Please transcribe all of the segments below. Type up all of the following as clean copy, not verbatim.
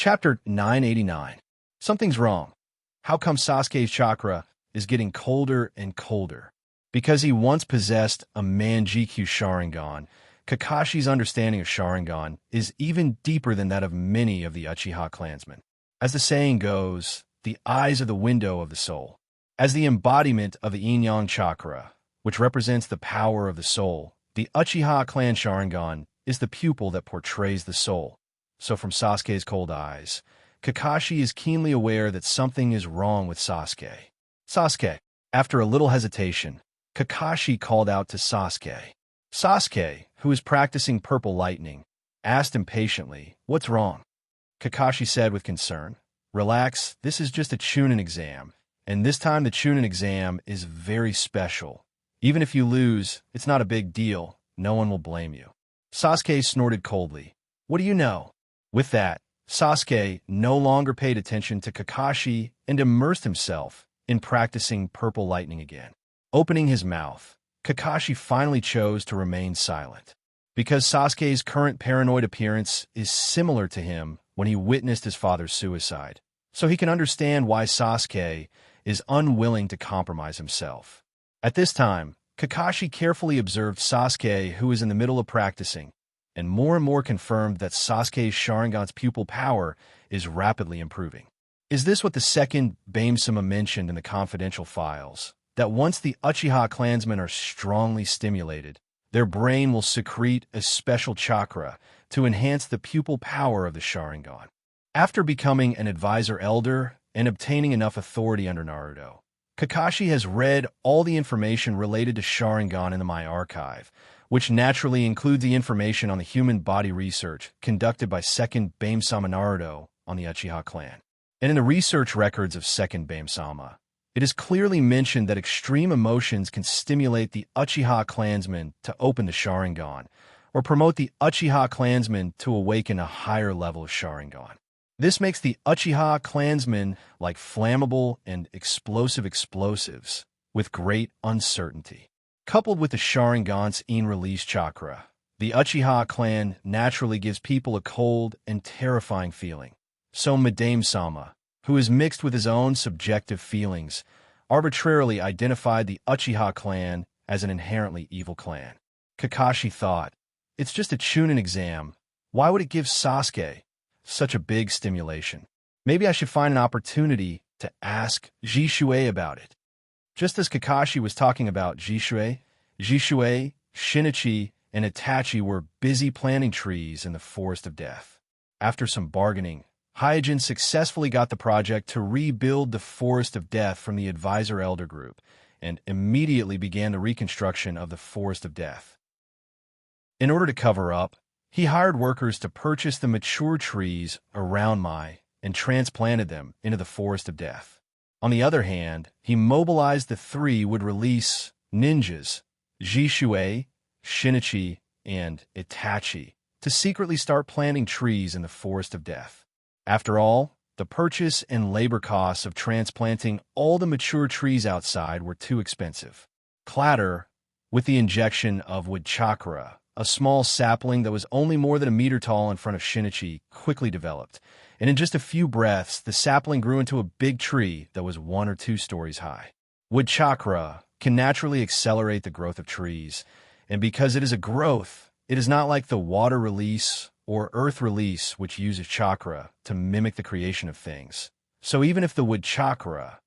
Chapter 989. Something's wrong. How come Sasuke's chakra is getting colder and colder? Because he once possessed a Manjikyu Sharingan, Kakashi's understanding of Sharingan is even deeper than that of many of the Uchiha clansmen. As the saying goes, the eyes are the window of the soul. As the embodiment of the Yin-Yang chakra, which represents the power of the soul, the Uchiha clan Sharingan is the pupil that portrays the soul. So from Sasuke's cold eyes, Kakashi is keenly aware that something is wrong with Sasuke. Sasuke. After a little hesitation, Kakashi called out to Sasuke. Sasuke, who is practicing purple lightning, asked impatiently, "What's wrong?" Kakashi said with concern, "Relax, this is just a Chunin exam, and this time the Chunin exam is very special. Even if you lose, it's not a big deal. No one will blame you." Sasuke snorted coldly. "What do you know?" With that, Sasuke no longer paid attention to Kakashi and immersed himself in practicing purple lightning again. Opening his mouth, Kakashi finally chose to remain silent. Because Sasuke's current paranoid appearance is similar to him when he witnessed his father's suicide, so he can understand why Sasuke is unwilling to compromise himself. At this time, Kakashi carefully observed Sasuke, who is in the middle of practicing, and more confirmed that Sasuke's Sharingan's pupil power is rapidly improving. Is this what the second Bame-sama mentioned in the confidential files? That once the Uchiha clansmen are strongly stimulated, their brain will secrete a special chakra to enhance the pupil power of the Sharingan. After becoming an advisor elder and obtaining enough authority under Naruto, Kakashi has read all the information related to Sharingan in the My Archive, which naturally includes the information on the human body research conducted by second Bame-sama Naruto on the Uchiha clan. And in the research records of second Bame-sama, it is clearly mentioned that extreme emotions can stimulate the Uchiha clansmen to open the Sharingan, or promote the Uchiha clansmen to awaken a higher level of Sharingan. This makes the Uchiha clansmen like flammable and explosives with great uncertainty. Coupled with the Sharingan's in-release chakra, the Uchiha clan naturally gives people a cold and terrifying feeling. So Madame-sama, who is mixed with his own subjective feelings, arbitrarily identified the Uchiha clan as an inherently evil clan. Kakashi thought, it's just a Chunin exam. Why would it give Sasuke such a big stimulation? Maybe I should find an opportunity to ask Jishui about it. Just as Kakashi was talking about Jishui, Shinichi, and Itachi were busy planting trees in the Forest of Death. After some bargaining, Hyojin successfully got the project to rebuild the Forest of Death from the Advisor Elder Group, and immediately began the reconstruction of the Forest of Death. In order to cover up, he hired workers to purchase the mature trees around Mai and transplanted them into the Forest of Death. On the other hand, he mobilized the three would-release ninjas, Jishui, Shinichi, and Itachi, to secretly start planting trees in the Forest of Death. After all, the purchase and labor costs of transplanting all the mature trees outside were too expensive. Clatter, with the injection of wood chakra, a small sapling that was only more than a meter tall in front of Shinichi, quickly developed, and in just a few breaths, the sapling grew into a big tree that was 1 or 2 stories high. Wood chakra can naturally accelerate the growth of trees, and because it is a growth, it is not like the water release or earth release, which uses chakra to mimic the creation of things. So even if the wood chakra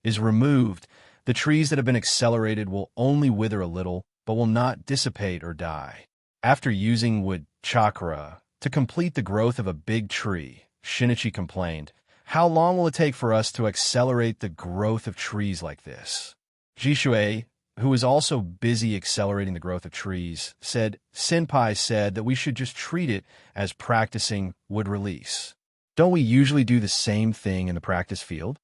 is removed, the trees that have been accelerated will only wither a little, but will not dissipate or die. After using wood chakra to complete the growth of a big tree, Shinichi complained, "How long will it take for us to accelerate the growth of trees like this?" Jishui, who was also busy accelerating the growth of trees, said, "Senpai said that we should just treat it as practicing wood release. Don't we usually do the same thing in the practice field?"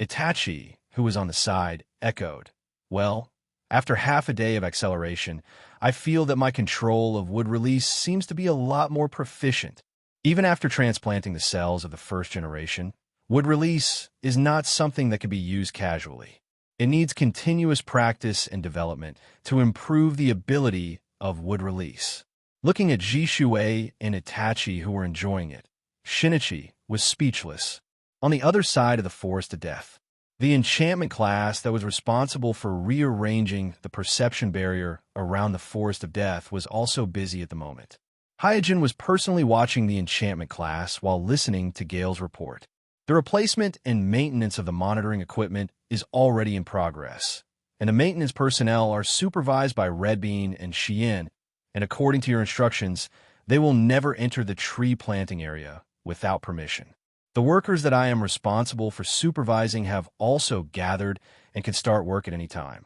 Itachi, who was on the side, echoed, "Well, after half a day of acceleration, I feel that my control of wood release seems to be a lot more proficient. Even after transplanting the cells of the first generation, wood release is not something that can be used casually. It needs continuous practice and development to improve the ability of wood release." Looking at Jishui and Itachi, who were enjoying it, Shinichi, was speechless. On the other side of the Forest of Death, the enchantment class that was responsible for rearranging the perception barrier around the Forest of Death was also busy at the moment. Hyojin was personally watching the enchantment class while listening to Gale's report. The replacement and maintenance of the monitoring equipment is already in progress, and the maintenance personnel are supervised by Redbean and Xian, and according to your instructions, they will never enter the tree planting area without permission. The workers that I am responsible for supervising have also gathered and can start work at any time.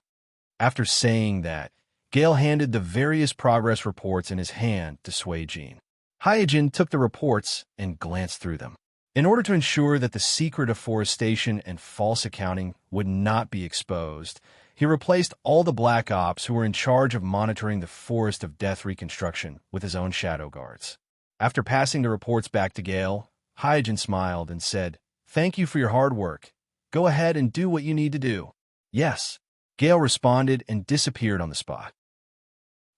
After saying that, Gale handed the various progress reports in his hand to Sui Jin. Hyojin took the reports and glanced through them. In order to ensure that the secret of forestation and false accounting would not be exposed, he replaced all the Black Ops who were in charge of monitoring the Forest of Death reconstruction with his own shadow guards. After passing the reports back to Gale, Hyojin smiled and said, "Thank you for your hard work. Go ahead and do what you need to do." "Yes," Gale responded and disappeared on the spot.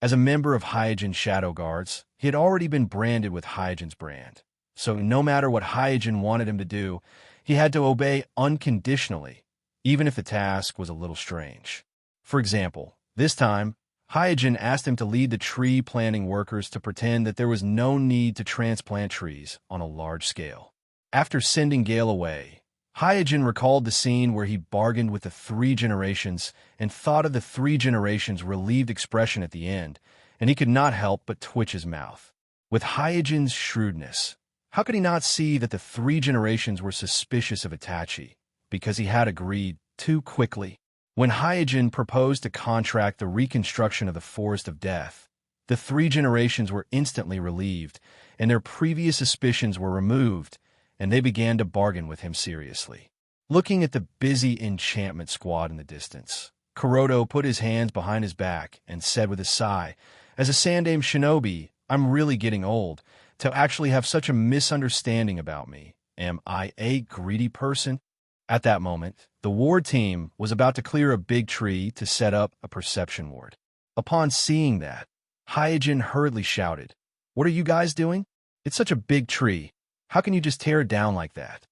As a member of Hyojin's shadow guards, he had already been branded with Hyojin's brand. So no matter what Hyojin wanted him to do, he had to obey unconditionally, even if the task was a little strange. For example, this time, Hyojin asked him to lead the tree planting workers to pretend that there was no need to transplant trees on a large scale. After sending Gale away, Hyojin recalled the scene where he bargained with the three generations and thought of the three generations' relieved expression at the end, and he could not help but twitch his mouth. With Hyojin's shrewdness, how could he not see that the three generations were suspicious of Itachi, because he had agreed too quickly? When Hyojin proposed to contract the reconstruction of the Forest of Death, the three generations were instantly relieved, and their previous suspicions were removed, and they began to bargain with him seriously. Looking at the busy enchantment squad in the distance, Kuroto put his hands behind his back and said with a sigh, "As a Sandaime shinobi, I'm really getting old. To actually have such a misunderstanding about me. Am I a greedy person?" At that moment, the ward team was about to clear a big tree to set up a perception ward. Upon seeing that, Hyojin hurriedly shouted, "What are you guys doing? It's such a big tree. How can you just tear it down like that?"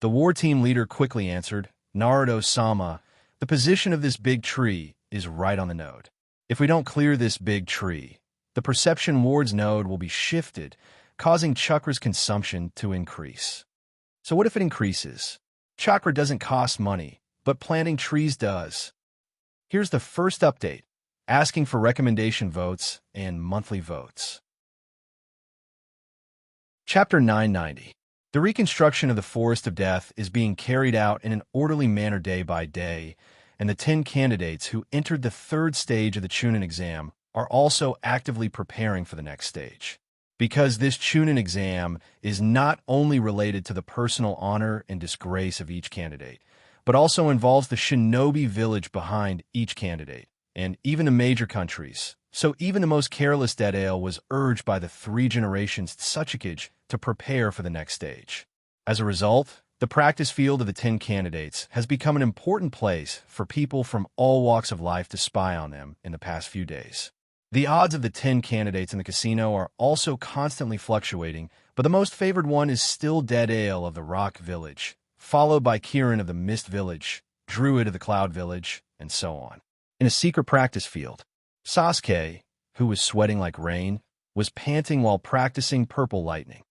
The ward team leader quickly answered, "Naruto-sama, the position of this big tree is right on the node. If we don't clear this big tree, the perception ward's node will be shifted, causing chakra's consumption to increase. So what if it increases? Chakra doesn't cost money, but planting trees does. Here's the first update, asking for recommendation votes and monthly votes." Chapter 990. The reconstruction of the Forest of Death is being carried out in an orderly manner day by day, and the 10 candidates who entered the third stage of the Chunin exam are also actively preparing for the next stage. Because this Chunin exam is not only related to the personal honor and disgrace of each candidate, but also involves the shinobi village behind each candidate, and even the major countries. So even the most careless Deadale was urged by the three generations Tsuchikage to prepare for the next stage. As a result, the practice field of the 10 candidates has become an important place for people from all walks of life to spy on them in the past few days. The odds of the 10 candidates in the casino are also constantly fluctuating, but the most favored one is still Deadale of the Rock Village, followed by Kirin of the Mist Village, Druid of the Cloud Village, and so on. In a secret practice field, Sasuke, who was sweating like rain, was panting while practicing Purple Lightning.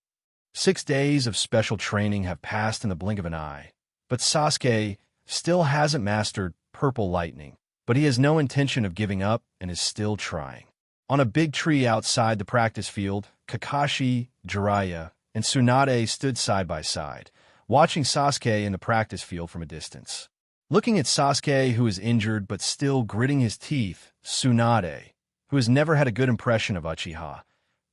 6 days of special training have passed in the blink of an eye, but Sasuke still hasn't mastered Purple Lightning, but he has no intention of giving up and is still trying. On a big tree outside the practice field, Kakashi, Jiraiya, and Tsunade stood side by side, watching Sasuke in the practice field from a distance. Looking at Sasuke, who is injured but still gritting his teeth, Tsunade, who has never had a good impression of Uchiha,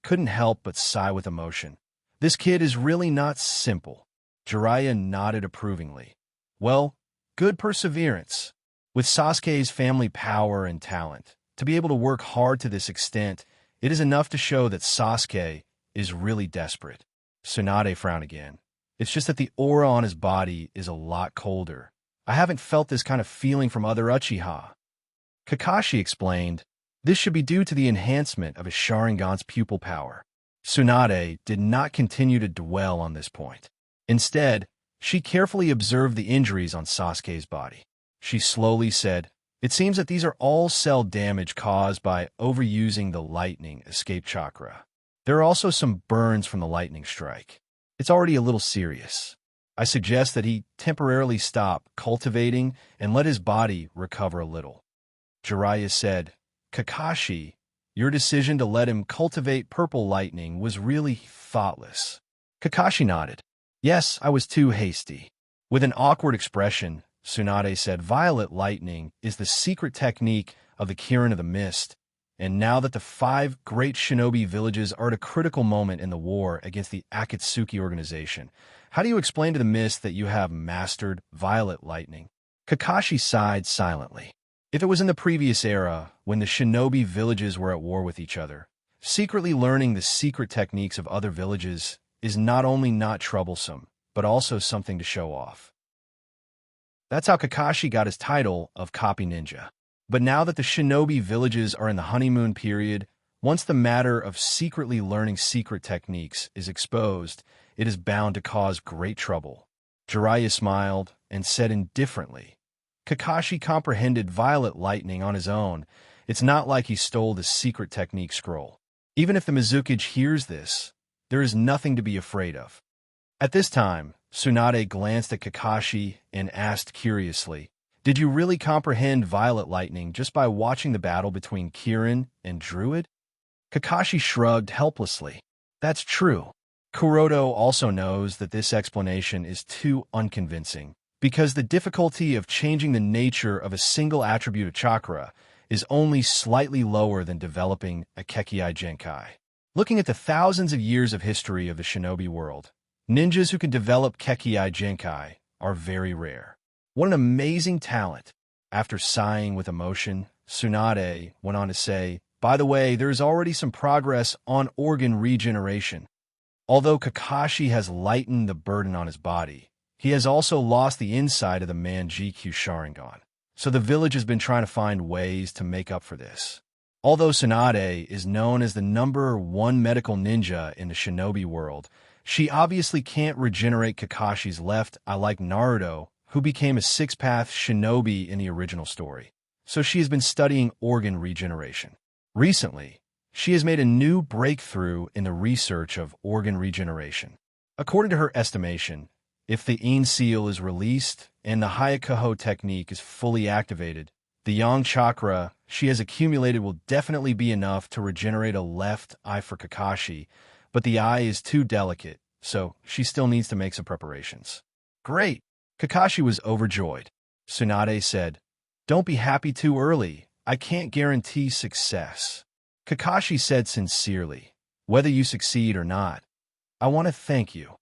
couldn't help but sigh with emotion. This kid is really not simple. Jiraiya nodded approvingly. Well, good perseverance. With Sasuke's family power and talent, to be able to work hard to this extent, it is enough to show that Sasuke is really desperate. Tsunade frowned again. It's just that the aura on his body is a lot colder. I haven't felt this kind of feeling from other Uchiha. Kakashi explained, this should be due to the enhancement of his Sharingan's pupil power. Tsunade did not continue to dwell on this point. Instead, she carefully observed the injuries on Sasuke's body. She slowly said, "It seems that these are all cell damage caused by overusing the lightning escape chakra. There are also some burns from the lightning strike. It's already a little serious. I suggest that he temporarily stop cultivating and let his body recover a little." Jiraiya said, "Kakashi, your decision to let him cultivate purple lightning was really thoughtless." Kakashi nodded. "Yes, I was too hasty." With an awkward expression, Tsunade said, "Violet lightning is the secret technique of the Kirin of the Mist, and now that the 5 great shinobi villages are at a critical moment in the war against the Akatsuki organization, how do you explain to the Mist that you have mastered Violet lightning?" Kakashi sighed silently. If it was in the previous era, when the shinobi villages were at war with each other, secretly learning the secret techniques of other villages is not only not troublesome, but also something to show off. That's how Kakashi got his title of Copy Ninja. But now that the shinobi villages are in the honeymoon period, once the matter of secretly learning secret techniques is exposed, it is bound to cause great trouble. Jiraiya smiled and said indifferently, "Kakashi comprehended Violet Lightning on his own. It's not like he stole the secret technique scroll. Even if the Mizukage hears this, there is nothing to be afraid of." At this time, Tsunade glanced at Kakashi and asked curiously, "Did you really comprehend Violet Lightning just by watching the battle between Kirin and Druid?" Kakashi shrugged helplessly. "That's true." Kuroto also knows that this explanation is too unconvincing, because the difficulty of changing the nature of a single attribute of chakra is only slightly lower than developing a Kekkei Genkai. Looking at the thousands of years of history of the shinobi world, ninjas who can develop Kekkei Genkai are very rare. What an amazing talent! After sighing with emotion, Tsunade went on to say, "By the way, there is already some progress on organ regeneration. Although Kakashi has lightened the burden on his body, he has also lost the inside of the Man-GQ Sharingan, so the village has been trying to find ways to make up for this." Although Tsunade is known as the #1 medical ninja in the shinobi world, she obviously can't regenerate Kakashi's left eye like Naruto, who became a 6-path shinobi in the original story. So she has been studying organ regeneration. Recently, she has made a new breakthrough in the research of organ regeneration. According to her estimation, if the In seal is released and the Hayakaho technique is fully activated, the yang chakra she has accumulated will definitely be enough to regenerate a left eye for Kakashi, but the eye is too delicate, so she still needs to make some preparations. "Great!" Kakashi was overjoyed. Tsunade said, "Don't be happy too early. I can't guarantee success." Kakashi said sincerely, "Whether you succeed or not, I want to thank you."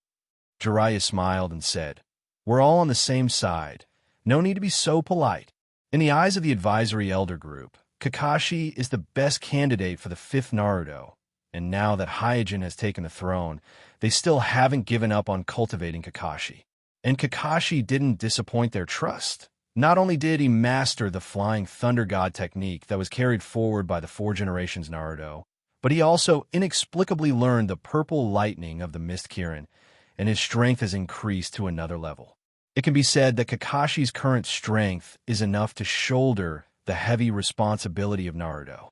Jiraiya smiled and said, "We're all on the same side. No need to be so polite." In the eyes of the advisory elder group, Kakashi is the best candidate for the 5th Naruto, and now that Hyojin has taken the throne, they still haven't given up on cultivating Kakashi. And Kakashi didn't disappoint their trust. Not only did he master the Flying Thunder God technique that was carried forward by the 4 generations Naruto, but he also inexplicably learned the purple lightning of the Mist Kirin, and his strength has increased to another level. It can be said that Kakashi's current strength is enough to shoulder the heavy responsibility of Naruto.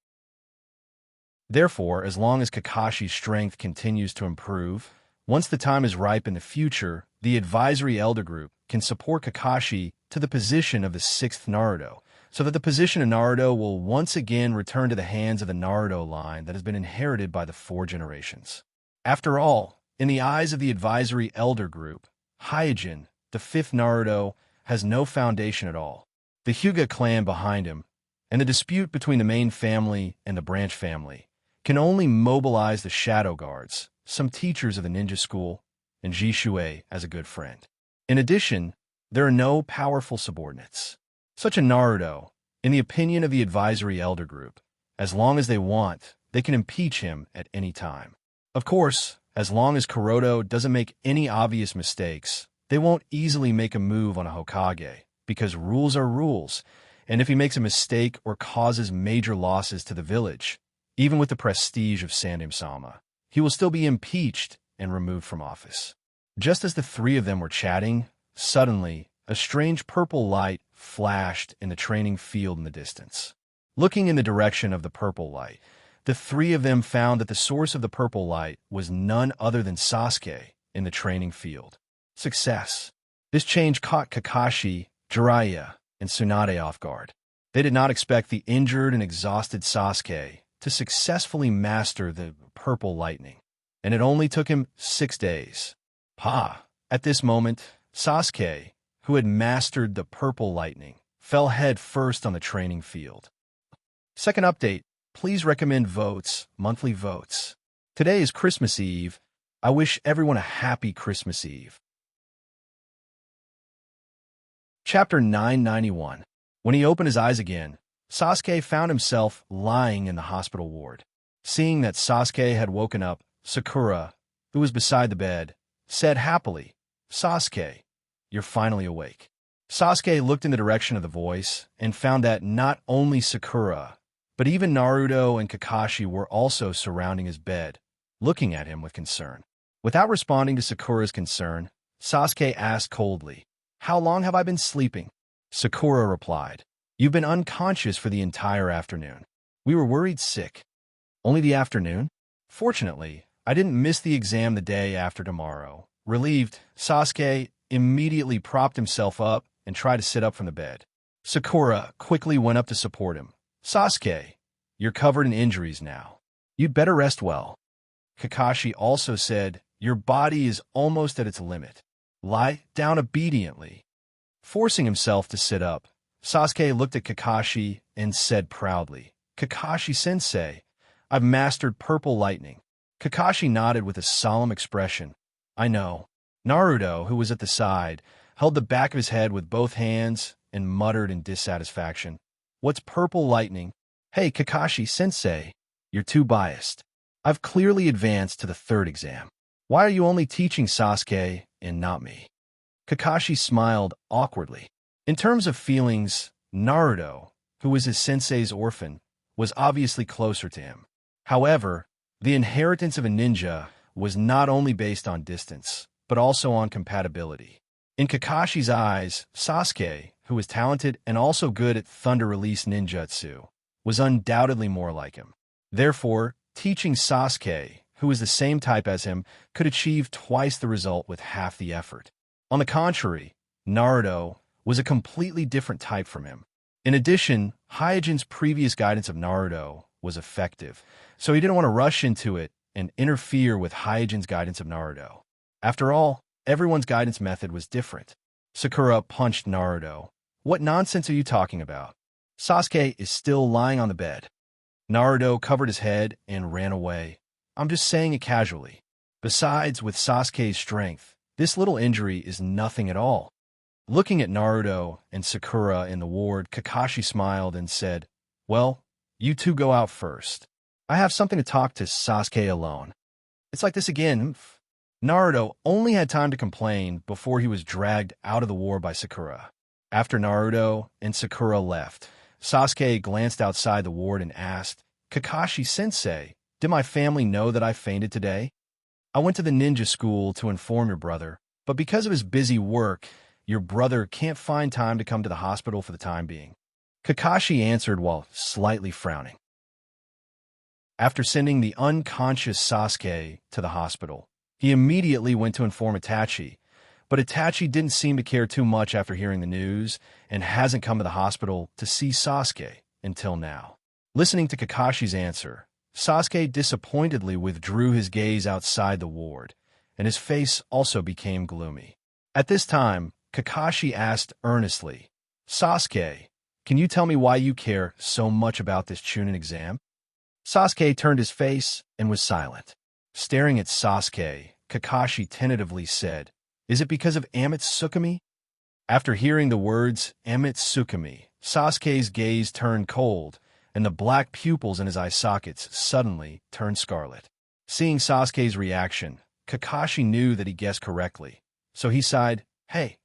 Therefore, as long as Kakashi's strength continues to improve, once the time is ripe in the future, the advisory elder group can support Kakashi to the position of the 6th Naruto, so that the position of Naruto will once again return to the hands of the Naruto line that has been inherited by the 4 generations. After all, in the eyes of the advisory elder group, Hyojin, the 5th Naruto, has no foundation at all. The Hyuga clan behind him, and the dispute between the main family and the branch family, can only mobilize the Shadow Guards, some teachers of the ninja school, and Jishui as a good friend. In addition, there are no powerful subordinates. Such a Naruto, in the opinion of the advisory elder group, as long as they want, they can impeach him at any time. Of course, as long as Kuroto doesn't make any obvious mistakes, they won't easily make a move on a Hokage, because rules are rules, and if he makes a mistake or causes major losses to the village, even with the prestige of Sandaime-sama, he will still be impeached and removed from office. Just as the three of them were chatting, suddenly, a strange purple light flashed in the training field in the distance. Looking in the direction of the purple light, the three of them found that the source of the purple light was none other than Sasuke in the training field. Success. This change caught Kakashi, Jiraiya, and Tsunade off guard. They did not expect the injured and exhausted Sasuke to successfully master the purple lightning, and it only took him 6 days. At this moment, Sasuke, who had mastered the purple lightning, fell head first on the training field. Second update, please recommend votes, monthly votes. Today is Christmas Eve. I wish everyone a happy Christmas Eve. Chapter 991. When he opened his eyes again, Sasuke found himself lying in the hospital ward. Seeing that Sasuke had woken up, Sakura, who was beside the bed, said happily, "Sasuke, you're finally awake." Sasuke looked in the direction of the voice and found that not only Sakura, but even Naruto and Kakashi were also surrounding his bed, looking at him with concern. Without responding to Sakura's concern, Sasuke asked coldly, "How long have I been sleeping?" Sakura replied, "You've been unconscious for the entire afternoon. We were worried sick." "Only the afternoon? Fortunately, I didn't miss the exam the day after tomorrow." Relieved, Sasuke immediately propped himself up and tried to sit up from the bed. Sakura quickly went up to support him. "Sasuke, you're covered in injuries now. You'd better rest well." Kakashi also said, "Your body is almost at its limit. Lie down obediently." Forcing himself to sit up, Sasuke looked at Kakashi and said proudly, "Kakashi-sensei, I've mastered purple lightning." Kakashi nodded with a solemn expression. "I know." Naruto, who was at the side, held the back of his head with both hands and muttered in dissatisfaction, "What's purple lightning?" "Hey, Kakashi-sensei, you're too biased. I've clearly advanced to the third exam. Why are you only teaching Sasuke and not me?" Kakashi smiled awkwardly. In terms of feelings, Naruto, who was his sensei's orphan, was obviously closer to him. However, the inheritance of a ninja was not only based on distance, but also on compatibility. In Kakashi's eyes, Sasuke, who was talented and also good at thunder release ninjutsu, was undoubtedly more like him. Therefore, teaching Sasuke, who was the same type as him, could achieve twice the result with half the effort. On the contrary, Naruto was a completely different type from him. In addition, Hyojin's previous guidance of Naruto was effective, so he didn't want to rush into it and interfere with Hyojin's guidance of Naruto. After all, everyone's guidance method was different. Sakura punched Naruto. "What nonsense are you talking about? Sasuke is still lying on the bed." Naruto covered his head and ran away. "I'm just saying it casually. Besides, with Sasuke's strength, this little injury is nothing at all." Looking at Naruto and Sakura in the ward, Kakashi smiled and said, "Well, you two go out first. I have something to talk to Sasuke alone." "It's like this again." Naruto only had time to complain before he was dragged out of the ward by Sakura. After Naruto and Sakura left, Sasuke glanced outside the ward and asked, "Kakashi-sensei, did my family know that I fainted today? I went to the ninja school to inform your brother, but because of his busy work, your brother can't find time to come to the hospital for the time being." Kakashi answered while slightly frowning. After sending the unconscious Sasuke to the hospital, he immediately went to inform Itachi, but Itachi didn't seem to care too much after hearing the news and hasn't come to the hospital to see Sasuke until now. Listening to Kakashi's answer, Sasuke disappointedly withdrew his gaze outside the ward, and his face also became gloomy. At this time, Kakashi asked earnestly, "Sasuke, can you tell me why you care so much about this Chunin exam?" Sasuke turned his face and was silent. Staring at Sasuke, Kakashi tentatively said, "Is it because of Amatsukami?" After hearing the words Amatsukami, Sasuke's gaze turned cold, and the black pupils in his eye sockets suddenly turned scarlet. Seeing Sasuke's reaction, Kakashi knew that he guessed correctly, so he sighed, "Hey,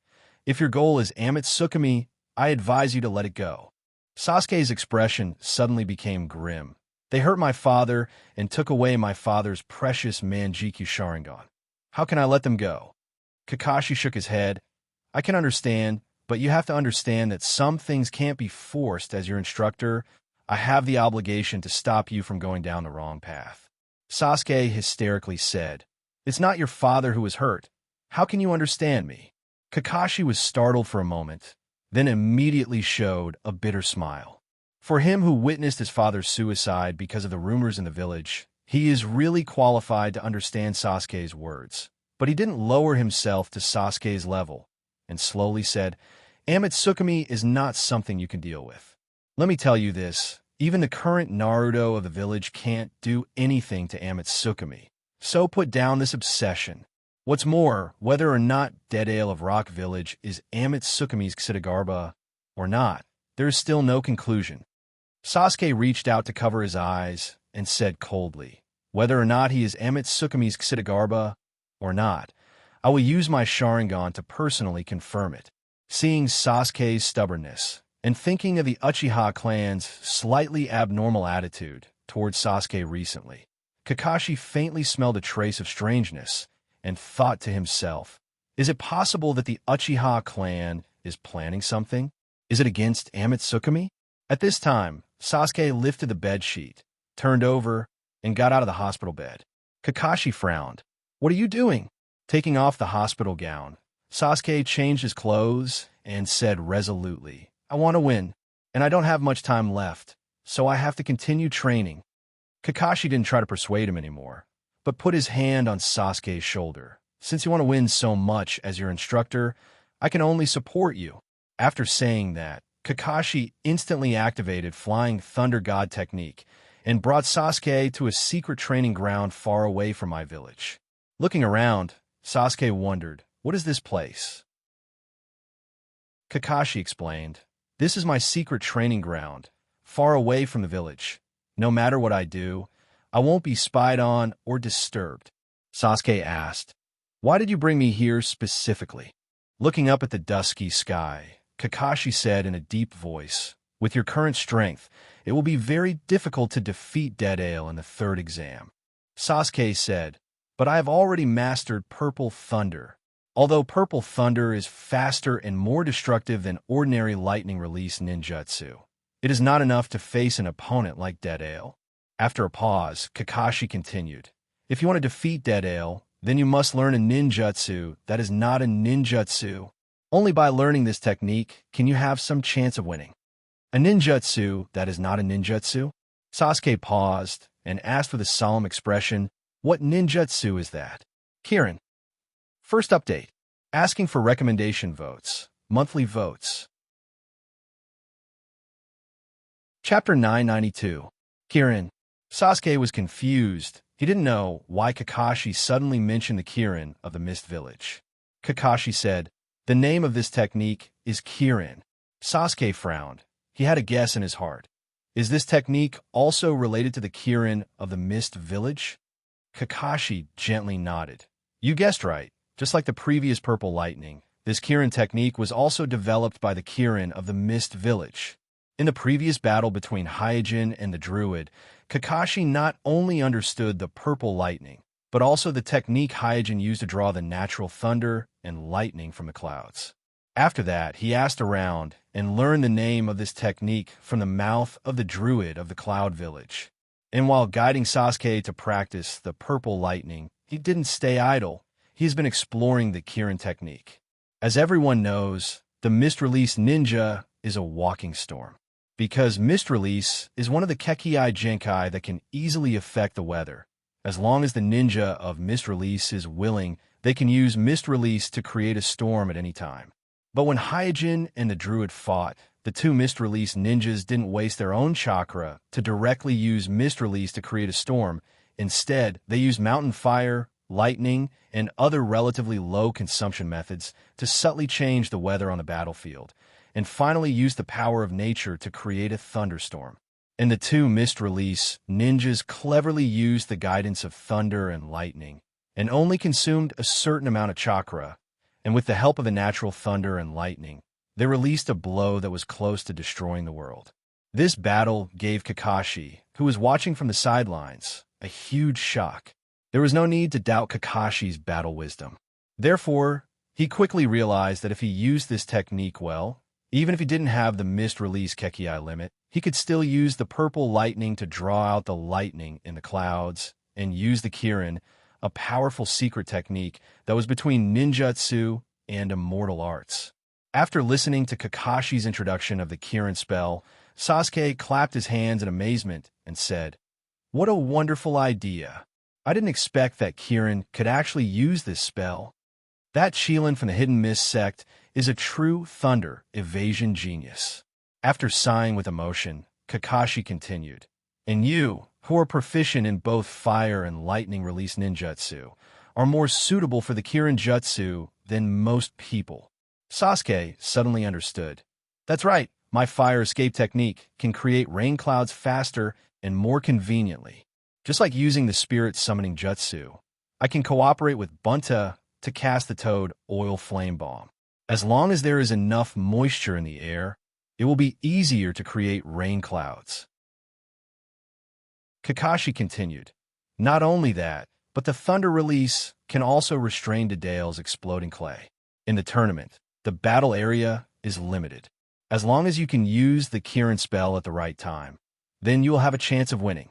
if your goal is Amatsukami, I advise you to let it go." Sasuke's expression suddenly became grim. "They hurt my father and took away my father's precious Manjikyu Sharingan. How can I let them go?" Kakashi shook his head. I can understand, but you have to understand that some things can't be forced. As your instructor, I have the obligation to stop you from going down the wrong path. Sasuke hysterically said, It's not your father who was hurt. How can you understand me? Kakashi was startled for a moment, then immediately showed a bitter smile. For him who witnessed his father's suicide because of the rumors in the village, he is really qualified to understand Sasuke's words. But he didn't lower himself to Sasuke's level, and slowly said, Amatsukami is not something you can deal with. Let me tell you this, even the current Naruto of the village can't do anything to Amatsukami. So put down this obsession. What's more, whether or not Dead Ale of Rock Village is Amatsukami's Kshidagarba or not, there is still no conclusion. Sasuke reached out to cover his eyes and said coldly, Whether or not he is Amatsukami's Kshidagarba or not, I will use my Sharingan to personally confirm it. Seeing Sasuke's stubbornness, and thinking of the Uchiha clan's slightly abnormal attitude towards Sasuke recently, Kakashi faintly smelled a trace of strangeness and thought to himself, Is it possible that the Uchiha clan is planning something? Is it against Amatsukami? At this time, Sasuke lifted the bedsheet, turned over, and got out of the hospital bed. Kakashi frowned. What are you doing? Taking off the hospital gown, Sasuke changed his clothes and said resolutely, I want to win, and I don't have much time left, so I have to continue training. Kakashi didn't try to persuade him anymore, but put his hand on Sasuke's shoulder. Since you want to win so much as your instructor, I can only support you. After saying that, Kakashi instantly activated Flying Thunder God technique and brought Sasuke to a secret training ground far away from my village. Looking around, Sasuke wondered, What is this place? Kakashi explained, This is my secret training ground, far away from the village. No matter what I do, I won't be spied on or disturbed. Sasuke asked, Why did you bring me here specifically? Looking up at the dusky sky, Kakashi said in a deep voice, With your current strength, it will be very difficult to defeat Dead Ale in the third exam. Sasuke said, But I have already mastered Purple Thunder. Although Purple Thunder is faster and more destructive than ordinary lightning release ninjutsu, it is not enough to face an opponent like Dead Ale. After a pause, Kakashi continued, If you want to defeat Dead Ale, then you must learn a ninjutsu that is not a ninjutsu. Only by learning this technique can you have some chance of winning. A ninjutsu that is not a ninjutsu? Sasuke paused and asked with a solemn expression, What ninjutsu is that? Kirin. First update. Asking for recommendation votes. Monthly votes. Chapter 992. Kirin. Sasuke was confused. He didn't know why Kakashi suddenly mentioned the Kirin of the Mist Village. Kakashi said, The name of this technique is Kirin. Sasuke frowned. He had a guess in his heart. Is this technique also related to the Kirin of the Mist Village? Kakashi gently nodded. You guessed right. Just like the previous Purple Lightning, this Kirin technique was also developed by the Kirin of the Mist Village. In the previous battle between Hyojin and the Druid, Kakashi not only understood the Purple Lightning, but also the technique Hyojin used to draw the natural thunder and lightning from the clouds. After that, he asked around and learned the name of this technique from the mouth of the Druid of the Cloud Village. And while guiding Sasuke to practice the Purple Lightning, he didn't stay idle. He's been exploring the Kirin technique. As everyone knows, the Mist Release Ninja is a walking storm. Because Mist Release is one of the Kekkei Genkai that can easily affect the weather. As long as the ninja of Mist Release is willing, they can use Mist Release to create a storm at any time. But when Hyojin and the Druid fought, the two Mist Release ninjas didn't waste their own chakra to directly use Mist Release to create a storm. Instead, they used Mountain Fire, lightning, and other relatively low consumption methods to subtly change the weather on the battlefield, and finally used the power of nature to create a thunderstorm. And the two Mist Release ninjas cleverly used the guidance of thunder and lightning, and only consumed a certain amount of chakra, and with the help of the natural thunder and lightning, they released a blow that was close to destroying the world. This battle gave Kakashi, who was watching from the sidelines, a huge shock. There was no need to doubt Kakashi's battle wisdom. Therefore, He quickly realized that if he used this technique well, even if he didn't have the mist release Kekiai limit, he could still use the purple lightning to draw out the lightning in the clouds and use the Kirin, a powerful secret technique that was between ninjutsu and immortal arts. After listening to Kakashi's introduction of the Kirin spell, Sasuke clapped his hands in amazement and said, "What a wonderful idea. I didn't expect that Kirin could actually use this spell. That Shilin from the Hidden Mist sect is a true thunder evasion genius." After sighing with emotion, Kakashi continued, "And you, who are proficient in both fire and lightning release ninjutsu, are more suitable for the Kirin jutsu than most people." Sasuke suddenly understood. "That's right, my fire escape technique can create rain clouds faster and more conveniently. Just like using the spirit summoning jutsu, I can cooperate with Bunta to cast the Toad Oil Flame Bomb. As long as there is enough moisture in the air, it will be easier to create rain clouds." Kakashi continued, "Not only that, but the thunder release can also restrain Dedale's exploding clay. In the tournament, the battle area is limited. As long as you can use the Kirin spell at the right time, then you will have a chance of winning."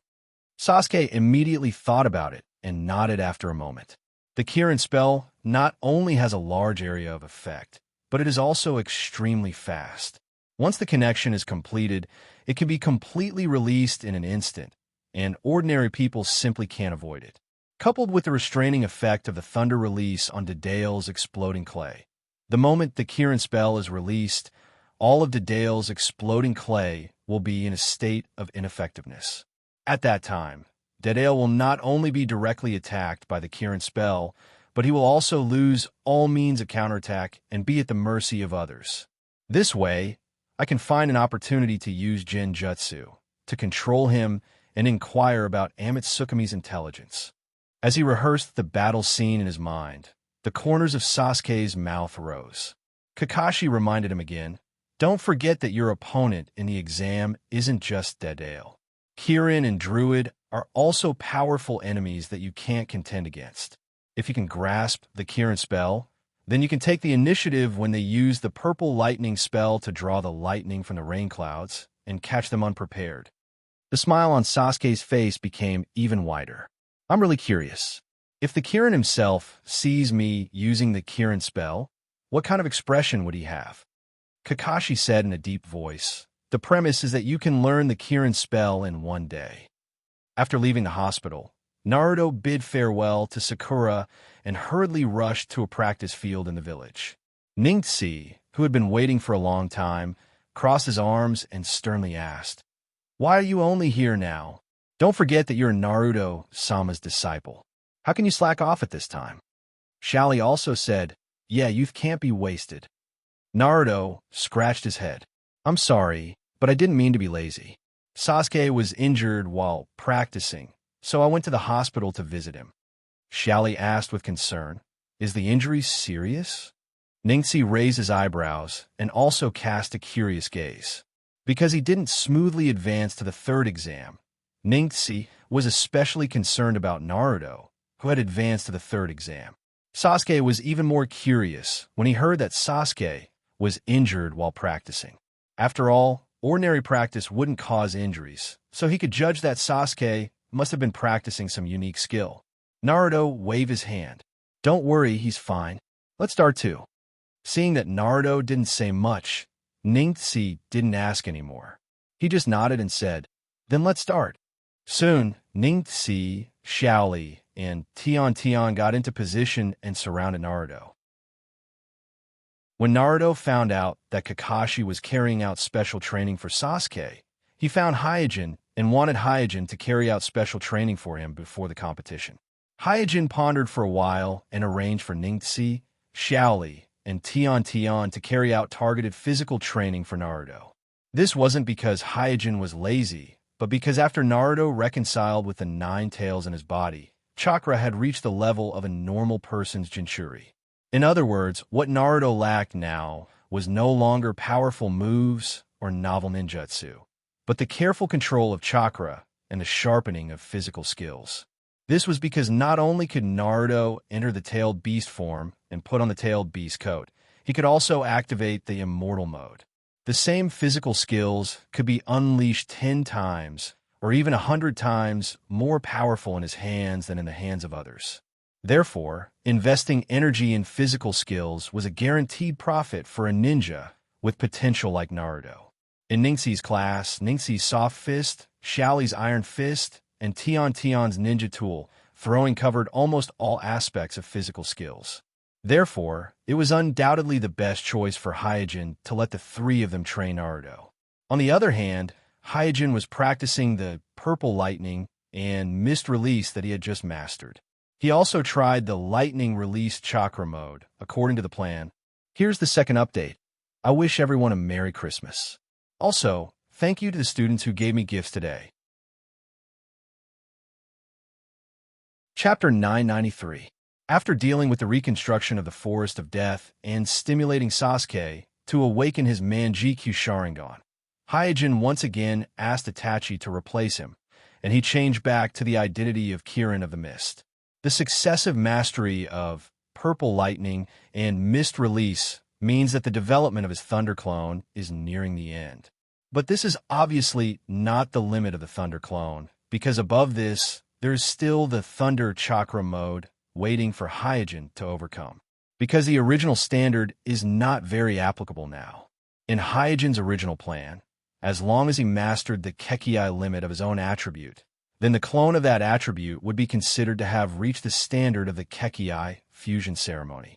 Sasuke immediately thought about it and nodded after a moment. The Kirin spell not only has a large area of effect, but it is also extremely fast. Once the connection is completed, it can be completely released in an instant, and ordinary people simply can't avoid it. Coupled with the restraining effect of the thunder release on Dedale's exploding clay, the moment the Kirin spell is released, all of Dedale's exploding clay will be in a state of ineffectiveness. At that time, Dedale will not only be directly attacked by the Kirin spell, but he will also lose all means of counterattack and be at the mercy of others. This way, I can find an opportunity to use Genjutsu, to control him and inquire about Amatsukumi's intelligence. As he rehearsed the battle scene in his mind, the corners of Sasuke's mouth rose. Kakashi reminded him again, "Don't forget that your opponent in the exam isn't just Dedale. Kirin and Druid are also powerful enemies that you can't contend against. If you can grasp the Kirin spell, then you can take the initiative when they use the purple lightning spell to draw the lightning from the rain clouds and catch them unprepared." The smile on Sasuke's face became even wider. "I'm really curious. If the Kirin himself sees me using the Kirin spell, what kind of expression would he have?" Kakashi said in a deep voice, "The premise is that you can learn the Kirin spell in one day." After leaving the hospital, Naruto bid farewell to Sakura and hurriedly rushed to a practice field in the village. Ningxi, who had been waiting for a long time, crossed his arms and sternly asked, "Why are you only here now? Don't forget that you're Naruto-sama's disciple. How can you slack off at this time?" Xiaoli also said, "Yeah, youth can't be wasted." Naruto scratched his head. "I'm sorry, but I didn't mean to be lazy. Sasuke was injured while practicing, so I went to the hospital to visit him." Xiaoli asked with concern, "Is the injury serious?" Ningxi raised his eyebrows and also cast a curious gaze. Because he didn't smoothly advance to the third exam, Ningxi was especially concerned about Naruto, who had advanced to the third exam. Sasuke was even more curious when he heard that Sasuke was injured while practicing. After all, ordinary practice wouldn't cause injuries, so he could judge that Sasuke must have been practicing some unique skill. Naruto waved his hand. "Don't worry, he's fine. Let's start too." Seeing that Naruto didn't say much, Ningxi didn't ask anymore. He just nodded and said, "Then let's start." Soon, Ningxi, Xiaoli, and Tian got into position and surrounded Naruto. When Naruto found out that Kakashi was carrying out special training for Sasuke, he found Hyojin and wanted Hyojin to carry out special training for him before the competition. Hyojin pondered for a while and arranged for Ningxi, Xiaoli, and Tian to carry out targeted physical training for Naruto. This wasn't because Hyojin was lazy, but because after Naruto reconciled with the 9 tails in his body, chakra had reached the level of a normal person's Jinchuri. In other words, what Naruto lacked now was no longer powerful moves or novel ninjutsu, but the careful control of chakra and the sharpening of physical skills. This was because not only could Naruto enter the tailed beast form and put on the tailed beast coat, he could also activate the immortal mode. The same physical skills could be unleashed 10 times or even 100 times more powerful in his hands than in the hands of others. Therefore, investing energy in physical skills was a guaranteed profit for a ninja with potential like Naruto. In Ningxi's class, Ningxi's Soft Fist, Xiaoli's Iron Fist, and Tion's Ninja Tool throwing covered almost all aspects of physical skills. Therefore, it was undoubtedly the best choice for Hyojin to let the three of them train Naruto. On the other hand, Hyojin was practicing the Purple Lightning and Mist Release that he had just mastered. He also tried the Lightning Release Chakra mode, according to the plan. Here's the second update. I wish everyone a Merry Christmas. Also, thank you to the students who gave me gifts today. Chapter 993. After dealing with the reconstruction of the Forest of Death and stimulating Sasuke to awaken his Manjikyu Sharingan, Hyojin once again asked Itachi to replace him, and he changed back to the identity of Kirin of the Mist. The successive mastery of Purple Lightning and Mist Release means that the development of his Thunder Clone is nearing the end. But this is obviously not the limit of the Thunder Clone, because above this, there's still the Thunder Chakra mode waiting for Hyojin to overcome, because the original standard is not very applicable now. In Hyojin's original plan, as long as he mastered the Kekkei limit of his own attribute, then the clone of that attribute would be considered to have reached the standard of the Kekkei fusion ceremony.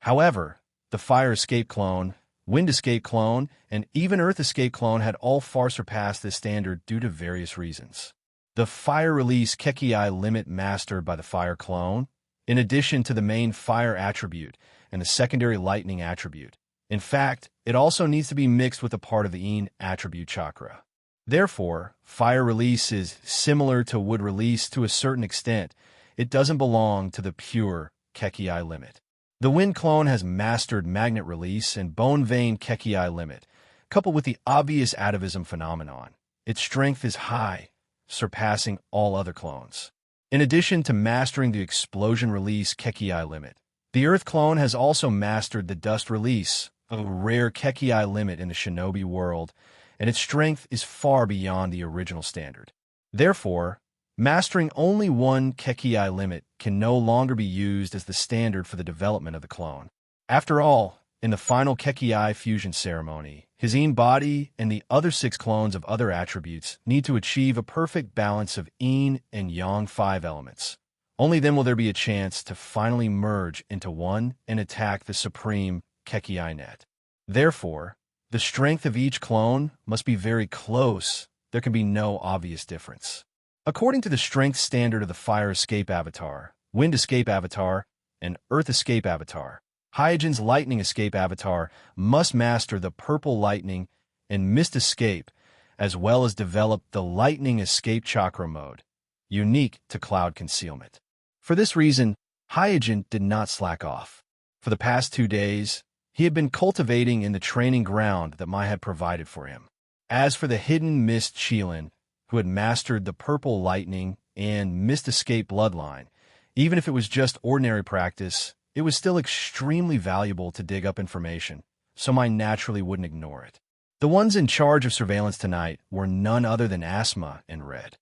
However, the Fire Escape clone, Wind Escape clone, and even Earth Escape clone had all far surpassed this standard due to various reasons. The Fire Release Kekkei limit mastered by the Fire clone, in addition to the main Fire attribute and the secondary Lightning attribute. In fact, it also needs to be mixed with a part of the Yin attribute chakra. Therefore, Fire Release is similar to Wood Release to a certain extent. It doesn't belong to the pure Kekkei limit. The Wind clone has mastered Magnet Release and Bone Vein Kekkei limit, coupled with the obvious atavism phenomenon. Its strength is high, surpassing all other clones. In addition to mastering the Explosion Release Kekkei limit, the Earth clone has also mastered the Dust Release, a rare Kekkei limit in the shinobi world, and its strength is far beyond the original standard. Therefore, mastering only one Kekkei limit can no longer be used as the standard for the development of the clone. After all, in the final Kekkei fusion ceremony, his Yin body and the other 6 clones of other attributes need to achieve a perfect balance of Yin and Yang 5 elements. Only then will there be a chance to finally merge into one and attack the supreme Kekkei net. Therefore, the strength of each clone must be very close. There can be no obvious difference. According to the strength standard of the Fire Escape Avatar, Wind Escape Avatar, and Earth Escape Avatar, Hyojin's Lightning Escape Avatar must master the Purple Lightning and Mist Escape, as well as develop the Lightning Escape Chakra mode, unique to Cloud Concealment. For this reason, Hyojin did not slack off. For the past 2 days, he had been cultivating in the training ground that Mai had provided for him. As for the Hidden Mist Qilin, who had mastered the Purple Lightning and Mist Escape bloodline, even if it was just ordinary practice, it was still extremely valuable to dig up information, so Mai naturally wouldn't ignore it. The ones in charge of surveillance tonight were none other than Asma and Red.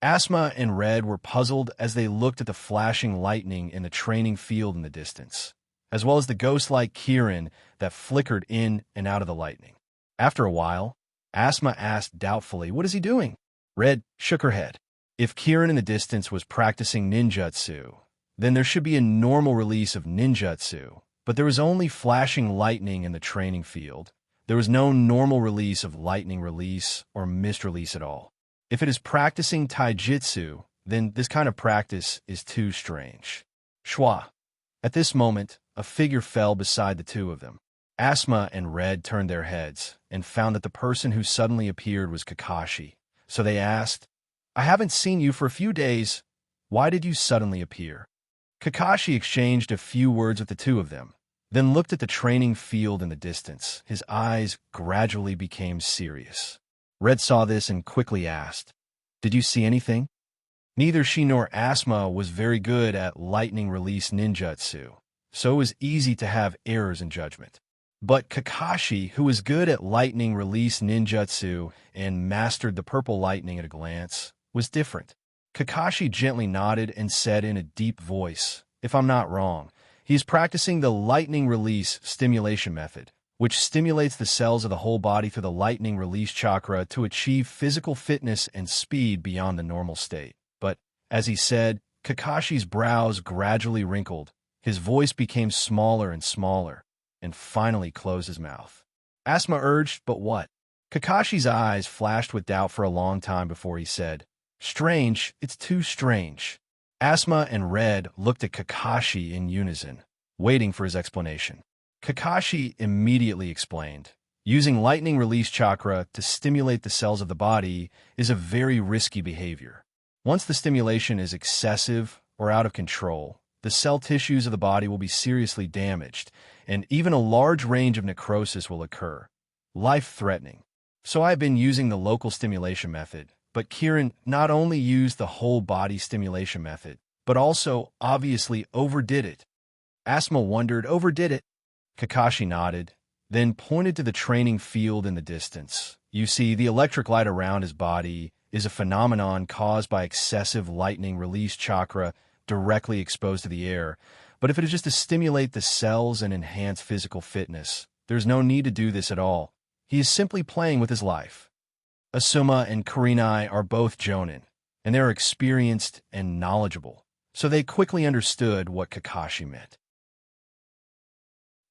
Asma and Red were puzzled as they looked at the flashing lightning in the training field in the distance, as well as the ghost-like Kirin that flickered in and out of the lightning. After a while, Asma asked doubtfully, "What is he doing?" Red shook her head. If Kirin in the distance was practicing ninjutsu, then there should be a normal release of ninjutsu, but there was only flashing lightning in the training field. There was no normal release of lightning release or mist release at all. If it is practicing taijutsu, then this kind of practice is too strange. Schwa. At this moment, a figure fell beside the two of them. Asma and Red turned their heads and found that the person who suddenly appeared was Kakashi. So they asked, "I haven't seen you for a few days. Why did you suddenly appear?" Kakashi exchanged a few words with the two of them, then looked at the training field in the distance. His eyes gradually became serious. Red saw this and quickly asked, "Did you see anything?" Neither she nor Asma was very good at lightning release ninjutsu, so it was easy to have errors in judgment. But Kakashi, who was good at lightning release ninjutsu and mastered the purple lightning at a glance, was different. Kakashi gently nodded and said in a deep voice, "If I'm not wrong, he is practicing the lightning release stimulation method, which stimulates the cells of the whole body through the lightning release chakra to achieve physical fitness and speed beyond the normal state." But, as he said, Kakashi's brows gradually wrinkled, his voice became smaller and smaller, and finally closed his mouth. Asma urged, "But what?" Kakashi's eyes flashed with doubt for a long time before he said, "Strange, it's too strange." Asma and Red looked at Kakashi in unison, waiting for his explanation. Kakashi immediately explained, "Using lightning release chakra to stimulate the cells of the body is a very risky behavior. Once the stimulation is excessive or out of control, the cell tissues of the body will be seriously damaged, and even a large range of necrosis will occur, life-threatening. So I've been using the local stimulation method, but Kirin not only used the whole body stimulation method, but also obviously overdid it." Asma wondered, "Overdid it?" Kakashi nodded, then pointed to the training field in the distance. "You see, the electric light around his body is a phenomenon caused by excessive lightning release chakra directly exposed to the air, but if it is just to stimulate the cells and enhance physical fitness, there's no need to do this at all. He is simply playing with his life." Asuma and Kurenai are both jonin, and they are experienced and knowledgeable, so they quickly understood what Kakashi meant.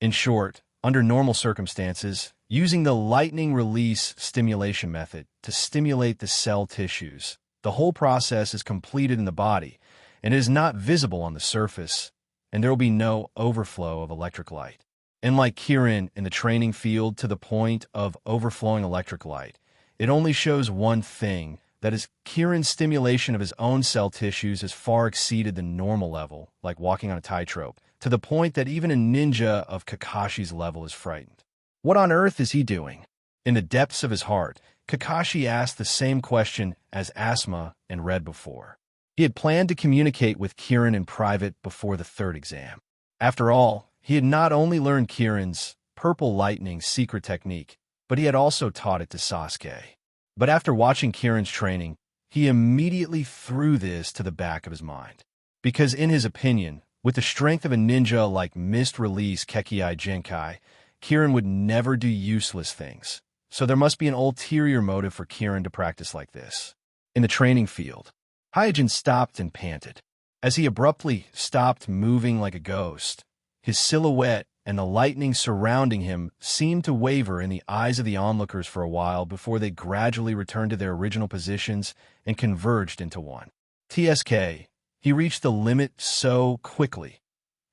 In short, under normal circumstances, using the lightning release stimulation method to stimulate the cell tissues, the whole process is completed in the body, and it is not visible on the surface, and there will be no overflow of electric light. And like Kirin in the training field to the point of overflowing electric light, it only shows one thing, that is, Kirin's stimulation of his own cell tissues has far exceeded the normal level, like walking on a tightrope, to the point that even a ninja of Kakashi's level is frightened. What on earth is he doing? In the depths of his heart, Kakashi asked the same question as Asma and Red before. He had planned to communicate with Kirin in private before the third exam. After all, he had not only learned Kirin's purple lightning secret technique, but he had also taught it to Sasuke. But after watching Kirin's training, he immediately threw this to the back of his mind. Because in his opinion, with the strength of a ninja like Mist Release Kekiai Genkai, Kirin would never do useless things. So there must be an ulterior motive for Kirin to practice like this. In the training field, Hyojin stopped and panted. As he abruptly stopped moving like a ghost, his silhouette and the lightning surrounding him seemed to waver in the eyes of the onlookers for a while before they gradually returned to their original positions and converged into one. TSK, he reached the limit so quickly.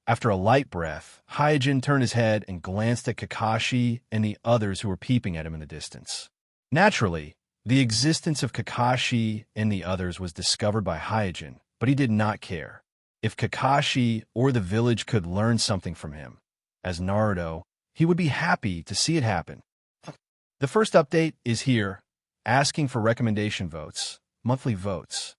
After a light breath, Hyojin turned his head and glanced at Kakashi and the others who were peeping at him in the distance. Naturally, the existence of Kakashi and the others was discovered by Hyojin, but he did not care. If Kakashi or the village could learn something from him, as Naruto, he would be happy to see it happen. The first update is here, asking for recommendation votes, monthly votes.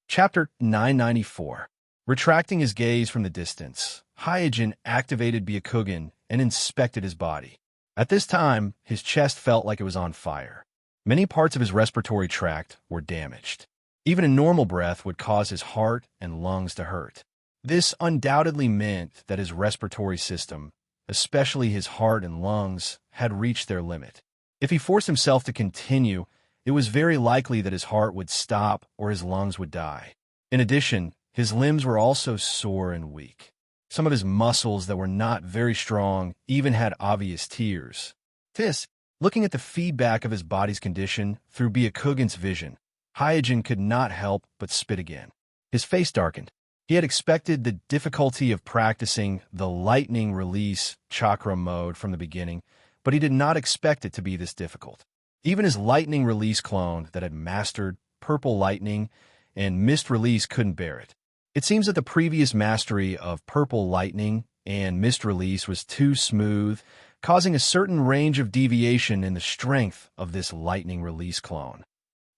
Chapter 994. Retracting his gaze from the distance, Hyojin activated Byakugan and inspected his body. At this time, his chest felt like it was on fire. Many parts of his respiratory tract were damaged. Even a normal breath would cause his heart and lungs to hurt. This undoubtedly meant that his respiratory system, especially his heart and lungs, had reached their limit. If he forced himself to continue, it was very likely that his heart would stop or his lungs would die. In addition, his limbs were also sore and weak. Some of his muscles that were not very strong even had obvious tears. Looking at the feedback of his body's condition through Byakugan's vision, Hyojin could not help but spit again. His face darkened. He had expected the difficulty of practicing the lightning release chakra mode from the beginning, but he did not expect it to be this difficult. Even his lightning release clone that had mastered purple lightning and mist release couldn't bear it. It seems that the previous mastery of purple lightning and mist release was too smooth, causing a certain range of deviation in the strength of this lightning release clone.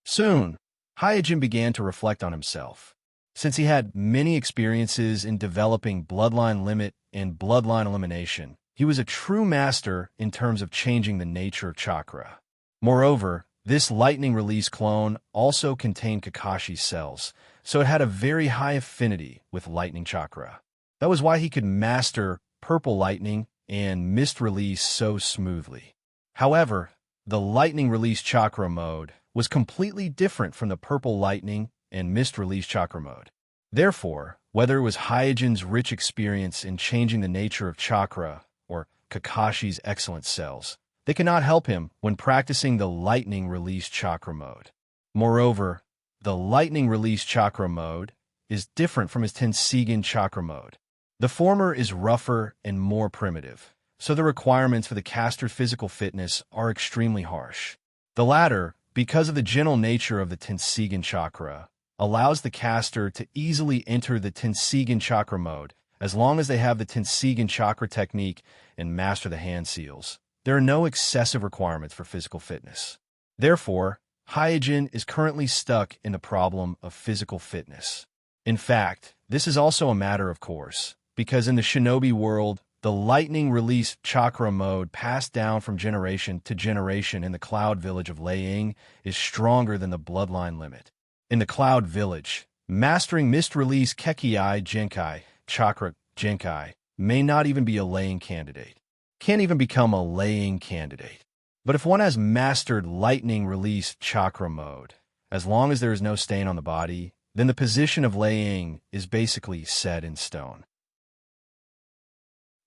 Soon, Hyojin began to reflect on himself. Since he had many experiences in developing bloodline limit and bloodline elimination, he was a true master in terms of changing the nature of chakra. Moreover, this lightning release clone also contained Kakashi's cells, so it had a very high affinity with lightning chakra. That was why he could master purple lightning and mist release so smoothly. However, the lightning release chakra mode was completely different from the purple lightning and mist release chakra mode. Therefore, whether it was Hyojin's rich experience in changing the nature of chakra or Kakashi's excellent cells, they could not help him when practicing the lightning release chakra mode. Moreover, the lightning release chakra mode is different from his Tenseigan chakra mode. The former is rougher and more primitive, so the requirements for the caster's physical fitness are extremely harsh. The latter, because of the gentle nature of the Tenseigan chakra, allows the caster to easily enter the Tenseigan chakra mode as long as they have the Tenseigan chakra technique and master the hand seals. There are no excessive requirements for physical fitness. Therefore, Hyojin is currently stuck in the problem of physical fitness. In fact, this is also a matter of course, because in the shinobi world, the lightning release chakra mode passed down from generation to generation in the cloud village of Leiying is stronger than the bloodline limit. In the cloud village, mastering mist release Kekkei Genkai, chakra Genkai, may not even be a Leiying candidate. Can't even become a Leiying candidate. But if one has mastered lightning release chakra mode, as long as there is no stain on the body, then the position of Leiying is basically set in stone.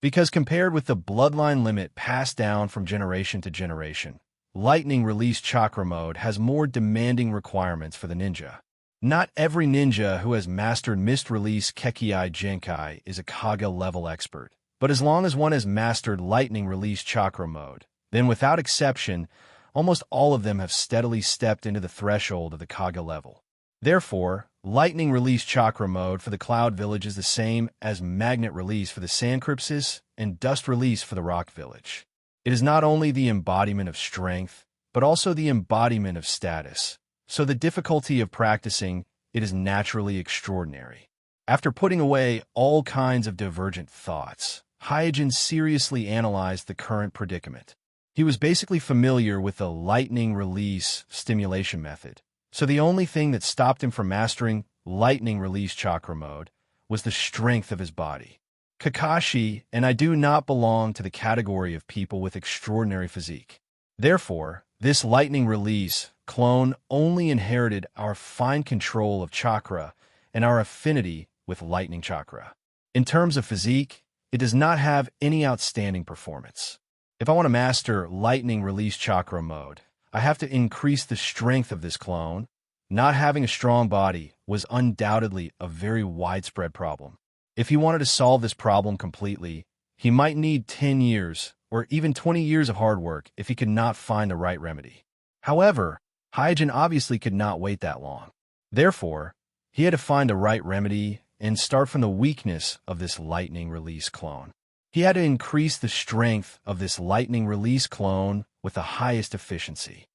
Because compared with the bloodline limit passed down from generation to generation, lightning release chakra mode has more demanding requirements for the ninja. Not every ninja who has mastered mist release Kekkei Genkai is a Kage level expert, but as long as one has mastered lightning release chakra mode, then without exception, almost all of them have steadily stepped into the threshold of the Kage level. Therefore, lightning release chakra mode for the cloud village is the same as magnet release for the sand crypsis and dust release for the rock village. It is not only the embodiment of strength, but also the embodiment of status. So the difficulty of practicing it is naturally extraordinary. After putting away all kinds of divergent thoughts, Hyojin seriously analyzed the current predicament. He was basically familiar with the lightning release stimulation method, so the only thing that stopped him from mastering lightning release chakra mode was the strength of his body. Kakashi and I do not belong to the category of people with extraordinary physique. Therefore, this lightning release clone only inherited our fine control of chakra and our affinity with lightning chakra. In terms of physique, it does not have any outstanding performance. If I want to master lightning release chakra mode, I have to increase the strength of this clone. Not having a strong body was undoubtedly a very widespread problem. If he wanted to solve this problem completely, he might need 10 years or even 20 years of hard work if he could not find the right remedy. However, Hyojin obviously could not wait that long. Therefore, he had to find the right remedy and start from the weakness of this lightning release clone. He had to increase the strength of this lightning release clone with the highest efficiency.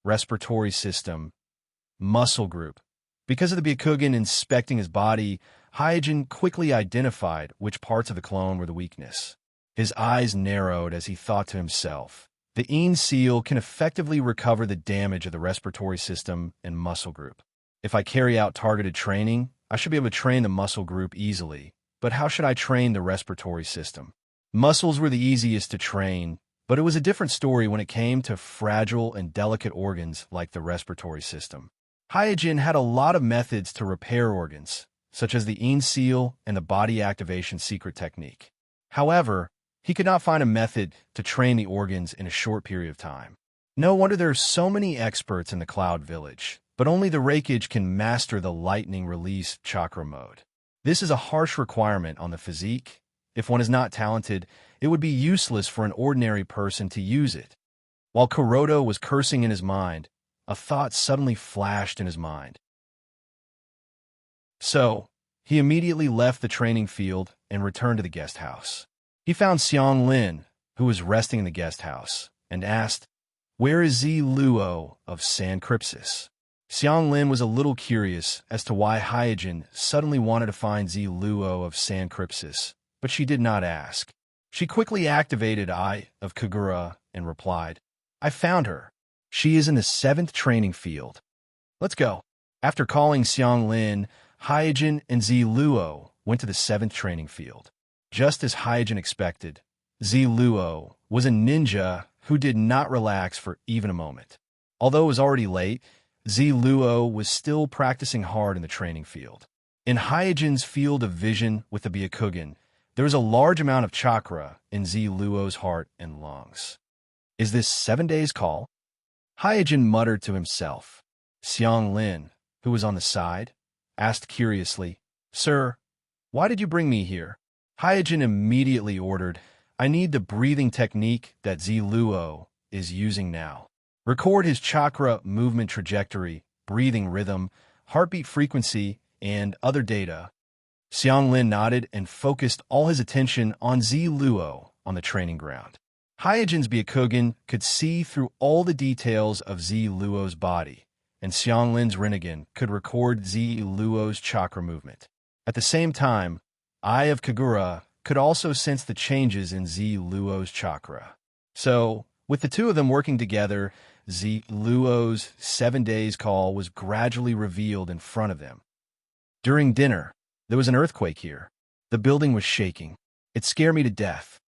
Respiratory system, muscle group. Because of the Byakugan inspecting his body, Hyojin quickly identified which parts of the clone were the weakness. His eyes narrowed as he thought to himself, the Een seal can effectively recover the damage of the respiratory system and muscle group. If I carry out targeted training, I should be able to train the muscle group easily, but how should I train the respiratory system? Muscles were the easiest to train, but it was a different story when it came to fragile and delicate organs like the respiratory system. Hyojin had a lot of methods to repair organs, such as the Een seal and the body activation secret technique. However, he could not find a method to train the organs in a short period of time. No wonder there are so many experts in the Cloud Village, but only the Reikage can master the lightning release chakra mode. This is a harsh requirement on the physique. If one is not talented, it would be useless for an ordinary person to use it. While Kuroda was cursing in his mind, a thought suddenly flashed in his mind. So, he immediately left the training field and returned to the guest house. He found Xiang Lin, who was resting in the guest house, and asked, "Where is Zi Luo of San Crypsis?" Xiang Lin was a little curious as to why Hyojin suddenly wanted to find Zi Luo of San Crypsis, but she did not ask. She quickly activated Eye of Kagura and replied, I found her. She is in the 7th training field. Let's go. After calling Xiang Lin, Hyojin and Zi Luo went to the 7th training field. Just as Hyojin expected, Zi Luo was a ninja who did not relax for even a moment. Although it was already late, Zi Luo was still practicing hard in the training field. In Hyojin's field of vision with the Byakugan, there was a large amount of chakra in Zi Luo's heart and lungs. Is this 7 days call? Hyojin muttered to himself. Xiang Lin, who was on the side, asked curiously, Sir, why did you bring me here? Hyojin immediately ordered, I need the breathing technique that Zi Luo is using now. Record his chakra movement trajectory, breathing rhythm, heartbeat frequency, and other data. Xiang Lin nodded and focused all his attention on Zi Luo on the training ground. Hyojin's Byakugan could see through all the details of Zi Luo's body, and Xiang Lin's Rinnegan could record Zi Luo's chakra movement. At the same time, Eye of Kagura could also sense the changes in Zi Luo's chakra. So, with the two of them working together, Zi Luo's 7 days call was gradually revealed in front of them. During dinner, there was an earthquake here. The building was shaking. It scared me to death.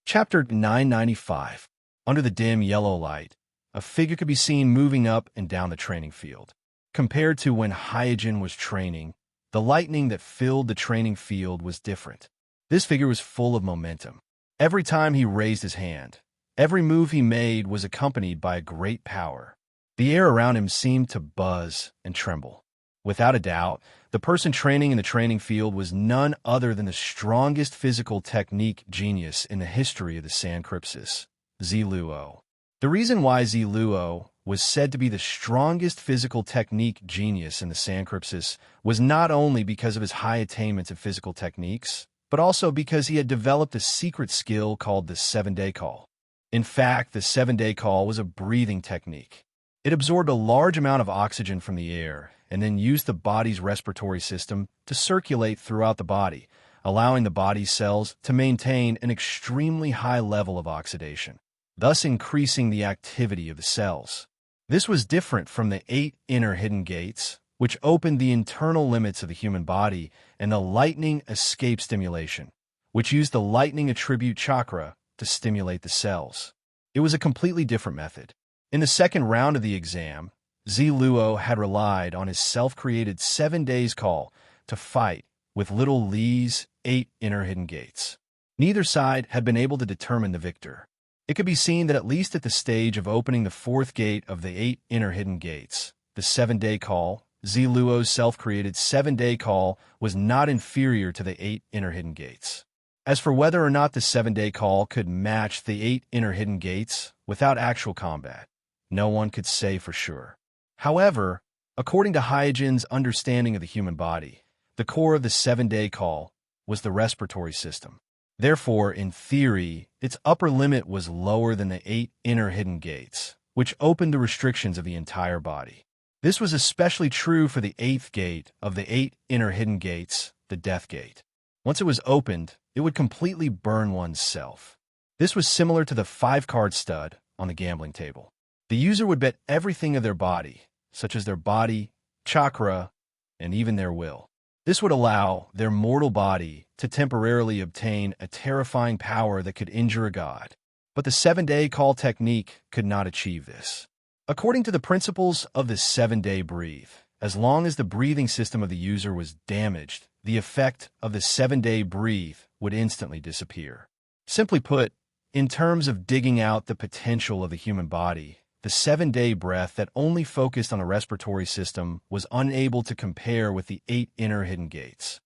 Chapter 995. Under the dim yellow light, a figure could be seen moving up and down the training field. Compared to when Hyojin was training, the lightning that filled the training field was different. This figure was full of momentum. Every time he raised his hand, every move he made was accompanied by a great power. The air around him seemed to buzz and tremble. Without a doubt, the person training in the training field was none other than the strongest physical technique genius in the history of the San Crypsis, Zi Luo. The reason why Zi Luo was said to be the strongest physical technique genius in the San Crypsis was not only because of his high attainments of physical techniques, but also because he had developed a secret skill called the 7-day call. In fact, the 7-day call was a breathing technique. It absorbed a large amount of oxygen from the air and then used the body's respiratory system to circulate throughout the body, allowing the body's cells to maintain an extremely high level of oxidation, thus increasing the activity of the cells. This was different from the 8 inner hidden gates, which opened the internal limits of the human body, and the lightning escape stimulation, which used the lightning attribute chakra to stimulate the cells. It was a completely different method. In the second round of the exam, Zi Luo had relied on his self-created 7 days call to fight with little Li's 8 inner hidden gates. Neither side had been able to determine the victor. It could be seen that at least at the stage of opening the 4th gate of the 8 inner hidden gates, the 7-day call, Zi Luo's self-created 7-day call was not inferior to the 8 inner hidden gates. As for whether or not the 7-day call could match the 8 inner hidden gates without actual combat, no one could say for sure. However, according to Hyojin's understanding of the human body, the core of the 7-day call was the respiratory system. Therefore, in theory, its upper limit was lower than the 8 inner hidden gates, which opened the restrictions of the entire body. This was especially true for the 8th gate of the 8 inner hidden gates, the death gate. Once it was opened, it would completely burn one's self. This was similar to the 5-card stud on the gambling table. The user would bet everything of their body, such as their body, chakra, and even their will. This would allow their mortal body to temporarily obtain a terrifying power that could injure a god. But the 7-day call technique could not achieve this. According to the principles of the 7-day breathe, as long as the breathing system of the user was damaged, the effect of the 7-day breathe would instantly disappear. Simply put, in terms of digging out the potential of the human body, the 7-day breath that only focused on the respiratory system was unable to compare with the 8 inner hidden gates.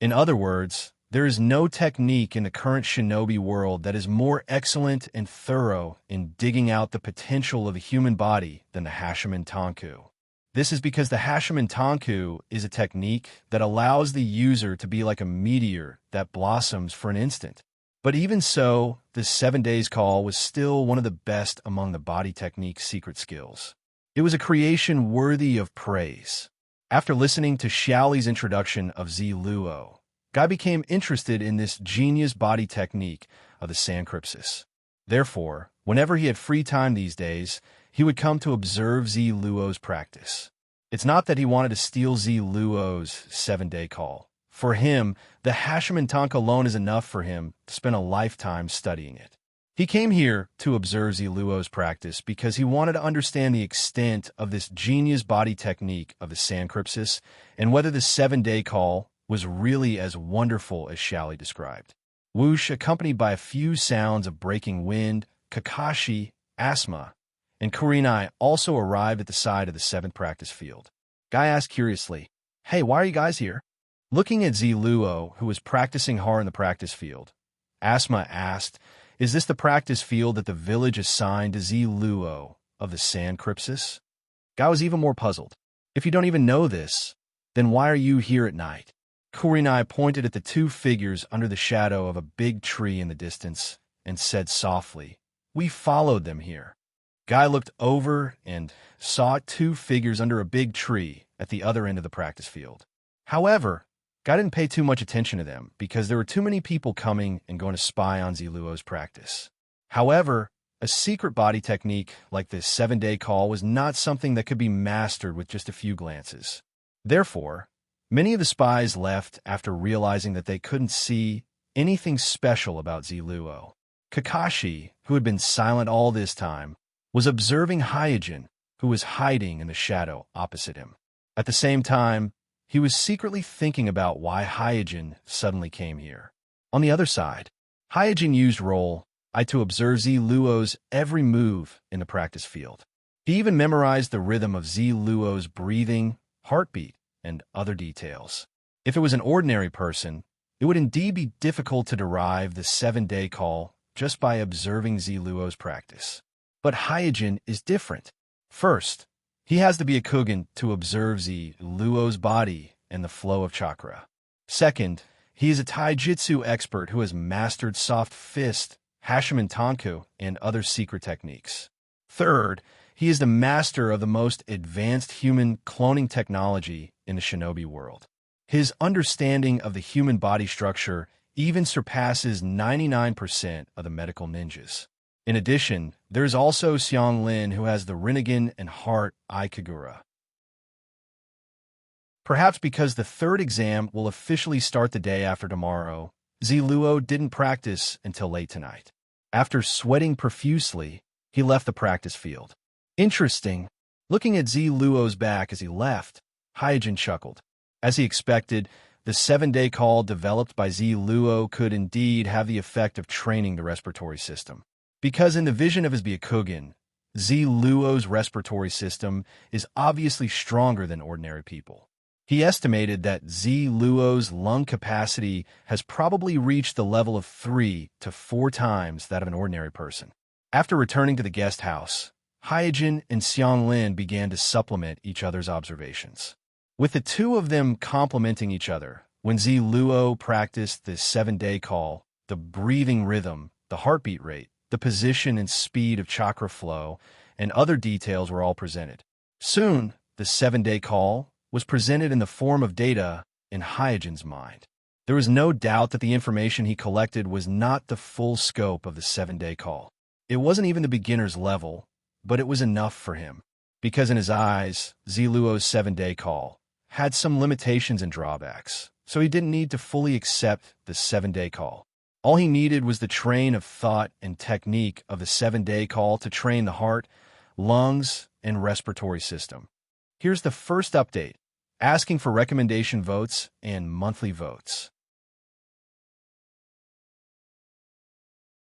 In other words, there is no technique in the current shinobi world that is more excellent and thorough in digging out the potential of the human body than the Hashiman Tanku. This is because the Hashiman Tanku is a technique that allows the user to be like a meteor that blossoms for an instant. But even so, this 7 days call was still one of the best among the body technique's secret skills. It was a creation worthy of praise. After listening to Xiaoli's introduction of Ziluo, Guy became interested in this genius body technique of the Sancrypsis. Therefore, whenever he had free time these days, he would come to observe Ziluo's practice. It's not that he wanted to steal Ziluo's 7-day call. For him, the Hashiman Tank alone is enough for him to spend a lifetime studying it. He came here to observe Ziluo's practice because he wanted to understand the extent of this genius body technique of the Sancrypsis and whether the 7-day call was really as wonderful as Xiaoli described. Whoosh, accompanied by a few sounds of breaking wind, Kakashi, Asma, and Kurenai also arrived at the side of the 7th practice field. Guy asked curiously, "Hey, why are you guys here?" Looking at Ziluo, who was practicing hard in the practice field, Asma asked, "Is this the practice field that the village assigned to Ziluo of the Sancrypsis?" Guy was even more puzzled. "If you don't even know this, then why are you here at night?" Kurenai pointed at the 2 figures under the shadow of a big tree in the distance and said softly, "We followed them here." Guy looked over and saw 2 figures under a big tree at the other end of the practice field. However, Guy didn't pay too much attention to them because there were too many people coming and going to spy on Ziluo's practice. However, a secret body technique like this 7-day call was not something that could be mastered with just a few glances. Therefore, many of the spies left after realizing that they couldn't see anything special about Ziluo. Kakashi, who had been silent all this time, was observing Hyojin, who was hiding in the shadow opposite him. At the same time, he was secretly thinking about why Hyojin suddenly came here. On the other side, Hyojin used roll-I to observe Ziluo's every move in the practice field. He even memorized the rhythm of Ziluo's breathing, heartbeat, and other details. If it was an ordinary person, it would indeed be difficult to derive the 7-day call just by observing Ziluo's practice. But Hyojin is different. First, he has to be a Kugan to observe Ziluo's body and the flow of chakra. Second, he is a taijutsu expert who has mastered soft fist, Hashiman Tanku, and other secret techniques. Third, he is the master of the most advanced human cloning technology in the shinobi world. His understanding of the human body structure even surpasses 99% of the medical ninjas. In addition, there is also Xianglin, who has the Rinnegan and Heart Eye Kagura. Perhaps because the 3rd exam will officially start the day after tomorrow, Ziluo didn't practice until late tonight. After sweating profusely, he left the practice field. Interesting. Looking at Ziluo's back as he left, Hyojin chuckled. As he expected, the 7-day call developed by Ziluo could indeed have the effect of training the respiratory system. Because in the vision of his Byakugan, Ziluo's respiratory system is obviously stronger than ordinary people. He estimated that Ziluo's lung capacity has probably reached the level of 3 to 4 times that of an ordinary person. After returning to the guest house, Hyojin and Xianglin began to supplement each other's observations. With the 2 of them complementing each other, when Ziluo practiced the 7-day call, the breathing rhythm, the heartbeat rate, the position and speed of chakra flow, and other details were all presented. Soon, the 7-day call was presented in the form of data in Hyojin's mind. There was no doubt that the information he collected was not the full scope of the 7-day call. It wasn't even the beginner's level, but it was enough for him, because in his eyes, Ziluo's 7-day call had some limitations and drawbacks, so he didn't need to fully accept the 7-day call. All he needed was the train of thought and technique of the 7-day call to train the heart, lungs, and respiratory system. Here's the first update, asking for recommendation votes and monthly votes.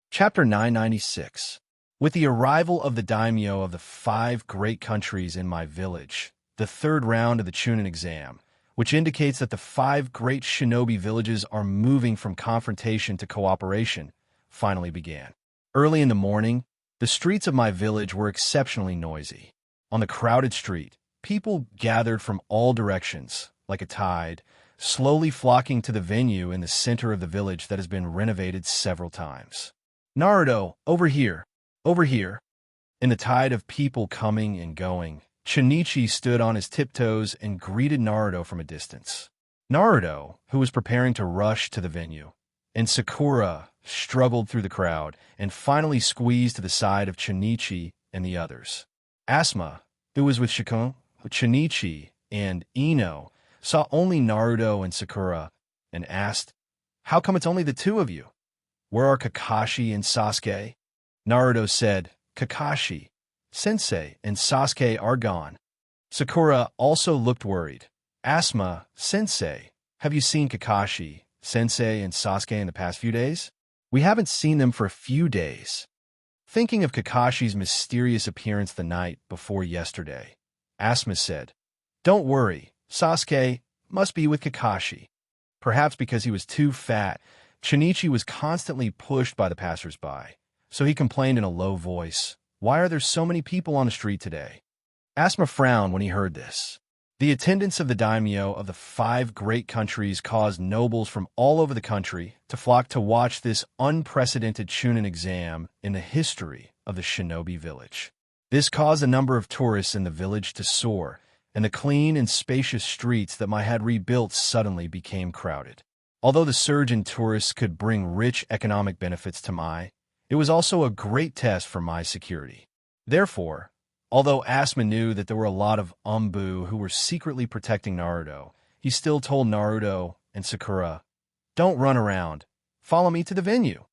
Chapter 996. With the arrival of the daimyo of the 5 great countries in my village, the 3rd round of the Chunin exam, which indicates that the 5 great shinobi villages are moving from confrontation to cooperation, finally began. Early in the morning, the streets of my village were exceptionally noisy. On the crowded street, people gathered from all directions, like a tide, slowly flocking to the venue in the center of the village that has been renovated several times. Naruto, over here, over here. In the tide of people coming and going, Shinichi stood on his tiptoes and greeted Naruto from a distance. Naruto, who was preparing to rush to the venue, and Sakura struggled through the crowd and finally squeezed to the side of Shinichi and the others. Asuma, who was with Shinichi and Ino, saw only Naruto and Sakura and asked, "How come it's only the two of you? Where are Kakashi and Sasuke?" Naruto said, "Kakashi, Sensei, and Sasuke are gone." Sakura also looked worried. "Asuma, Sensei, have you seen Kakashi, Sensei, and Sasuke in the past few days? We haven't seen them for a few days." Thinking of Kakashi's mysterious appearance the night before yesterday, Asuma said, "Don't worry, Sasuke must be with Kakashi." Perhaps because he was too fat, Shinichi was constantly pushed by the passers-by, so he complained in a low voice, "Why are there so many people on the street today?" Asuma frowned when he heard this. The attendance of the daimyo of the 5 great countries caused nobles from all over the country to flock to watch this unprecedented Chunin exam in the history of the shinobi village. This caused the number of tourists in the village to soar, and the clean and spacious streets that I had rebuilt suddenly became crowded. Although the surge in tourists could bring rich economic benefits to Mai, it was also a great test for Mai's security. Therefore, although Asuma knew that there were a lot of Umbu who were secretly protecting Naruto, he still told Naruto and Sakura, "Don't run around. Follow me to the venue."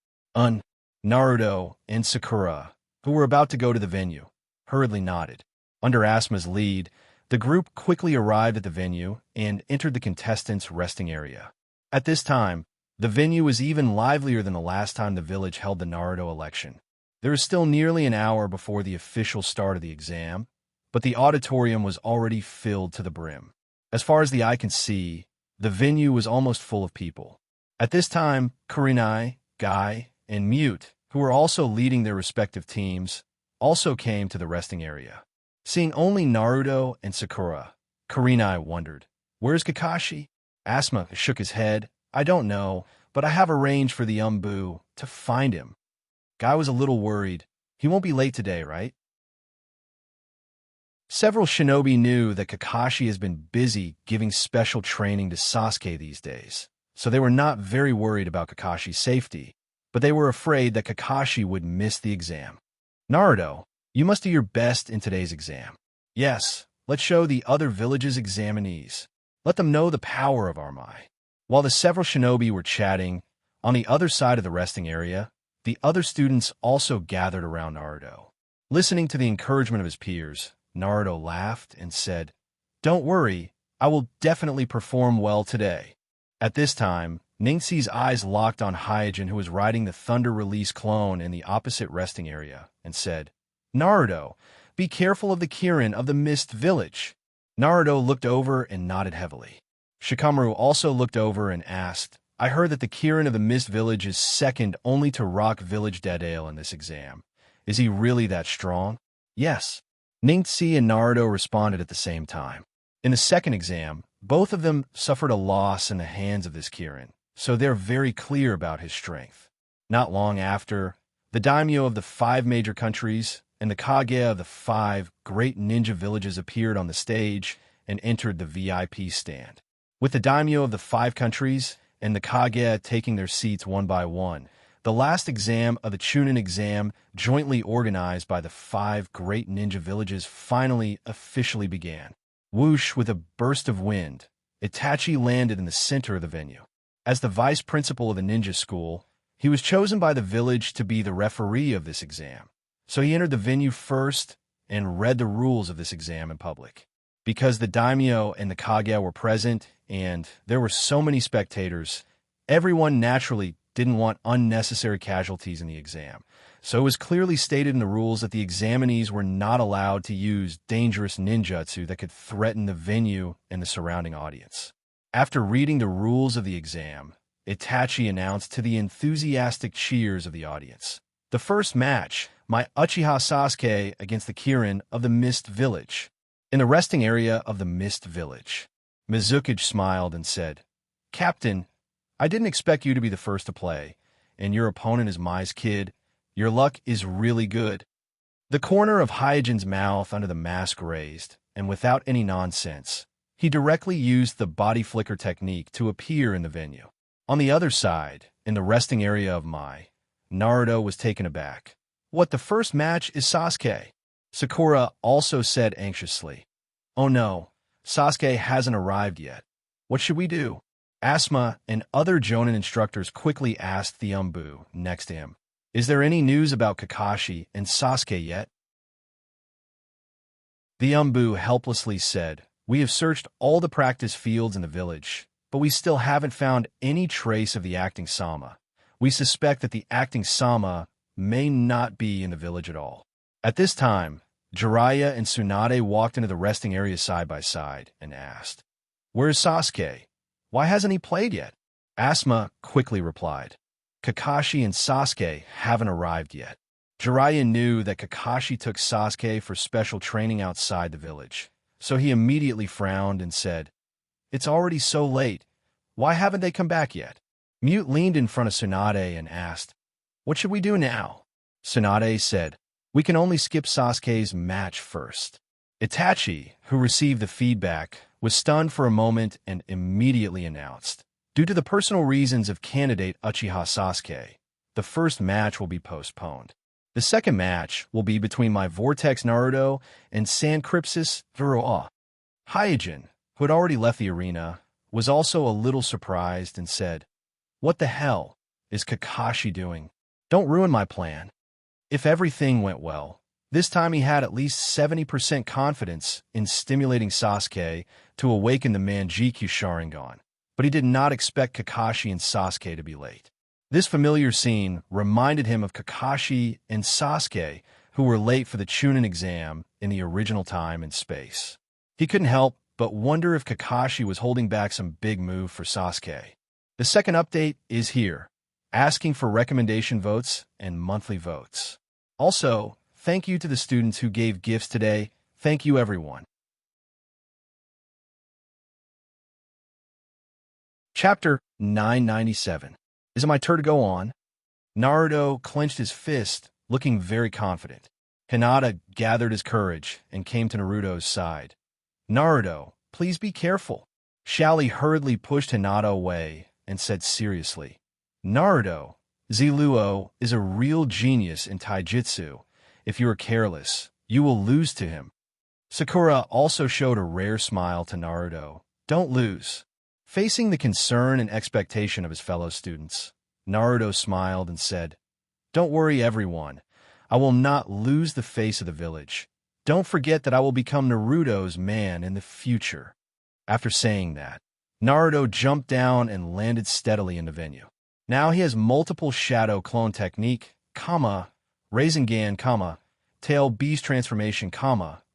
Naruto and Sakura, who were about to go to the venue, hurriedly nodded. Under Asuma's lead, the group quickly arrived at the venue and entered the contestants' resting area. At this time, the venue was even livelier than the last time the village held the Naruto election. There is still nearly an hour before the official start of the exam, but the auditorium was already filled to the brim. As far as the eye can see, the venue was almost full of people. At this time, Kurenai, Guy, and Mute, who were also leading their respective teams, also came to the resting area. Seeing only Naruto and Sakura, Kurenai wondered, "Where's Kakashi?" Asuma shook his head. "I don't know, but I have arranged for the Umbu to find him." Guy was a little worried. "He won't be late today, right?" Several shinobi knew that Kakashi has been busy giving special training to Sasuke these days, so they were not very worried about Kakashi's safety, but they were afraid that Kakashi would miss the exam. "Naruto, you must do your best in today's exam." "Yes, let's show the other villages' examinees. Let them know the power of our Mai." While the several shinobi were chatting, on the other side of the resting area, the other students also gathered around Naruto. Listening to the encouragement of his peers, Naruto laughed and said, "Don't worry, I will definitely perform well today." At this time, Ningxi's eyes locked on Hyojin, who was riding the Thunder Release clone in the opposite resting area, and said, "Naruto, be careful of the Kirin of the Mist Village." Naruto looked over and nodded heavily. Shikamaru also looked over and asked, "I heard that the Kirin of the Mist Village is second only to Rock Village Dead Ale in this exam. Is he really that strong?" "Yes." Ningxi and Naruto responded at the same time. In the second exam, both of them suffered a loss in the hands of this Kirin, so they're very clear about his strength. Not long after, the daimyo of the 5 major countries and the kage of the 5 great ninja villages appeared on the stage and entered the VIP stand. With the daimyo of the 5 countries and the kage taking their seats one by one, the last exam of the Chunin exam, jointly organized by the 5 great ninja villages, finally officially began. Whoosh, with a burst of wind, Itachi landed in the center of the venue. As the vice principal of the ninja school, he was chosen by the village to be the referee of this exam. So he entered the venue first and read the rules of this exam in public. Because the daimyo and the kage were present and there were so many spectators, everyone naturally didn't want unnecessary casualties in the exam. So it was clearly stated in the rules that the examinees were not allowed to use dangerous ninjutsu that could threaten the venue and the surrounding audience. After reading the rules of the exam, Itachi announced to the enthusiastic cheers of the audience, "The first match, my Uchiha Sasuke against the Kirin of the Mist Village." In the resting area of the Mist Village, Mizukage smiled and said, Captain, I didn't expect you to be the first to play, and your opponent is Mai's kid. Your luck is really good. The corner of Hygien's mouth under the mask raised, and without any nonsense, he directly used the body flicker technique to appear in the venue. On the other side, in the resting area of Mai, Naruto was taken aback. What, the first match is Sasuke? Sakura also said anxiously. Oh no, Sasuke hasn't arrived yet. What should we do? Asuma and other Jonin instructors quickly asked the Umbu next to him. Is there any news about Kakashi and Sasuke yet? The Umbu helplessly said, We have searched all the practice fields in the village, but we still haven't found any trace of the acting Sama. We suspect that the acting Sama may not be in the village at all. At this time, Jiraiya and Tsunade walked into the resting area side by side and asked, Where is Sasuke? Why hasn't he played yet? Asuma quickly replied, Kakashi and Sasuke haven't arrived yet. Jiraiya knew that Kakashi took Sasuke for special training outside the village, so he immediately frowned and said, It's already so late. Why haven't they come back yet? Mute leaned in front of Tsunade and asked, What should we do now? Tsunade said, We can only skip Sasuke's match first. Itachi, who received the feedback, was stunned for a moment and immediately announced, Due to the personal reasons of candidate Uchiha Sasuke, the first match will be postponed. The second match will be between my Vortex Naruto and Sancrypsis Viroa. Hyojin, who had already left the arena, was also a little surprised and said, What the hell is Kakashi doing? Don't ruin my plan. If everything went well, this time he had at least 70% confidence in stimulating Sasuke to awaken the Manjikyu Sharingan, but he did not expect Kakashi and Sasuke to be late. This familiar scene reminded him of Kakashi and Sasuke, who were late for the Chunin exam in the original time and space. He couldn't help but wonder if Kakashi was holding back some big move for Sasuke. The second update is here, asking for recommendation votes and monthly votes. Also, thank you to the students who gave gifts today. Thank you, everyone. Chapter 997. Is it my turn to go on? Naruto clenched his fist, looking very confident. Hinata gathered his courage and came to Naruto's side. Naruto, please be careful. Shaoli hurriedly pushed Hinata away and said seriously, Naruto, Ziluo is a real genius in taijutsu. If you are careless, you will lose to him. Sakura also showed a rare smile to Naruto. Don't lose. Facing the concern and expectation of his fellow students, Naruto smiled and said, Don't worry, everyone. I will not lose the face of the village. Don't forget that I will become Naruto's man in the future. After saying that, Naruto jumped down and landed steadily in the venue. Now he has multiple shadow clone technique, Raisingan, tail beast transformation,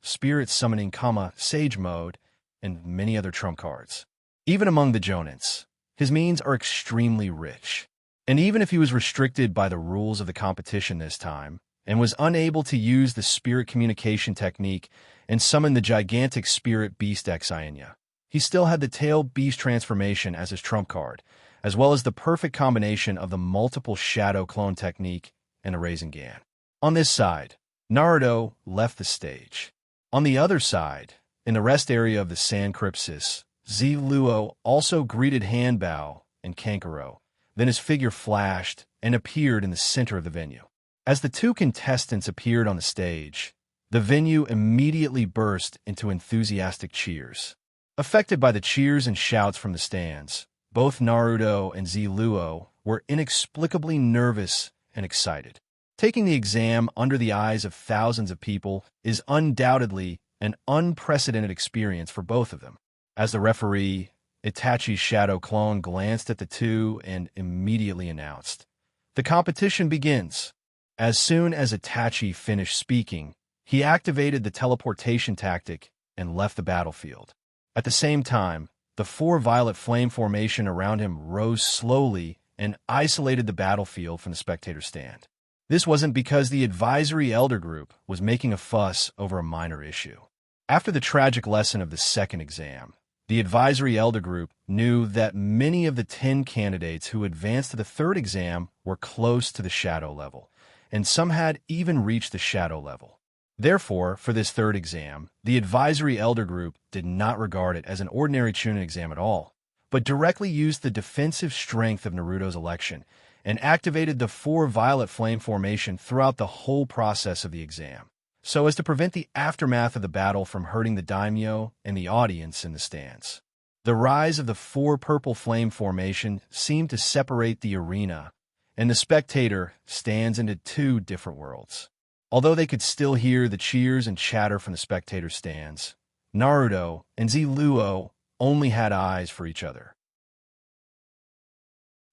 spirit summoning, sage mode, and many other trump cards. Even among the Jonins, his means are extremely rich. And even if he was restricted by the rules of the competition this time, and was unable to use the spirit communication technique and summon the gigantic spirit beast Xianya, he still had the tail beast transformation as his trump card, as well as the perfect combination of the multiple shadow clone technique and the Raisingan. On this side, Naruto left the stage. On the other side, in the rest area of the Sancrypsis, Ziluo also greeted Hanbao and Kankuro. Then his figure flashed and appeared in the center of the venue. As the two contestants appeared on the stage, the venue immediately burst into enthusiastic cheers. Affected by the cheers and shouts from the stands, both Naruto and Ziluo were inexplicably nervous and excited. Taking the exam under the eyes of thousands of people is undoubtedly an unprecedented experience for both of them. As the referee, Itachi's shadow clone glanced at the two and immediately announced, The competition begins. As soon as Itachi finished speaking, he activated the teleportation tactic and left the battlefield. At the same time, the four violet flame formation around him rose slowly and isolated the battlefield from the spectator stand. This wasn't because the advisory elder group was making a fuss over a minor issue. After the tragic lesson of the second exam, The advisory elder group knew that many of the 10 candidates who advanced to the third exam were close to the shadow level, and some had even reached the shadow level. Therefore, for this third exam, the advisory elder group did not regard it as an ordinary Chunin exam at all, but directly used the defensive strength of Naruto's election and activated the 4 violet flame formation throughout the whole process of the exam, so as to prevent the aftermath of the battle from hurting the daimyo and the audience in the stands. The rise of the 4 purple flame formation seemed to separate the arena, and the spectator stands into 2 different worlds. Although they could still hear the cheers and chatter from the spectator stands, Naruto and Ziluo only had eyes for each other.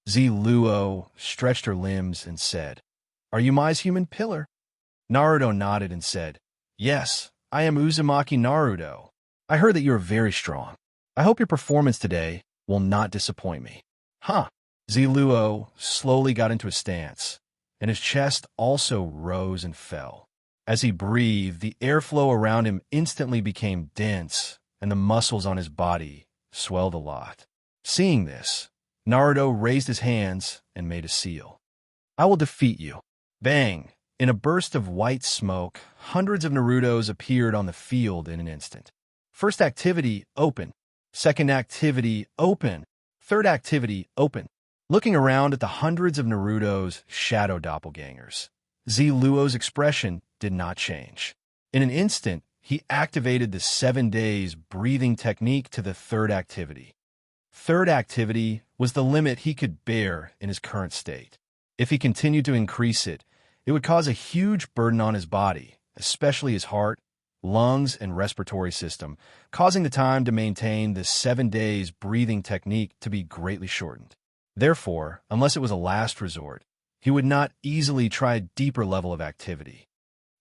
Ziluo stretched her limbs and said, "Are you Mai's human pillar?" Naruto nodded and said, "Yes, I am Uzumaki Naruto. I heard that you are very strong. I hope your performance today will not disappoint me." Huh. Ziluo slowly got into a stance, and his chest also rose and fell. As he breathed, the airflow around him instantly became dense, and the muscles on his body swelled a lot. Seeing this, Naruto raised his hands and made a seal. "I will defeat you." Bang! In a burst of white smoke, hundreds of Narutos appeared on the field in an instant. First activity, open. Second activity, open. Third activity, open. Looking around at the hundreds of Naruto's shadow doppelgangers, Ziluo's expression did not change. In an instant, he activated the 7 days breathing technique to the third activity. Third activity was the limit he could bear in his current state. If he continued to increase it, it would cause a huge burden on his body, especially his heart, lungs, and respiratory system, causing the time to maintain the 7 days breathing technique to be greatly shortened. Therefore, unless it was a last resort, he would not easily try a deeper level of activity.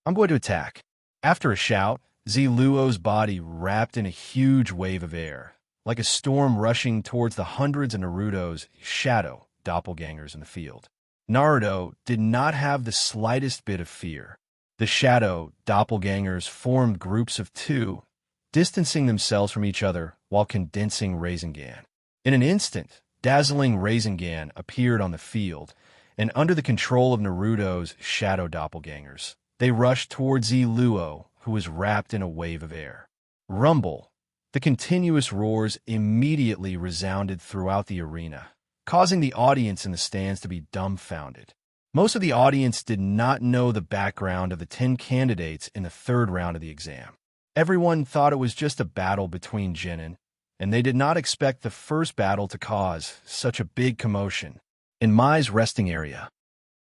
"I'm going to attack." After a shout, Ziluo's body wrapped in a huge wave of air, like a storm rushing towards the hundreds of Naruto's shadow doppelgangers in the field. Naruto did not have the slightest bit of fear. The shadow doppelgangers formed groups of 2, distancing themselves from each other while condensing Rasengan. In an instant, dazzling Rasengan appeared on the field, and under the control of Naruto's shadow doppelgangers, they rushed towards Ziluo, who was wrapped in a wave of air. Rumble! The continuous roars immediately resounded throughout the arena, causing the audience in the stands to be dumbfounded. Most of the audience did not know the background of the 10 candidates in the third round of the exam. Everyone thought it was just a battle between genin, and they did not expect the first battle to cause such a big commotion. In Mai's resting area,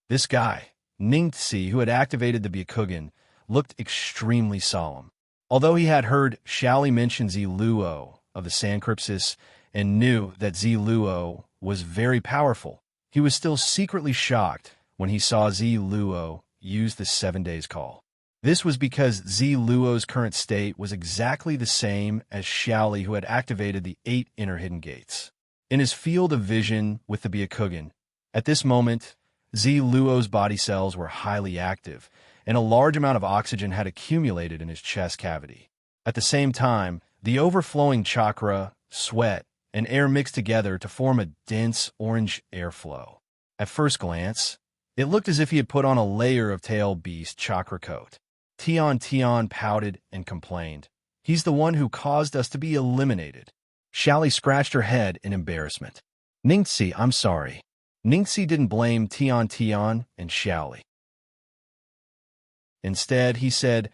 this guy, Ningtse, who had activated the Byakugan, looked extremely solemn. Although he had heard Xiaoli mention Ziluo of the Sancrypsis and knew that Ziluo was very powerful, he was still secretly shocked when he saw Ziluo use the 7 days call. This was because Ziluo's current state was exactly the same as Xiaoli, who had activated the 8 inner hidden gates. In his field of vision with the Byakugan, at this moment, Ziluo's body cells were highly active, and a large amount of oxygen had accumulated in his chest cavity. At the same time, the overflowing chakra, sweat, and air mixed together to form a dense orange airflow. At first glance, it looked as if he had put on a layer of tail beast chakra coat. Tion pouted and complained. "He's the one who caused us to be eliminated." Xiaoli scratched her head in embarrassment. "Ningtse, I'm sorry." Ningtse didn't blame Tion and Xiaoli. Instead, he said,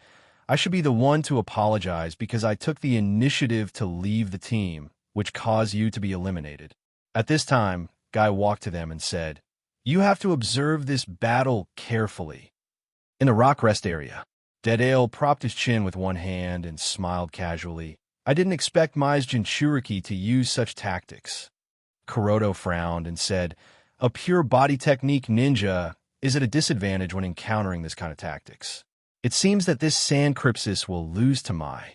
"I should be the one to apologize because I took the initiative to leave the team, which caused you to be eliminated." At this time, Guy walked to them and said, "You have to observe this battle carefully." In the rock rest area, Deadale propped his chin with one hand and smiled casually. "I didn't expect Mai's Jinchuriki to use such tactics." Kuroto frowned and said, "A pure body technique ninja is at a disadvantage when encountering this kind of tactics. It seems that this Sancrypsis will lose to Mai."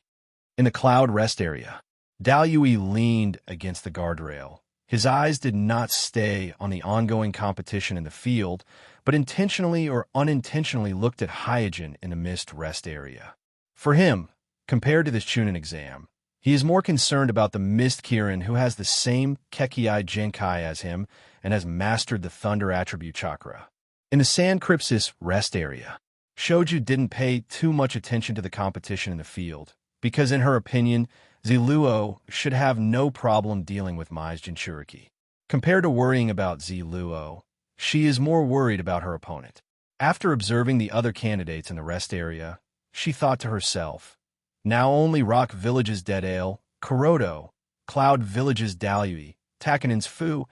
In the cloud rest area, Dalyui leaned against the guardrail. His eyes did not stay on the ongoing competition in the field, but intentionally or unintentionally looked at Hyojin in the mist rest area. For him, compared to this Chunin exam, He is more concerned about the Mist Kirin, who has the same Kekiai Genkai as him and has mastered the Thunder Attribute Chakra. In the Sand Crypsis rest area, Shoju didn't pay too much attention to the competition in the field, because in her opinion, Ziluo should have no problem dealing with Mai's Jinchuriki. Compared to worrying about Ziluo, she is more worried about her opponent. After observing the other candidates in the rest area, she thought to herself, now only Rock Village's Dead Ale, Kurodo, Cloud Village's Dalui, Takanin's Fu,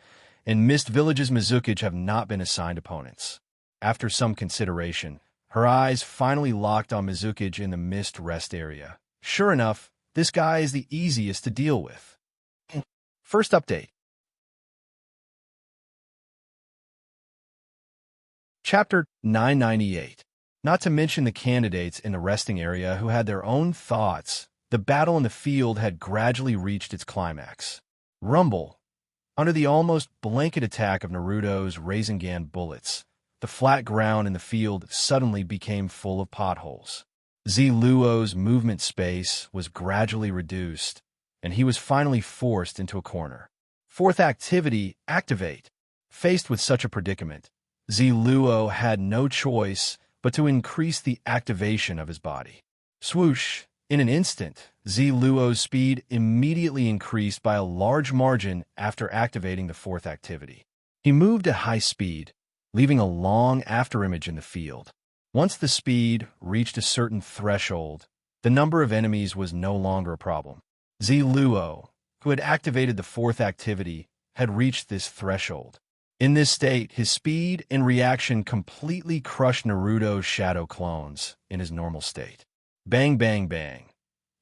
and Mist Village's Mizukage have not been assigned opponents. After some consideration, her eyes finally locked on Mizukage in the Mist rest area. Sure enough, this guy is the easiest to deal with. First update. Chapter 998. Not to mention the candidates in the resting area who had their own thoughts, the battle in the field had gradually reached its climax. Rumble. Under the almost blanket attack of Naruto's Rasengan bullets, the flat ground in the field suddenly became full of potholes. Ziluo's movement space was gradually reduced, and he was finally forced into a corner. Fourth activity, activate. Faced with such a predicament, Ziluo had no choice but to increase the activation of his body. Swoosh! In an instant, Ziluo's speed immediately increased by a large margin after activating the fourth activity. He moved at high speed, leaving a long afterimage in the field. Once the speed reached a certain threshold, the number of enemies was no longer a problem. Ziluo, who had activated the fourth activity, had reached this threshold. In this state, his speed and reaction completely crushed Naruto's shadow clones in his normal state. Bang, bang, bang.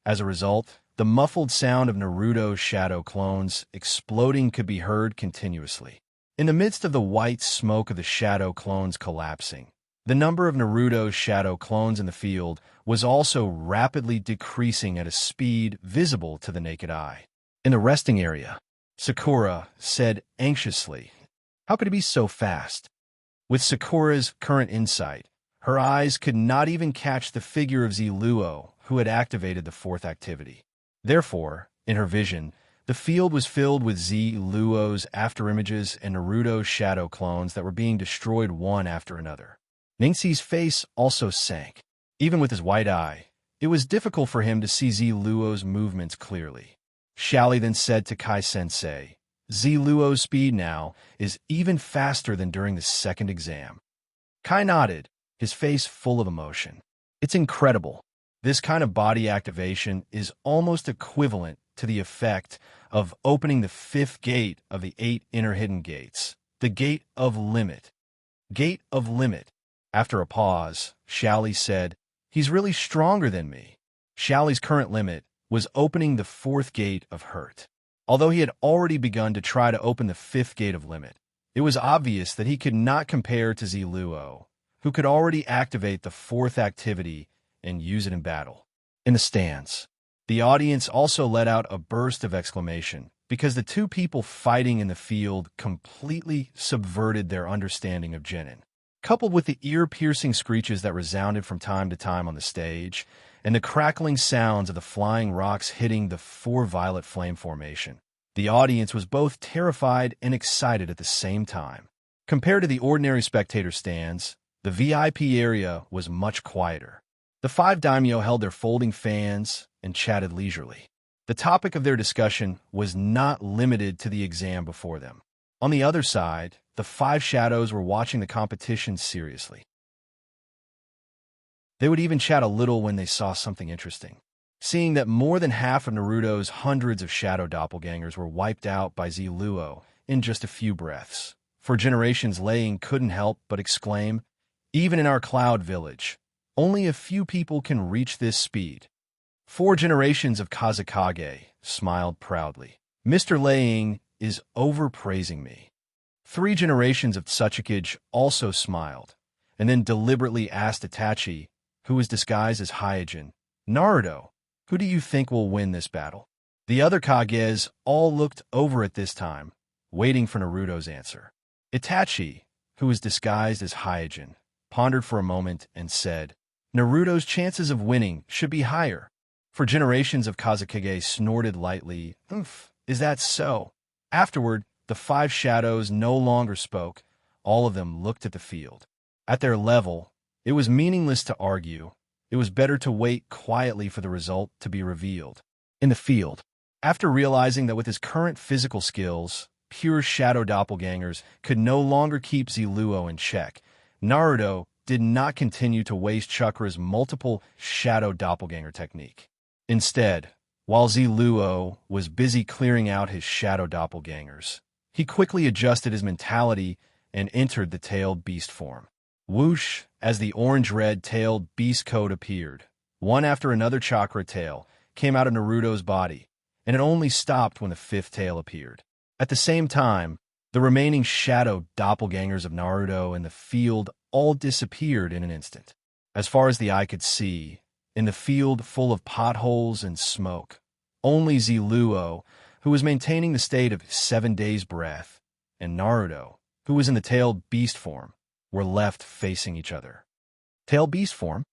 As a result, the muffled sound of Naruto's shadow clones exploding could be heard continuously. In the midst of the white smoke of the shadow clones collapsing, the number of Naruto's shadow clones in the field was also rapidly decreasing at a speed visible to the naked eye. In the resting area, Sakura said anxiously, "How could it be so fast?" With Sakura's current insight, her eyes could not even catch the figure of Ziluo, who had activated the fourth activity. Therefore, in her vision, the field was filled with Ziluo's afterimages and Naruto's shadow clones that were being destroyed one after another. Ningxi's face also sank. Even with his white eye, it was difficult for him to see Ziluo's movements clearly. Xiaoli then said to Kai-sensei, "Ziluo's speed now is even faster than during the second exam." Kai nodded, his face full of emotion. "It's incredible. This kind of body activation is almost equivalent to the effect of opening the fifth gate of the 8 inner hidden gates, the Gate of Limit. Gate of Limit." After a pause, Xiaoli said, "He's really stronger than me." Xiaoli's current limit was opening the fourth gate of Hurt. Although he had already begun to try to open the fifth gate of Limit, it was obvious that he could not compare to Ziluo, who could already activate the fourth activity and use it in battle. In the stands, the audience also let out a burst of exclamation because the two people fighting in the field completely subverted their understanding of Genin. Coupled with the ear-piercing screeches that resounded from time to time on the stage, and the crackling sounds of the flying rocks hitting the 4-violet flame formation, the audience was both terrified and excited at the same time. Compared to the ordinary spectator stands, the VIP area was much quieter. The 5 daimyo held their folding fans and chatted leisurely. The topic of their discussion was not limited to the exam before them. On the other side, the 5 shadows were watching the competition seriously. They would even chat a little when they saw something interesting. Seeing that more than half of Naruto's hundreds of shadow doppelgangers were wiped out by Ziluo in just a few breaths. For generations, Laying couldn't help but exclaim, "Even in our Cloud Village, only a few people can reach this speed." 4 generations of Kazekage smiled proudly. "Mr. Laying is overpraising me." 3 generations of Tsuchikage also smiled, and then deliberately asked Itachi, who was disguised as Hyojin, "Naruto, who do you think will win this battle?" The other Kages all looked over at this time, waiting for Naruto's answer. Itachi, who was disguised as Hyojin, pondered for a moment and said, "Naruto's chances of winning should be higher." For generations of Kazekage snorted lightly, "Oomph, is that so?" Afterward, the 5 shadows no longer spoke. All of them looked at the field. At their level, it was meaningless to argue. It was better to wait quietly for the result to be revealed. In the field, after realizing that with his current physical skills, pure shadow doppelgangers could no longer keep Ziluo in check, Naruto did not continue to waste Chakra's multiple shadow doppelganger technique. Instead, while Ziluo was busy clearing out his shadow doppelgangers, he quickly adjusted his mentality and entered the tailed beast form. Whoosh, as the orange-red tailed beast coat appeared, one after another chakra tail came out of Naruto's body, and it only stopped when the 5th tail appeared. At the same time, the remaining shadow doppelgangers of Naruto in the field all disappeared in an instant. As far as the eye could see, in the field full of potholes and smoke, only Ziluo, who was maintaining the state of 7 days' breath, and Naruto, who was in the tailed beast form, were left facing each other. Tailed beast form?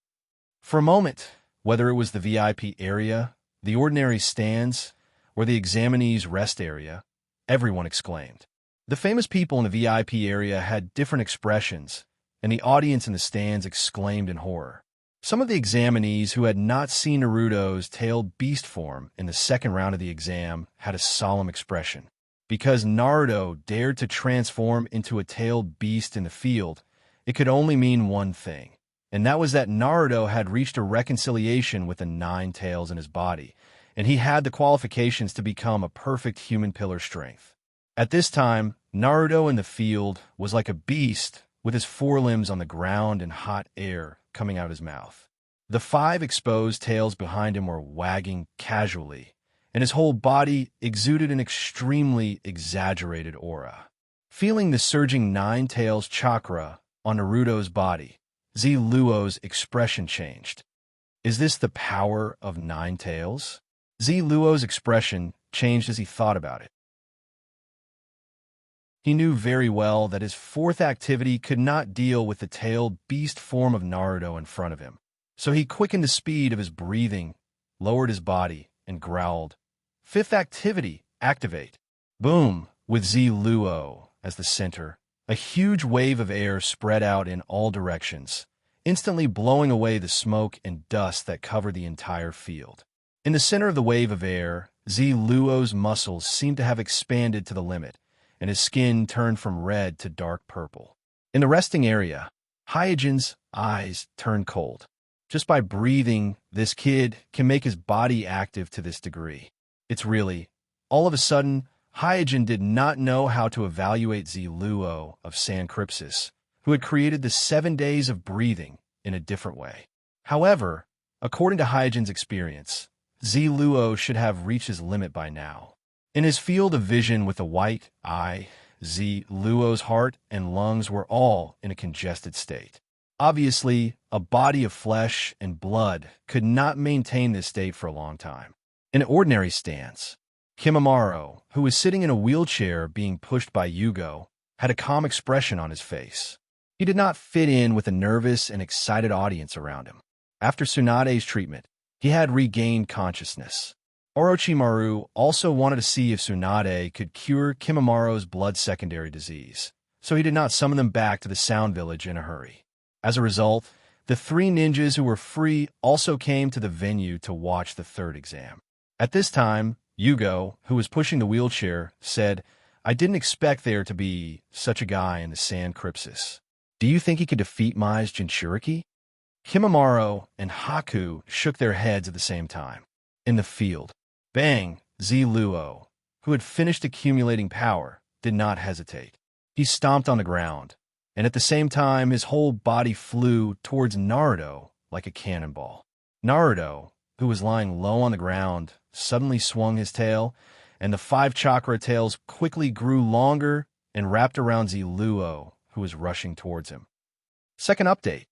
For a moment, whether it was the VIP area, the ordinary stands, or the examinees' rest area, everyone exclaimed. The famous people in the VIP area had different expressions, and the audience in the stands exclaimed in horror. Some of the examinees who had not seen Naruto's tailed beast form in the second round of the exam had a solemn expression. Because Naruto dared to transform into a tailed beast in the field, it could only mean one thing, and that was that Naruto had reached a reconciliation with the 9 tails in his body, and he had the qualifications to become a perfect human pillar strength. At this time, Naruto in the field was like a beast with his forelimbs on the ground and hot air coming out his mouth. The 5 exposed tails behind him were wagging casually, and his whole body exuded an extremely exaggerated aura. Feeling the surging 9 tails chakra on Naruto's body, Ziluo's expression changed. Is this the power of 9 tails? Ziluo's expression changed as he thought about it. He knew very well that his 4th activity could not deal with the tailed beast form of Naruto in front of him. So he quickened the speed of his breathing, lowered his body, and growled, "5th activity, activate." Boom! With Ziluo as the center, a huge wave of air spread out in all directions, instantly blowing away the smoke and dust that covered the entire field. In the center of the wave of air, Ziluo's muscles seemed to have expanded to the limit, and his skin turned from red to dark purple. In the resting area, Hyojin's eyes turned cold. Just by breathing, this kid can make his body active to this degree. It's really, all of a sudden, Hyojin did not know how to evaluate Ziluo of San Crypsis, who had created the 7 days of breathing in a different way. However, according to Hyojin's experience, Ziluo should have reached his limit by now. In his field of vision with the white eye, Ziluo's heart and lungs were all in a congested state. Obviously, a body of flesh and blood could not maintain this state for a long time. In an ordinary stance, Kimimaro, who was sitting in a wheelchair being pushed by Yugo, had a calm expression on his face. He did not fit in with a nervous and excited audience around him. After Tsunade's treatment, he had regained consciousness. Orochimaru also wanted to see if Tsunade could cure Kimimaro's blood secondary disease, so he did not summon them back to the Sound Village in a hurry. As a result, the 3 ninjas who were free also came to the venue to watch the 3rd exam. At this time, Yugo, who was pushing the wheelchair, said, "I didn't expect there to be such a guy in the San Crypsis. Do you think he could defeat Mai's Jinchuriki?" Kimimaro and Haku shook their heads at the same time. In the field, bang, Ziluo, who had finished accumulating power, did not hesitate. He stomped on the ground, and at the same time his whole body flew towards Naruto like a cannonball. Naruto, who was lying low on the ground, suddenly swung his tail, and the 5 chakra tails quickly grew longer and wrapped around Ziluo, who was rushing towards him. Second update.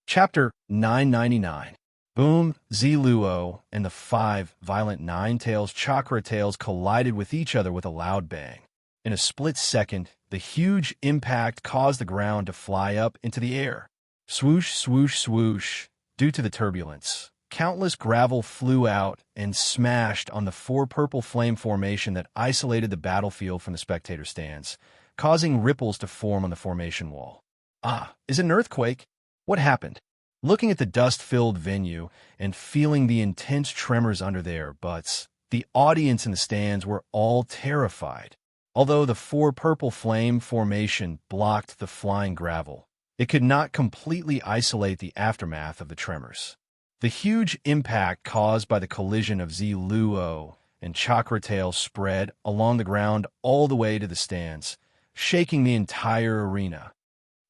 Chapter 999. Boom, Ziluo and the 5 violent 9-tails chakra tails collided with each other with a loud bang. In a split second, the huge impact caused the ground to fly up into the air. Swoosh, swoosh, swoosh. Due to the turbulence, countless gravel flew out and smashed on the four purple flame formation that isolated the battlefield from the spectator stands, causing ripples to form on the formation wall. Ah, is it an earthquake? What happened? Looking at the dust-filled venue and feeling the intense tremors under their butts, the audience in the stands were all terrified. Although the four purple flame formation blocked the flying gravel, it could not completely isolate the aftermath of the tremors. The huge impact caused by the collision of Luo and Chakra Tail spread along the ground all the way to the stands, shaking the entire arena.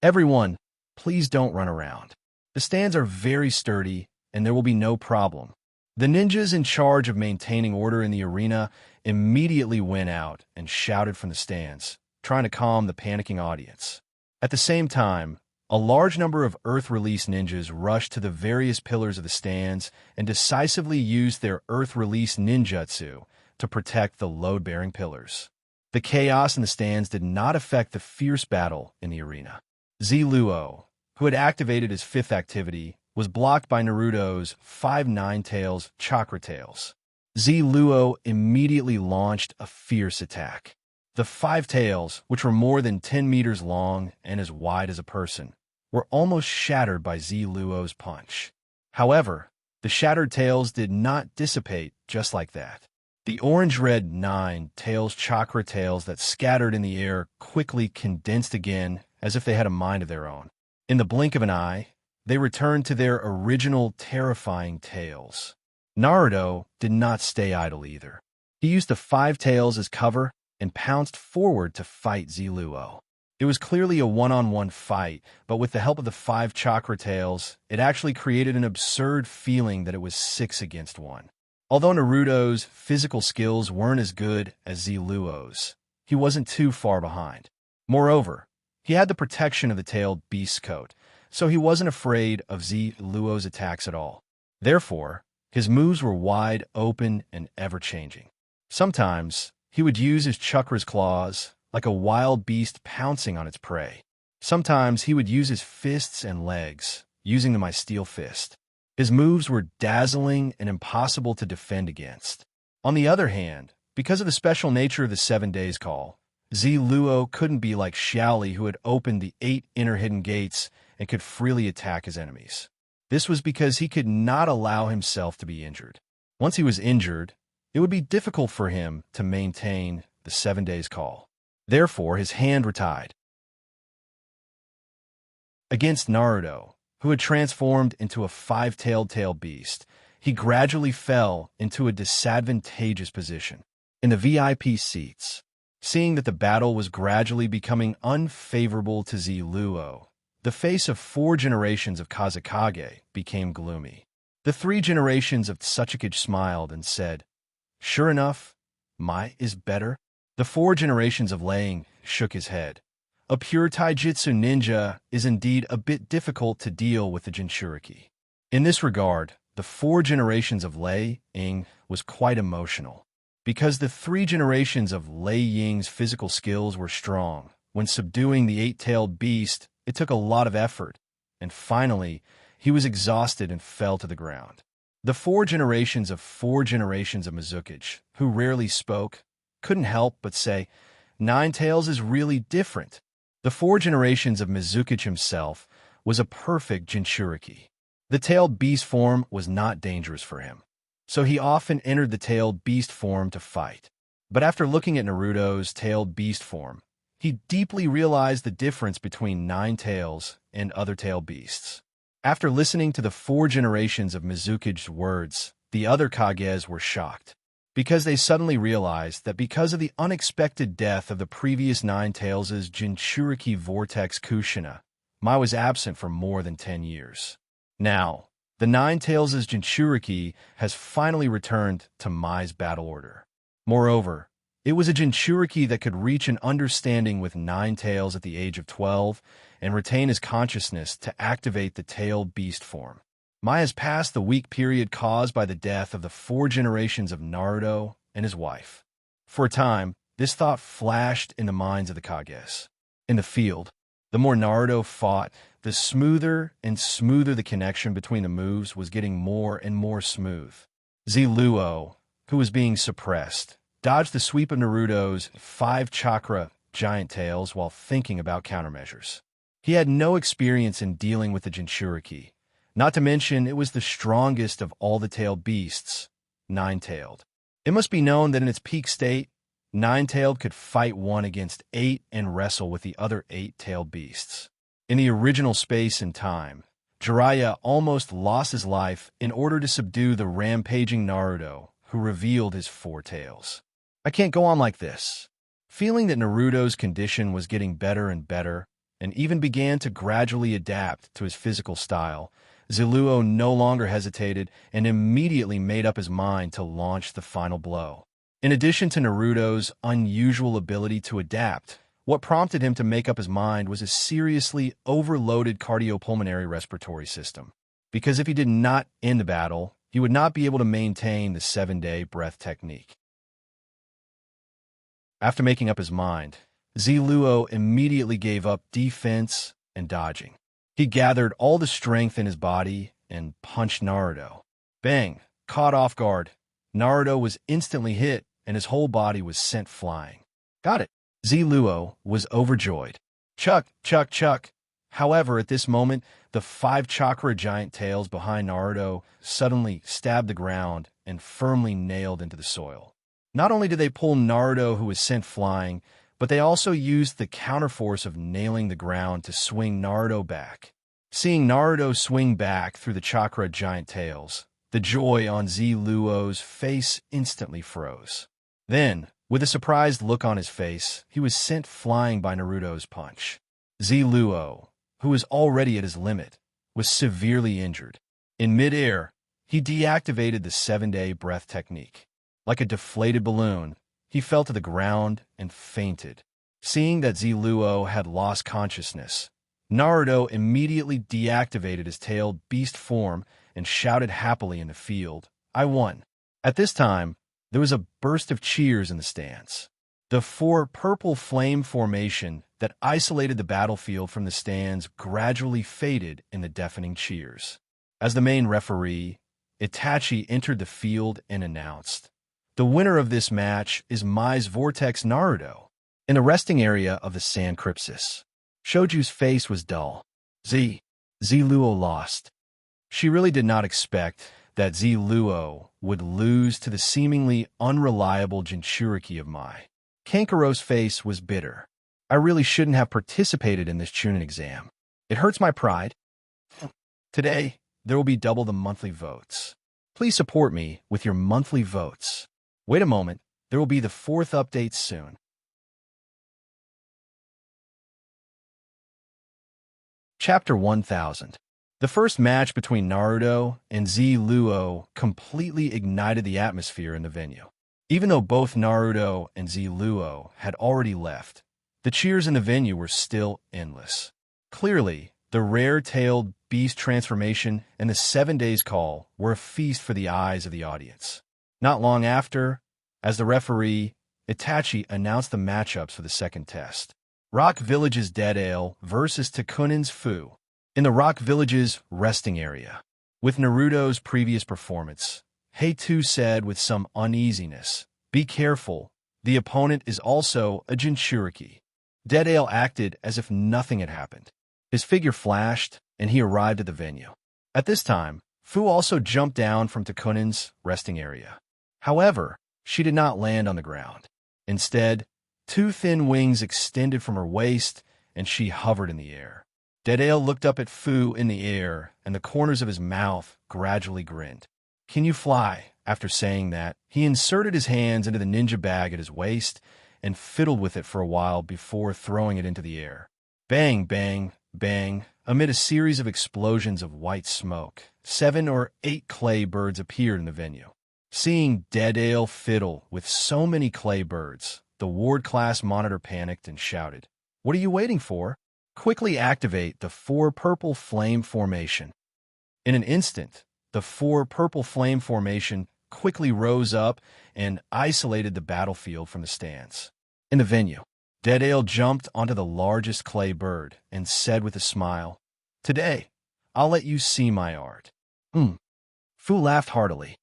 Everyone, please don't run around. The stands are very sturdy, and there will be no problem. The ninjas in charge of maintaining order in the arena immediately went out and shouted from the stands, trying to calm the panicking audience. At the same time, a large number of Earth-Release ninjas rushed to the various pillars of the stands and decisively used their Earth-Release ninjutsu to protect the load-bearing pillars. The chaos in the stands did not affect the fierce battle in the arena. Luo, who had activated his fifth activity, was blocked by Naruto's 5 Nine-Tails Chakra Tails. Luo immediately launched a fierce attack. The 5 tails, which were more than 10 meters long and as wide as a person, were almost shattered by Luo's punch. However, the shattered tails did not dissipate just like that. The orange-red 9 tails Chakra Tails that scattered in the air quickly condensed again as if they had a mind of their own. In the blink of an eye, they returned to their original terrifying tails. Naruto did not stay idle either. He used the 5 tails as cover and pounced forward to fight Luo. It was clearly a one-on-one fight, but with the help of the 5 Chakra Tails, it actually created an absurd feeling that it was 6 against 1. Although Naruto's physical skills weren't as good as Luo's, he wasn't too far behind. Moreover, he had the protection of the tailed beast coat, so he wasn't afraid of Luo's attacks at all. Therefore, his moves were wide open and ever-changing. Sometimes, he would use his chakra's claws, like a wild beast pouncing on its prey. Sometimes he would use his fists and legs, using them as steel fist. His moves were dazzling and impossible to defend against. On the other hand, because of the special nature of the 7 days call, Luo couldn't be like Xiaoli, who had opened the 8 inner hidden gates and could freely attack his enemies. This was because he could not allow himself to be injured. Once he was injured, it would be difficult for him to maintain the 7 days call. Therefore, his hand were tied. Against Naruto, who had transformed into a 5-tailed tail beast, he gradually fell into a disadvantageous position. In the VIP seats, seeing that the battle was gradually becoming unfavorable to Luo, the face of 4 generations of Kazekage became gloomy. The 3 generations of Tsuchikage smiled and said, "Sure enough, Mai is better." The 4 generations of Lang shook his head. A pure taijutsu ninja is indeed a bit difficult to deal with the Jinchuriki. In this regard, the 4 generations of Lei Ying was quite emotional. Because the 3 generations of Lei Ying's physical skills were strong, when subduing the 8-tailed beast, it took a lot of effort, and finally, he was exhausted and fell to the ground. The 4 generations of Mizukage, who rarely spoke, couldn't help but say, "Nine Tails is really different." The 4 generations of Mizukage himself was a perfect Jinchuriki. The tailed beast form was not dangerous for him, so he often entered the tailed beast form to fight. But after looking at Naruto's tailed beast form, he deeply realized the difference between 9 tails and other tailed beasts. After listening to the 4 generations of Mizukage's words, the other Kages were shocked, because they suddenly realized that because of the unexpected death of the previous 9 tails' Jinchuriki Vortex Kushina, Mai was absent for more than 10 years. Now, the 9 tails' Jinchuriki has finally returned to Mai's battle order. Moreover, it was a Jinchuriki that could reach an understanding with 9 tails at the age of 12 and retain his consciousness to activate the tailed beast form. Mai has passed the weak period caused by the death of the 4 generations of Naruto and his wife. For a time, this thought flashed in the minds of the Kages. In the field, The more Naruto fought, the smoother and smoother the connection between the moves was getting more and more smooth. Ziluo, who was being suppressed, dodged the sweep of Naruto's 5-chakra giant tails while thinking about countermeasures. He had no experience in dealing with the Jinchuriki, not to mention it was the strongest of all the tailed beasts, nine-tailed. It must be known that in its peak state, nine-tailed could fight one against 8 and wrestle with the other 8-tailed beasts. In the original space and time, Jiraiya almost lost his life in order to subdue the rampaging Naruto, who revealed his 4 tails. I can't go on like this. Feeling that Naruto's condition was getting better and better, and even began to gradually adapt to his physical style, Ziluo no longer hesitated and immediately made up his mind to launch the final blow. In addition to Naruto's unusual ability to adapt, what prompted him to make up his mind was a seriously overloaded cardiopulmonary respiratory system. Because if he did not end the battle, he would not be able to maintain the 7-day breath technique. After making up his mind, Ziluo immediately gave up defense and dodging. He gathered all the strength in his body and punched Naruto. Bang! Caught off guard, Naruto was instantly hit and his whole body was sent flying. Got it! Ziluo was overjoyed. Chuck, chuck, chuck. However, at this moment, the 5-chakra giant tails behind Naruto suddenly stabbed the ground and firmly nailed into the soil. Not only did they pull Naruto, who was sent flying, but they also used the counterforce of nailing the ground to swing Naruto back. Seeing Naruto swing back through the chakra giant tails, the joy on Ziluo's face instantly froze. Then, with a surprised look on his face, he was sent flying by Naruto's punch. Ziluo, who was already at his limit, was severely injured. In midair, he deactivated the 7-day breath technique. Like a deflated balloon, he fell to the ground and fainted. Seeing that Ziluo had lost consciousness, Naruto immediately deactivated his tailed beast form and shouted happily in the field, "I won." At this time, there was a burst of cheers in the stands. The 4 purple flame formation that isolated the battlefield from the stands gradually faded in the deafening cheers. As the main referee, Itachi entered the field and announced, "The winner of this match is Mai's Vortex Naruto." In the resting area of the Sand Crypsis, Shoju's face was dull. Ziluo lost. She really did not expect that Ziluo would lose to the seemingly unreliable Jinchuriki of Mai. Kankaro's face was bitter. I really shouldn't have participated in this Chunin exam. It hurts my pride. Today, there will be double the monthly votes. Please support me with your monthly votes. Wait a moment, there will be the 4th update soon. Chapter 1000. The first match between Naruto and Ziluo completely ignited the atmosphere in the venue. Even though both Naruto and Ziluo had already left, the cheers in the venue were still endless. Clearly, the rare-tailed beast transformation and the 7 days call were a feast for the eyes of the audience. Not long after, as the referee, Itachi announced the matchups for the second test. Rock Village's Dead Ale versus Takunin's Fu. In the Rock Village's resting area. With Naruto's previous performance, Heitu said with some uneasiness, "Be careful, the opponent is also a Jinchuriki." Dead Ale acted as if nothing had happened. His figure flashed, and he arrived at the venue. At this time, Fu also jumped down from Takunin's resting area. However, she did not land on the ground. Instead, 2 thin wings extended from her waist, and she hovered in the air. Dead Ale looked up at Fu in the air, and the corners of his mouth gradually grinned. "Can you fly?" After saying that, he inserted his hands into the ninja bag at his waist and fiddled with it for a while before throwing it into the air. Bang, bang, bang. Amid a series of explosions of white smoke, 7 or 8 clay birds appeared in the venue. Seeing Dead Ale fiddle with so many clay birds, the ward-class monitor panicked and shouted, "What are you waiting for? Quickly activate the 4 purple flame formation." In an instant, the 4 purple flame formation quickly rose up and isolated the battlefield from the stands. In the venue, Deadale jumped onto the largest clay bird and said with a smile, "Today, I'll let you see my art." Fu laughed heartily.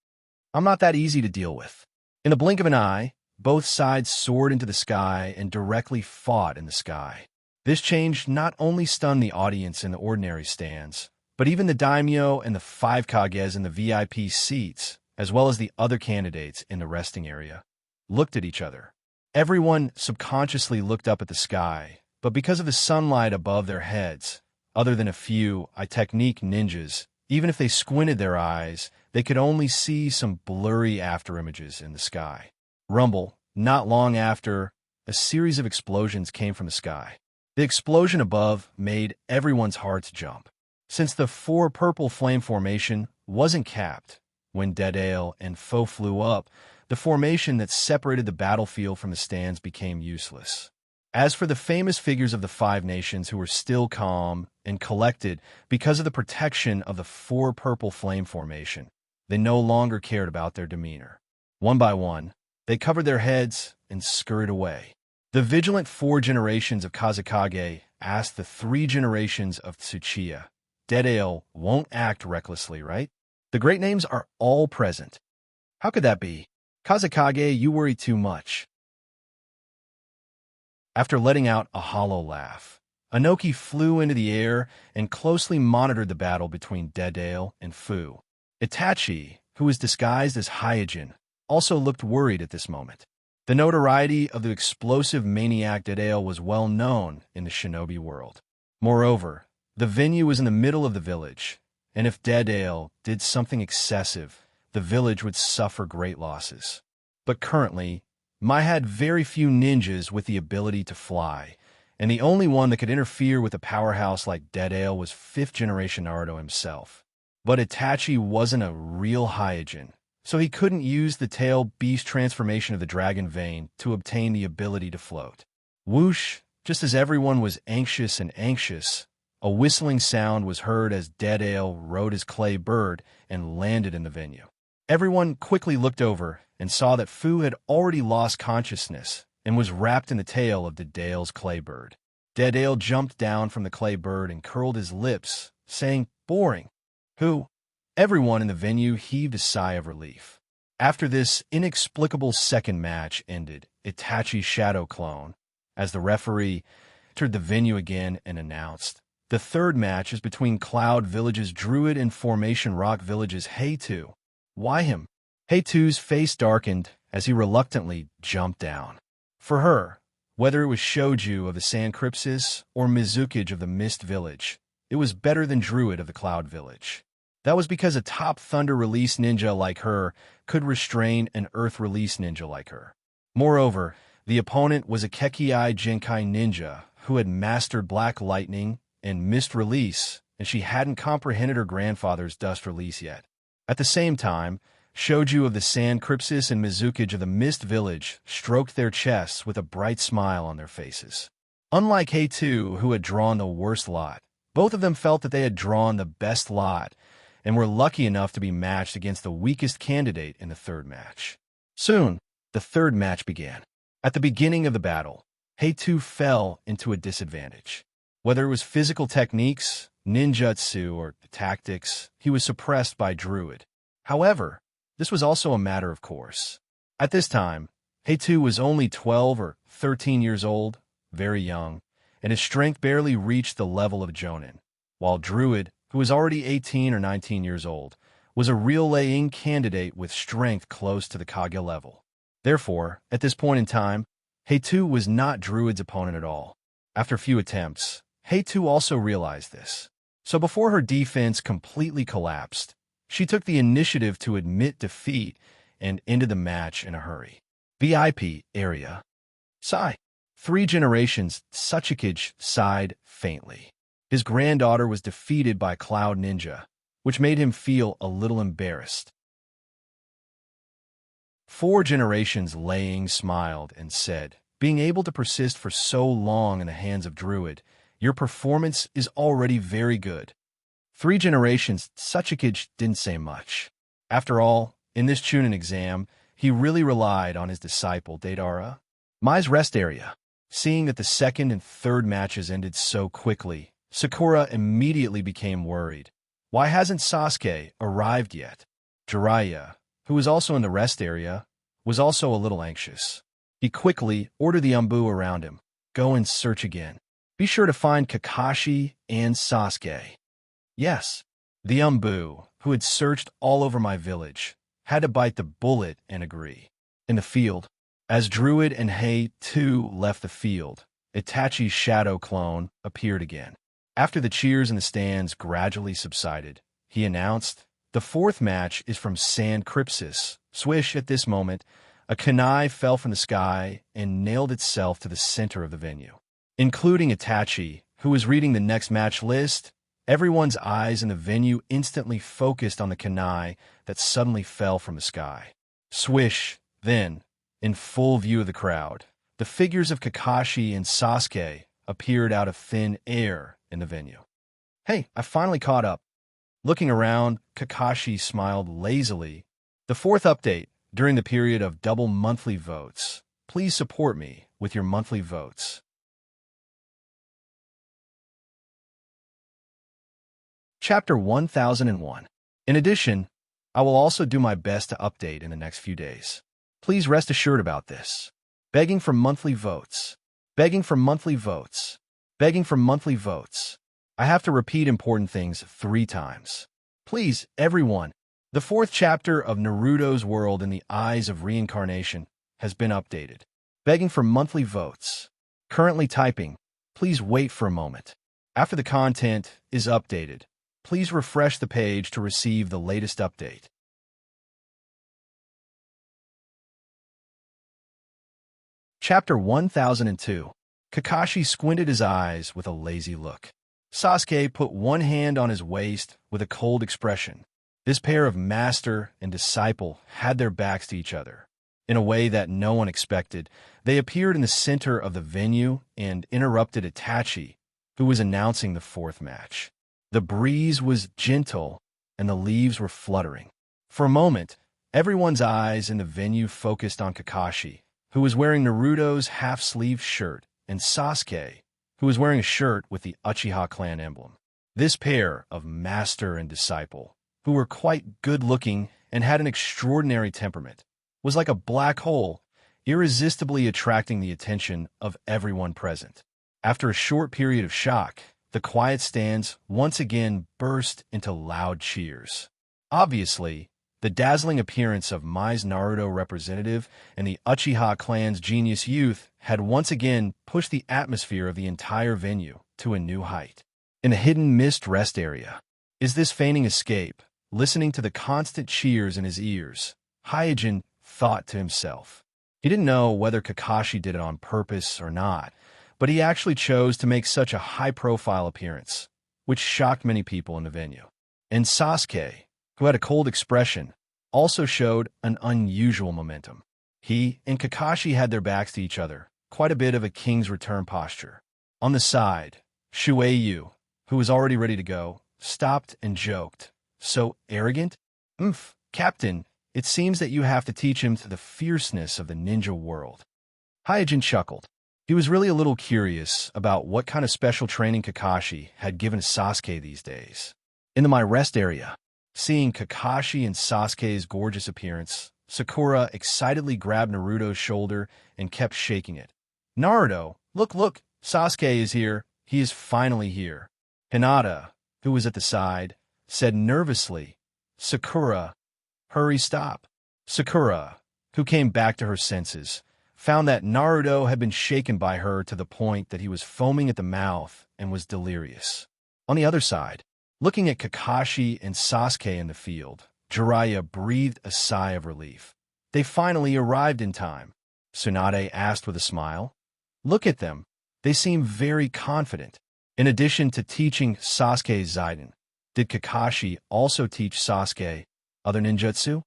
"I'm not that easy to deal with." In the blink of an eye, both sides soared into the sky and directly fought in the sky. This change not only stunned the audience in the ordinary stands, but even the daimyo and the 5 kages in the VIP seats, as well as the other candidates in the resting area, looked at each other. Everyone subconsciously looked up at the sky, but because of the sunlight above their heads, other than a few technique ninjas, even if they squinted their eyes, they could only see some blurry afterimages in the sky. Rumble, not long after, a series of explosions came from the sky. The explosion above made everyone's hearts jump. Since the 4 purple flame formation wasn't capped, when Deadale and Foe flew up, the formation that separated the battlefield from the stands became useless. As for the famous figures of the 5 nations who were still calm and collected because of the protection of the 4 purple flame formation, they no longer cared about their demeanor. One by one, they covered their heads and scurried away. The vigilant 4 generations of Kazekage asked the 3 generations of Tsuchiya, "Deadale won't act recklessly, right? The great names are all present. How could that be? Kazekage, you worry too much." After letting out a hollow laugh, Anoki flew into the air and closely monitored the battle between Deadale and Fu. Itachi, who was disguised as Hyojin, also looked worried at this moment. The notoriety of the explosive maniac Deadale was well known in the shinobi world. Moreover, the venue was in the middle of the village, and if Deadale did something excessive, the village would suffer great losses. But currently, Mai had very few ninjas with the ability to fly, and the only one that could interfere with a powerhouse like Deadale was 5th generation Naruto himself. But Itachi wasn't a real Hyojin, so he couldn't use the tail beast transformation of the dragon vein to obtain the ability to float. Whoosh! Just as everyone was anxious, a whistling sound was heard as Deadale rode his clay bird and landed in the venue. Everyone quickly looked over and saw that Fu had already lost consciousness and was wrapped in the tail of Deadale's clay bird. Deadale jumped down from the clay bird and curled his lips, saying, "Boring." "Who?" Everyone in the venue heaved a sigh of relief. After this inexplicable second match ended, Itachi's shadow clone, as the referee entered the venue again and announced, "The 3rd match is between Cloud Village's Druid and Formation Rock Village's Heitu." "Why him?" Heitu's face darkened as he reluctantly jumped down. For her, whether it was Shoju of the Sand Crypsis or Mizukage of the Mist Village, it was better than Druid of the Cloud Village. That was because a top Thunder Release ninja like her could restrain an Earth Release ninja like her. Moreover, the opponent was a Kekkei Genkai ninja who had mastered Black Lightning and Mist Release, and she hadn't comprehended her grandfather's Dust Release yet. At the same time, Shoju of the Sand Crypsis and Mizukage of the Mist Village stroked their chests with a bright smile on their faces. Unlike Heitu, who had drawn the worst lot, both of them felt that they had drawn the best lot and were lucky enough to be matched against the weakest candidate in the 3rd match. Soon, the 3rd match began. At the beginning of the battle, Heitu fell into a disadvantage. Whether it was physical techniques, ninjutsu, or tactics, he was suppressed by Druid. However, this was also a matter of course. At this time, Heitu was only 12 or 13 years old, very young, and his strength barely reached the level of Jonin, while Druid, who was already 18 or 19 years old, was a real Lei candidate with strength close to the Kage level. Therefore, at this point in time, Heitu was not Druid's opponent at all. After a few attempts, Heitu also realized this. So before her defense completely collapsed, she took the initiative to admit defeat and ended the match in a hurry. VIP area. Sigh. 3 generations, Tsuchikage sighed faintly. His granddaughter was defeated by Cloud Ninja, which made him feel a little embarrassed. 4 generations Laying smiled and said, "Being able to persist for so long in the hands of Druid, your performance is already very good." 3 generations, Tsuchikage didn't say much. After all, in this Chunin exam, he really relied on his disciple Deidara. Mai's rest area. Seeing that the second and third matches ended so quickly, Sakura immediately became worried. Why hasn't Sasuke arrived yet? Jiraiya, who was also in the rest area, was also a little anxious. He quickly ordered the Umbu around him. Go and search again. Be sure to find Kakashi and Sasuke. Yes, the Umbu, who had searched all over my village, had to bite the bullet and agree. In the field, as Druid and Hei too left the field, Itachi's shadow clone appeared again. After the cheers in the stands gradually subsided, he announced, "The fourth match is from Sand Crypsis." Swish, at this moment, a kunai fell from the sky and nailed itself to the center of the venue. Including Itachi, who was reading the next match list, everyone's eyes in the venue instantly focused on the kunai that suddenly fell from the sky. Swish, then, in full view of the crowd, the figures of Kakashi and Sasuke appeared out of thin air in the venue. Hey, I finally caught up. Looking around, Kakashi smiled lazily. The fourth update, during the period of double monthly votes. Please support me with your monthly votes. Chapter 1001. In addition, I will also do my best to update in the next few days. Please rest assured about this. Begging for monthly votes. Begging for monthly votes. Begging for monthly votes. I have to repeat important things 3 times. Please, everyone. The 4th chapter of Naruto's World in the Eyes of Reincarnation has been updated. Begging for monthly votes. Currently typing. Please wait for a moment. After the content is updated, please refresh the page to receive the latest update. Chapter 1002. Kakashi squinted his eyes with a lazy look. Sasuke put one hand on his waist with a cold expression. This pair of master and disciple had their backs to each other. In a way that no one expected, they appeared in the center of the venue and interrupted Itachi, who was announcing the 4th match. The breeze was gentle and the leaves were fluttering. For a moment, everyone's eyes in the venue focused on Kakashi, who was wearing Naruto's half-sleeve shirt, and Sasuke, who was wearing a shirt with the Uchiha clan emblem. This pair of master and disciple, who were quite good-looking and had an extraordinary temperament, was like a black hole, irresistibly attracting the attention of everyone present. After a short period of shock, the quiet stands once again burst into loud cheers. Obviously, the dazzling appearance of Mai's Naruto representative and the Uchiha clan's genius youth had once again pushed the atmosphere of the entire venue to a new height. In the hidden mist rest area, is this feigning escape, listening to the constant cheers in his ears, Hyojin thought to himself. He didn't know whether Kakashi did it on purpose or not, but he actually chose to make such a high-profile appearance, which shocked many people in the venue. And Sasuke, who had a cold expression, also showed an unusual momentum. He and Kakashi had their backs to each other, quite a bit of a king's return posture. On the side, Shueiyu, who was already ready to go, stopped and joked. So arrogant? Captain, it seems that you have to teach him to the fierceness of the ninja world. Hyojin chuckled. He was really a little curious about what kind of special training Kakashi had given Sasuke these days. In my rest area, seeing Kakashi and Sasuke's gorgeous appearance, Sakura excitedly grabbed Naruto's shoulder and kept shaking it. Naruto, look, Sasuke is here. He is finally here. Hinata, who was at the side, said nervously, Sakura, hurry, stop. Sakura, who came back to her senses, found that Naruto had been shaken by her to the point that he was foaming at the mouth and was delirious. On the other side, looking at Kakashi and Sasuke in the field, Jiraiya breathed a sigh of relief. They finally arrived in time. Tsunade asked with a smile. Look at them. They seem very confident. In addition to teaching Sasuke Zaiden, did Kakashi also teach Sasuke other ninjutsu?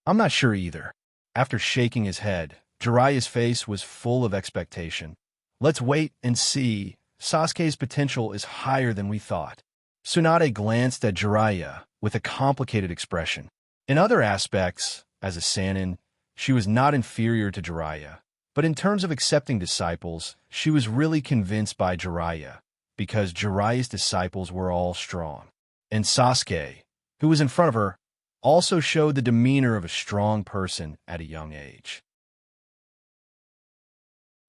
I'm not sure either. After shaking his head, Jiraiya's face was full of expectation. Let's wait and see. Sasuke's potential is higher than we thought. Tsunade glanced at Jiraiya with a complicated expression. In other aspects, as a Sannin, she was not inferior to Jiraiya, But in terms of accepting disciples, she was really convinced by Jiraiya, because Jiraiya's disciples were all strong. And Sasuke, who was in front of her, also showed the demeanor of a strong person at a young age.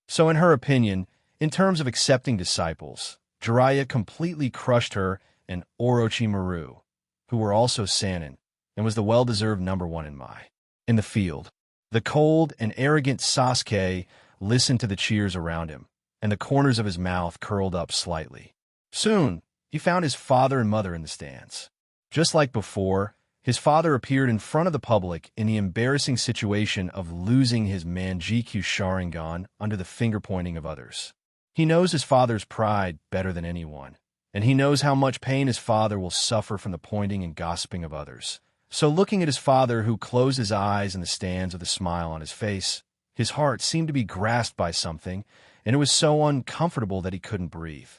So in her opinion, in terms of accepting disciples, Jiraiya completely crushed her and Orochimaru, who were also Sannin, and was the well-deserved #1 in the field. The cold and arrogant Sasuke listened to the cheers around him, and the corners of his mouth curled up slightly. Soon, he found his father and mother in the stands. Just like before, his father appeared in front of the public in the embarrassing situation of losing his Manjikyu Sharingan under the finger-pointing of others. He knows his father's pride better than anyone, and he knows how much pain his father will suffer from the pointing and gossiping of others. So looking at his father, who closed his eyes in the stands with a smile on his face, his heart seemed to be grasped by something, and it was so uncomfortable that he couldn't breathe.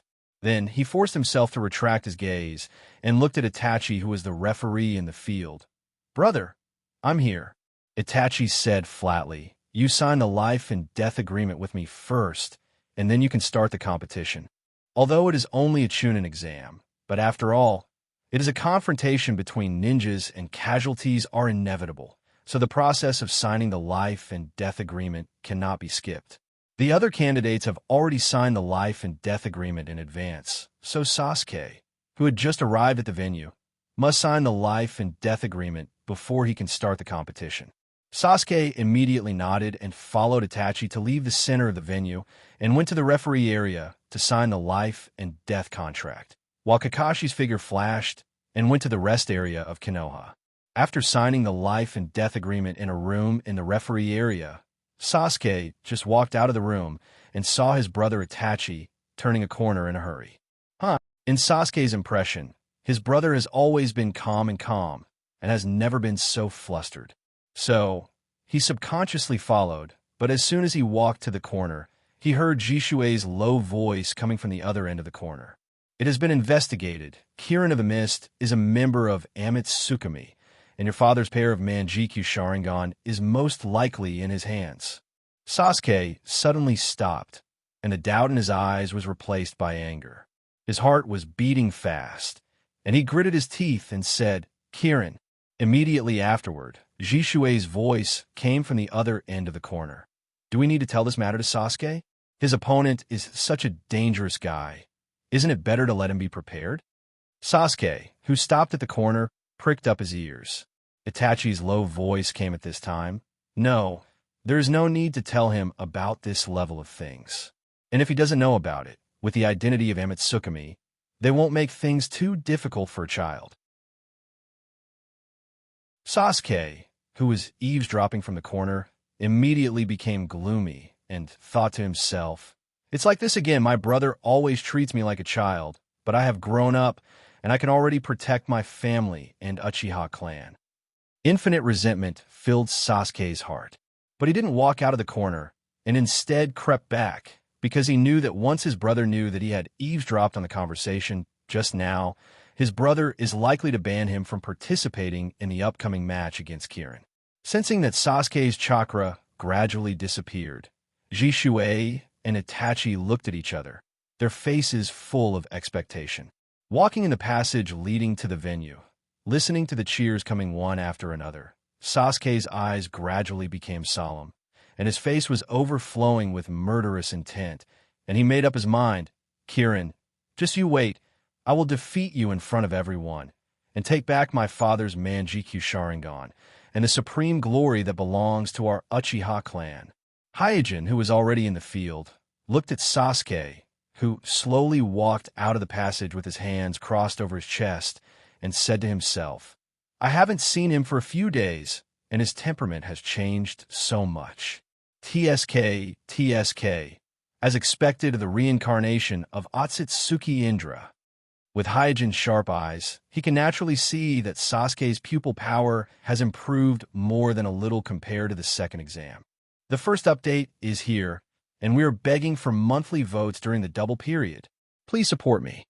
Then he forced himself to retract his gaze and looked at Itachi, who was the referee in the field. "Brother, I'm here," Itachi said flatly. "You signed the life and death agreement with me first, and then you can start the competition. Although it is only a Chunin exam, but after all, it is a confrontation between ninjas and casualties are inevitable, so the process of signing the life and death agreement cannot be skipped. The other candidates have already signed the life and death agreement in advance, so Sasuke, who had just arrived at the venue, must sign the life and death agreement before he can start the competition." Sasuke immediately nodded and followed Itachi to leave the center of the venue and went to the referee area to sign the life and death contract, while Kakashi's figure flashed and went to the rest area of Konoha. After signing the life and death agreement in a room in the referee area, Sasuke just walked out of the room and saw his brother Itachi turning a corner in a hurry. In Sasuke's impression, his brother has always been calm and has never been so flustered. So, he subconsciously followed, but as soon as he walked to the corner, he heard Jishue's low voice coming from the other end of the corner. "It has been investigated. Kirin of the Mist is a member of Amatsukami, and your father's pair of Manjikyu Sharingan is most likely in his hands." Sasuke suddenly stopped, and the doubt in his eyes was replaced by anger. His heart was beating fast, and he gritted his teeth and said, "Kirin." Immediately afterward, Jishue's voice came from the other end of the corner. "Do we need to tell this matter to Sasuke? His opponent is such a dangerous guy. Isn't it better to let him be prepared?" Sasuke, who stopped at the corner, pricked up his ears. Itachi's low voice came at this time. "No, there is no need to tell him about this level of things. And if he doesn't know about it, with the identity of Amatsukami, they won't make things too difficult for a child." Sasuke, who was eavesdropping from the corner, immediately became gloomy and thought to himself, "It's like this again. My brother always treats me like a child, but I have grown up, and I can already protect my family and Uchiha clan." Infinite resentment filled Sasuke's heart, but he didn't walk out of the corner, and instead crept back, because he knew that once his brother knew that he had eavesdropped on the conversation just now, his brother is likely to ban him from participating in the upcoming match against Kirin. Sensing that Sasuke's chakra gradually disappeared, Jishue and Itachi looked at each other, their faces full of expectation. Walking in the passage leading to the venue, listening to the cheers coming one after another, Sasuke's eyes gradually became solemn, and his face was overflowing with murderous intent, and he made up his mind. "Kirin, just you wait. I will defeat you in front of everyone, and take back my father's Manjikyu Sharingan, and the supreme glory that belongs to our Uchiha clan." Hyojin, who was already in the field, looked at Sasuke, who slowly walked out of the passage with his hands crossed over his chest, and said to himself, "I haven't seen him for a few days, and his temperament has changed so much. TSK, TSK, as expected of the reincarnation of Otsutsuki Indra." With Hyojin's sharp eyes, he can naturally see that Sasuke's pupil power has improved more than a little compared to the second exam. The first update is here, and we are begging for monthly votes during the double period. Please support me.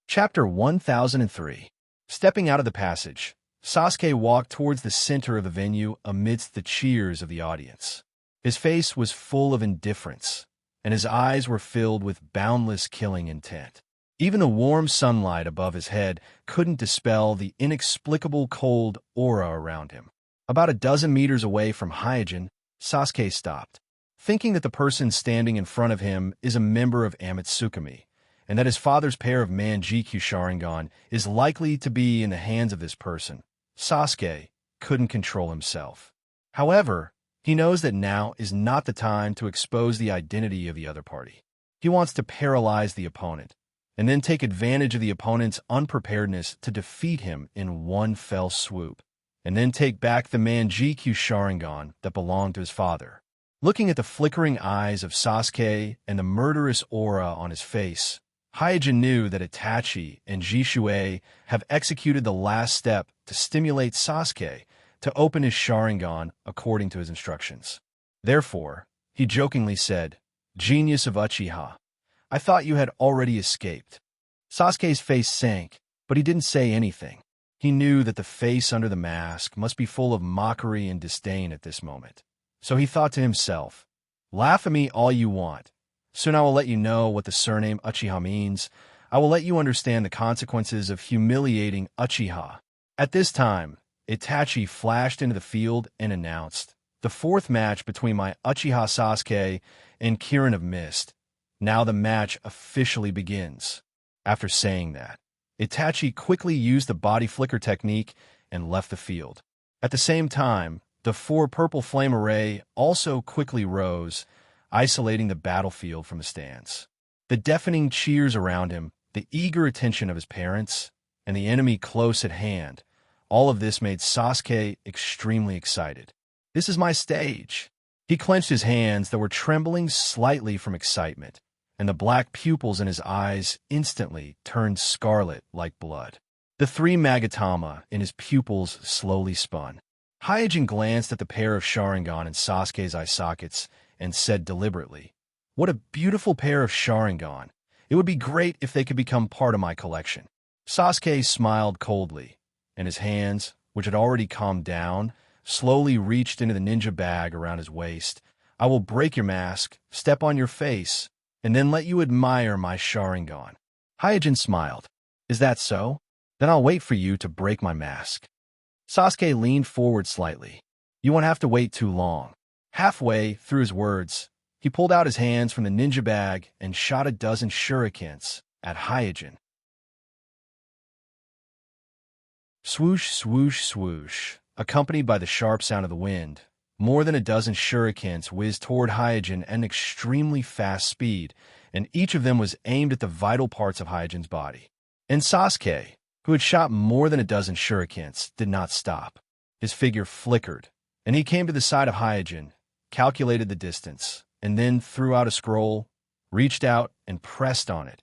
Chapter 1003. Stepping out of the passage, Sasuke walked towards the center of the venue amidst the cheers of the audience. His face was full of indifference, and his eyes were filled with boundless killing intent. Even the warm sunlight above his head couldn't dispel the inexplicable cold aura around him. About a dozen meters away from Hyojin, Sasuke stopped, thinking that the person standing in front of him is a member of Amatsukami, and that his father's pair of Manjikyu Sharingan is likely to be in the hands of this person. Sasuke couldn't control himself. However, he knows that now is not the time to expose the identity of the other party. He wants to paralyze the opponent, and then take advantage of the opponent's unpreparedness to defeat him in one fell swoop, and then take back the Manjikyu Sharingan that belonged to his father. Looking at the flickering eyes of Sasuke and the murderous aura on his face, Hyojin knew that Itachi and Jishue have executed the last step to stimulate Sasuke to open his Sharingan according to his instructions. Therefore, he jokingly said, "Genius of Uchiha, I thought you had already escaped." Sasuke's face sank, but he didn't say anything. He knew that the face under the mask must be full of mockery and disdain at this moment. So he thought to himself, "Laugh at me all you want. Soon I will let you know what the surname Uchiha means. I will let you understand the consequences of humiliating Uchiha." At this time, Itachi flashed into the field and announced, "The fourth match between my Uchiha Sasuke and Kirin of Mist. Now the match officially begins." After saying that, Itachi quickly used the body flicker technique and left the field. At the same time, the 4 purple flame array also quickly rose, isolating the battlefield from the stands. The deafening cheers around him, the eager attention of his parents, and the enemy close at hand, all of this made Sasuke extremely excited. "This is my stage." He clenched his hands that were trembling slightly from excitement, and the black pupils in his eyes instantly turned scarlet like blood. The 3 Magatama in his pupils slowly spun. Hyojin glanced at the pair of Sharingan in Sasuke's eye sockets and said deliberately, "What a beautiful pair of Sharingan. It would be great if they could become part of my collection." Sasuke smiled coldly, and his hands, which had already calmed down, slowly reached into the ninja bag around his waist. "I will break your mask, step on your face, and then let you admire my Sharingan." Hyojin smiled. "Is that so? Then I'll wait for you to break my mask." Sasuke leaned forward slightly. "You won't have to wait too long." Halfway through his words, he pulled out his hands from the ninja bag and shot a dozen shurikens at Hyojin. Swoosh, swoosh, swoosh, accompanied by the sharp sound of the wind, more than a dozen shurikens whizzed toward Hyojin at an extremely fast speed, and each of them was aimed at the vital parts of Hyojin's body. And Sasuke, who had shot more than a dozen shurikens, did not stop. His figure flickered, and he came to the side of Hyojin, calculated the distance, and then threw out a scroll, reached out and pressed on it,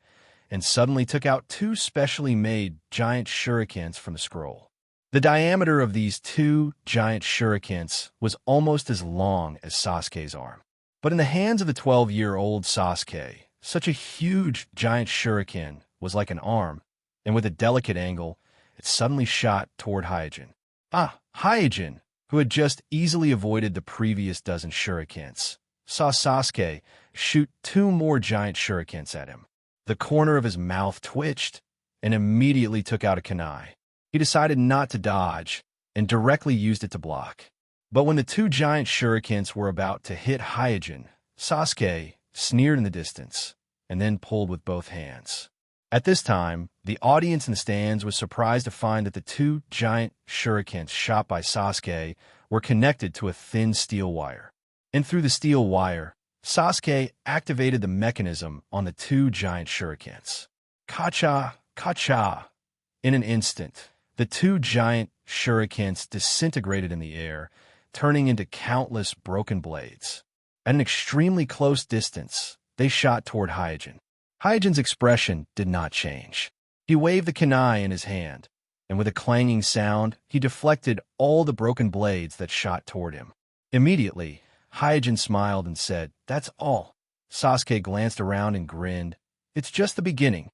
and suddenly took out 2 specially made giant shurikens from the scroll. The diameter of these 2 giant shurikens was almost as long as Sasuke's arm. But in the hands of the 12-year-old Sasuke, such a huge giant shuriken was like an arm, and with a delicate angle, it suddenly shot toward Hyojin. Hyojin, who had just easily avoided the previous dozen shurikens, saw Sasuke shoot 2 more giant shurikens at him. The corner of his mouth twitched and immediately took out a kunai. He decided not to dodge and directly used it to block. But when the 2 giant shurikens were about to hit Hyojin, Sasuke sneered in the distance and then pulled with both hands. At this time, the audience in the stands was surprised to find that the 2 giant shurikens shot by Sasuke were connected to a thin steel wire. And through the steel wire, Sasuke activated the mechanism on the 2 giant shurikens. Kacha, kacha! In an instant, the 2 giant shurikens disintegrated in the air, turning into countless broken blades. At an extremely close distance, they shot toward Hyojin. Hyojin's expression did not change. He waved the kunai in his hand, and with a clanging sound, he deflected all the broken blades that shot toward him. Immediately, Hyojin smiled and said, "That's all." Sasuke glanced around and grinned. "It's just the beginning."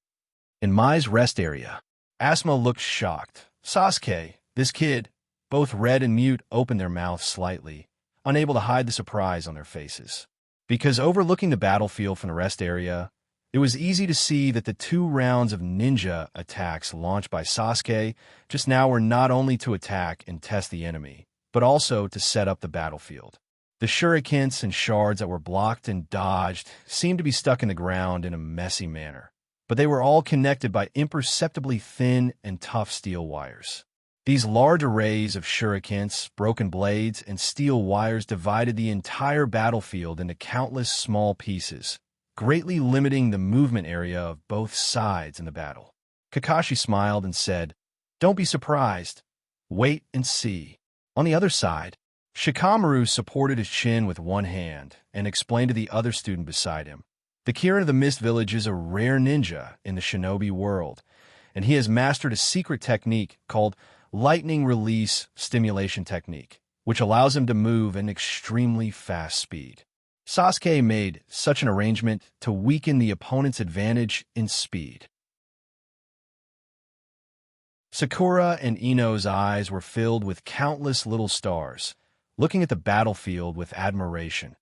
In Mai's rest area, Asuma looked shocked. "Sasuke, This kid, both red and mute, opened their mouths slightly, unable to hide the surprise on their faces. Because overlooking the battlefield from the rest area, it was easy to see that the 2 rounds of ninja attacks launched by Sasuke just now were not only to attack and test the enemy, but also to set up the battlefield. The shurikens and shards that were blocked and dodged seemed to be stuck in the ground in a messy manner, but they were all connected by imperceptibly thin and tough steel wires. These large arrays of shurikens, broken blades, and steel wires divided the entire battlefield into countless small pieces, greatly limiting the movement area of both sides in the battle. Kakashi smiled and said, "Don't be surprised. Wait and see." On the other side, Shikamaru supported his chin with one hand and explained to the other student beside him, "The Kirin of the Mist Village is a rare ninja in the shinobi world, and he has mastered a secret technique called lightning release stimulation technique, which allows him to move at an extremely fast speed." Sasuke made such an arrangement to weaken the opponent's advantage in speed. Sakura and Ino's eyes were filled with countless little stars, looking at the battlefield with admiration.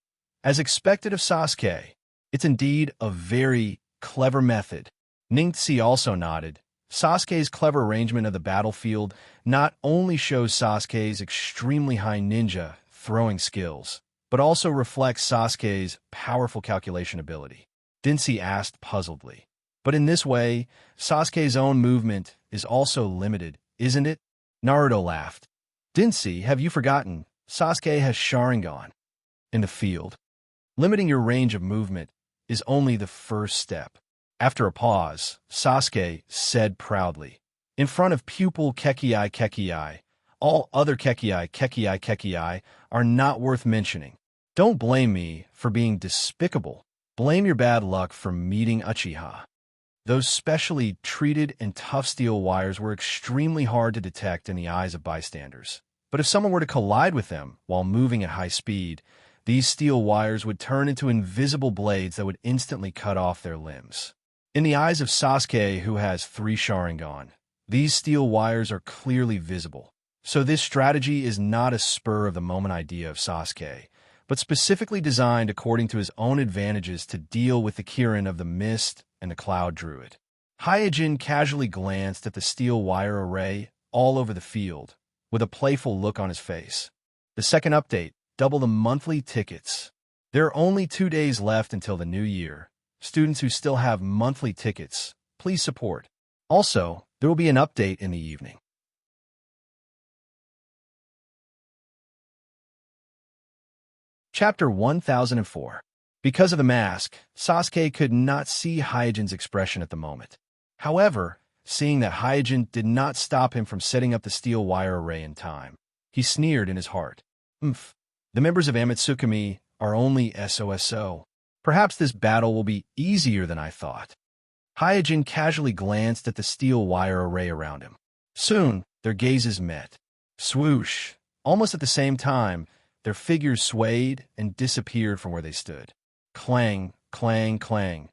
As expected of Sasuke, it's indeed a very clever method. Ningxi also nodded. Sasuke's clever arrangement of the battlefield not only shows Sasuke's extremely high ninja throwing skills, but also reflects Sasuke's powerful calculation ability. Densei asked puzzledly. But in this way, Sasuke's own movement is also limited, isn't it? Naruto laughed. Densei, have you forgotten? Sasuke has Sharingan in the field. Limiting your range of movement is only the first step. After a pause, Sasuke said proudly, "In front of pupil Kekii, all other Kekii are not worth mentioning. Don't blame me for being despicable. Blame your bad luck for meeting Uchiha." Those specially treated and tough steel wires were extremely hard to detect in the eyes of bystanders. But if someone were to collide with them while moving at high speed, these steel wires would turn into invisible blades that would instantly cut off their limbs. In the eyes of Sasuke, who has 3 Sharingan, these steel wires are clearly visible. So this strategy is not a spur-of-the-moment idea of Sasuke, but specifically designed according to his own advantages to deal with the Kirin of the Mist and the Cloud Druid. Hyojin casually glanced at the steel wire array all over the field, with a playful look on his face. The second update, double the monthly tickets. There are only 2 days left until the new year. Students who still have monthly tickets, please support. Also, there will be an update in the evening. Chapter 1004. Because of the mask, Sasuke could not see Hyojin's expression at the moment. However, seeing that Hyojin did not stop him from setting up the steel wire array in time, he sneered in his heart. The members of Amatsukami are only SOSO. Perhaps this battle will be easier than I thought. Hyojin casually glanced at the steel wire array around him. Soon, their gazes met. Swoosh! Almost at the same time, their figures swayed and disappeared from where they stood. Clang, clang, clang.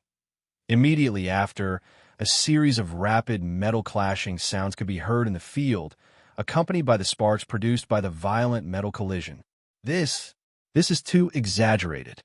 Immediately after, a series of rapid metal clashing sounds could be heard in the field, accompanied by the sparks produced by the violent metal collision. This is too exaggerated.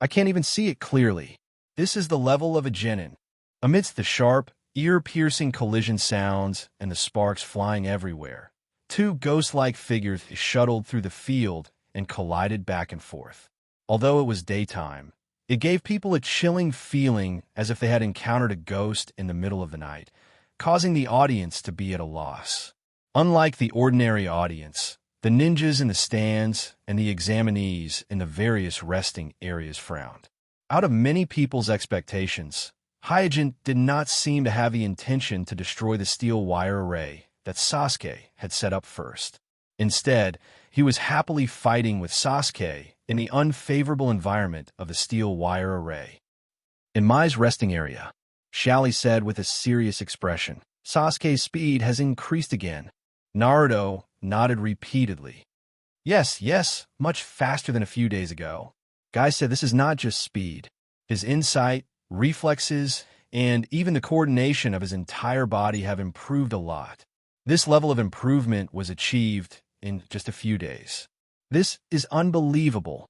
I can't even see it clearly. This is the level of a genin. Amidst the sharp, ear-piercing collision sounds and the sparks flying everywhere, 2 ghost-like figures shuttled through the field and collided back and forth. Although it was daytime, it gave people a chilling feeling as if they had encountered a ghost in the middle of the night, causing the audience to be at a loss. Unlike the ordinary audience, the ninjas in the stands and the examinees in the various resting areas frowned. Out of many people's expectations, Hyojin did not seem to have the intention to destroy the steel wire array that Sasuke had set up first. Instead, he was happily fighting with Sasuke in the unfavorable environment of the steel wire array. In Mai's resting area, Shally said with a serious expression, "Sasuke's speed has increased again." Naruto nodded repeatedly. Yes, much faster than a few days ago. Guy said this is not just speed. His insight, reflexes, and even the coordination of his entire body have improved a lot. This level of improvement was achieved in just a few days. This is unbelievable.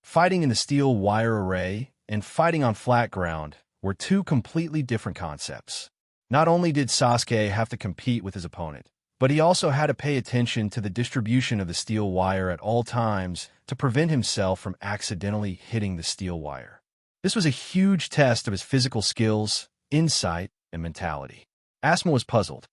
Fighting in the steel wire array and fighting on flat ground were two completely different concepts. Not only did Sasuke have to compete with his opponent, but he also had to pay attention to the distribution of the steel wire at all times to prevent himself from accidentally hitting the steel wire. This was a huge test of his physical skills, insight, and mentality. Asuma was puzzled.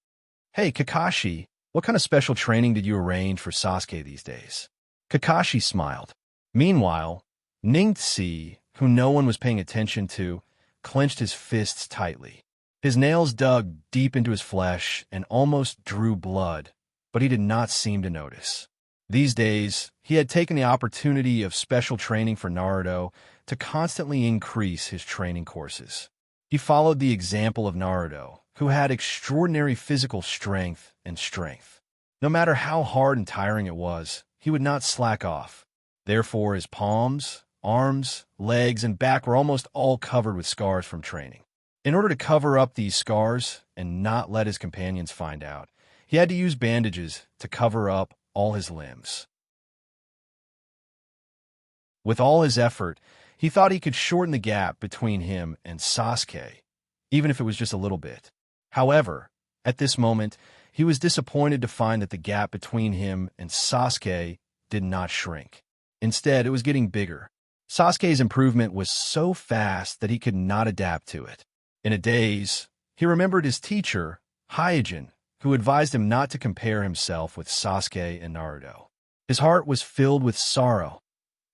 "Hey, Kakashi, what kind of special training did you arrange for Sasuke these days?" Kakashi smiled. Meanwhile, Ningxi, who no one was paying attention to, clenched his fists tightly. His nails dug deep into his flesh and almost drew blood, but he did not seem to notice. These days, he had taken the opportunity of special training for Naruto to constantly increase his training courses. He followed the example of Naruto, who had extraordinary physical strength and strength. No matter how hard and tiring it was, he would not slack off. Therefore, his palms, arms, legs, and back were almost all covered with scars from training. In order to cover up these scars and not let his companions find out, he had to use bandages to cover up all his limbs. With all his effort, he thought he could shorten the gap between him and Sasuke, even if it was just a little bit. However, at this moment, he was disappointed to find that the gap between him and Sasuke did not shrink. Instead, it was getting bigger. Sasuke's improvement was so fast that he could not adapt to it. In a daze, he remembered his teacher, Hyojin, who advised him not to compare himself with Sasuke and Naruto. His heart was filled with sorrow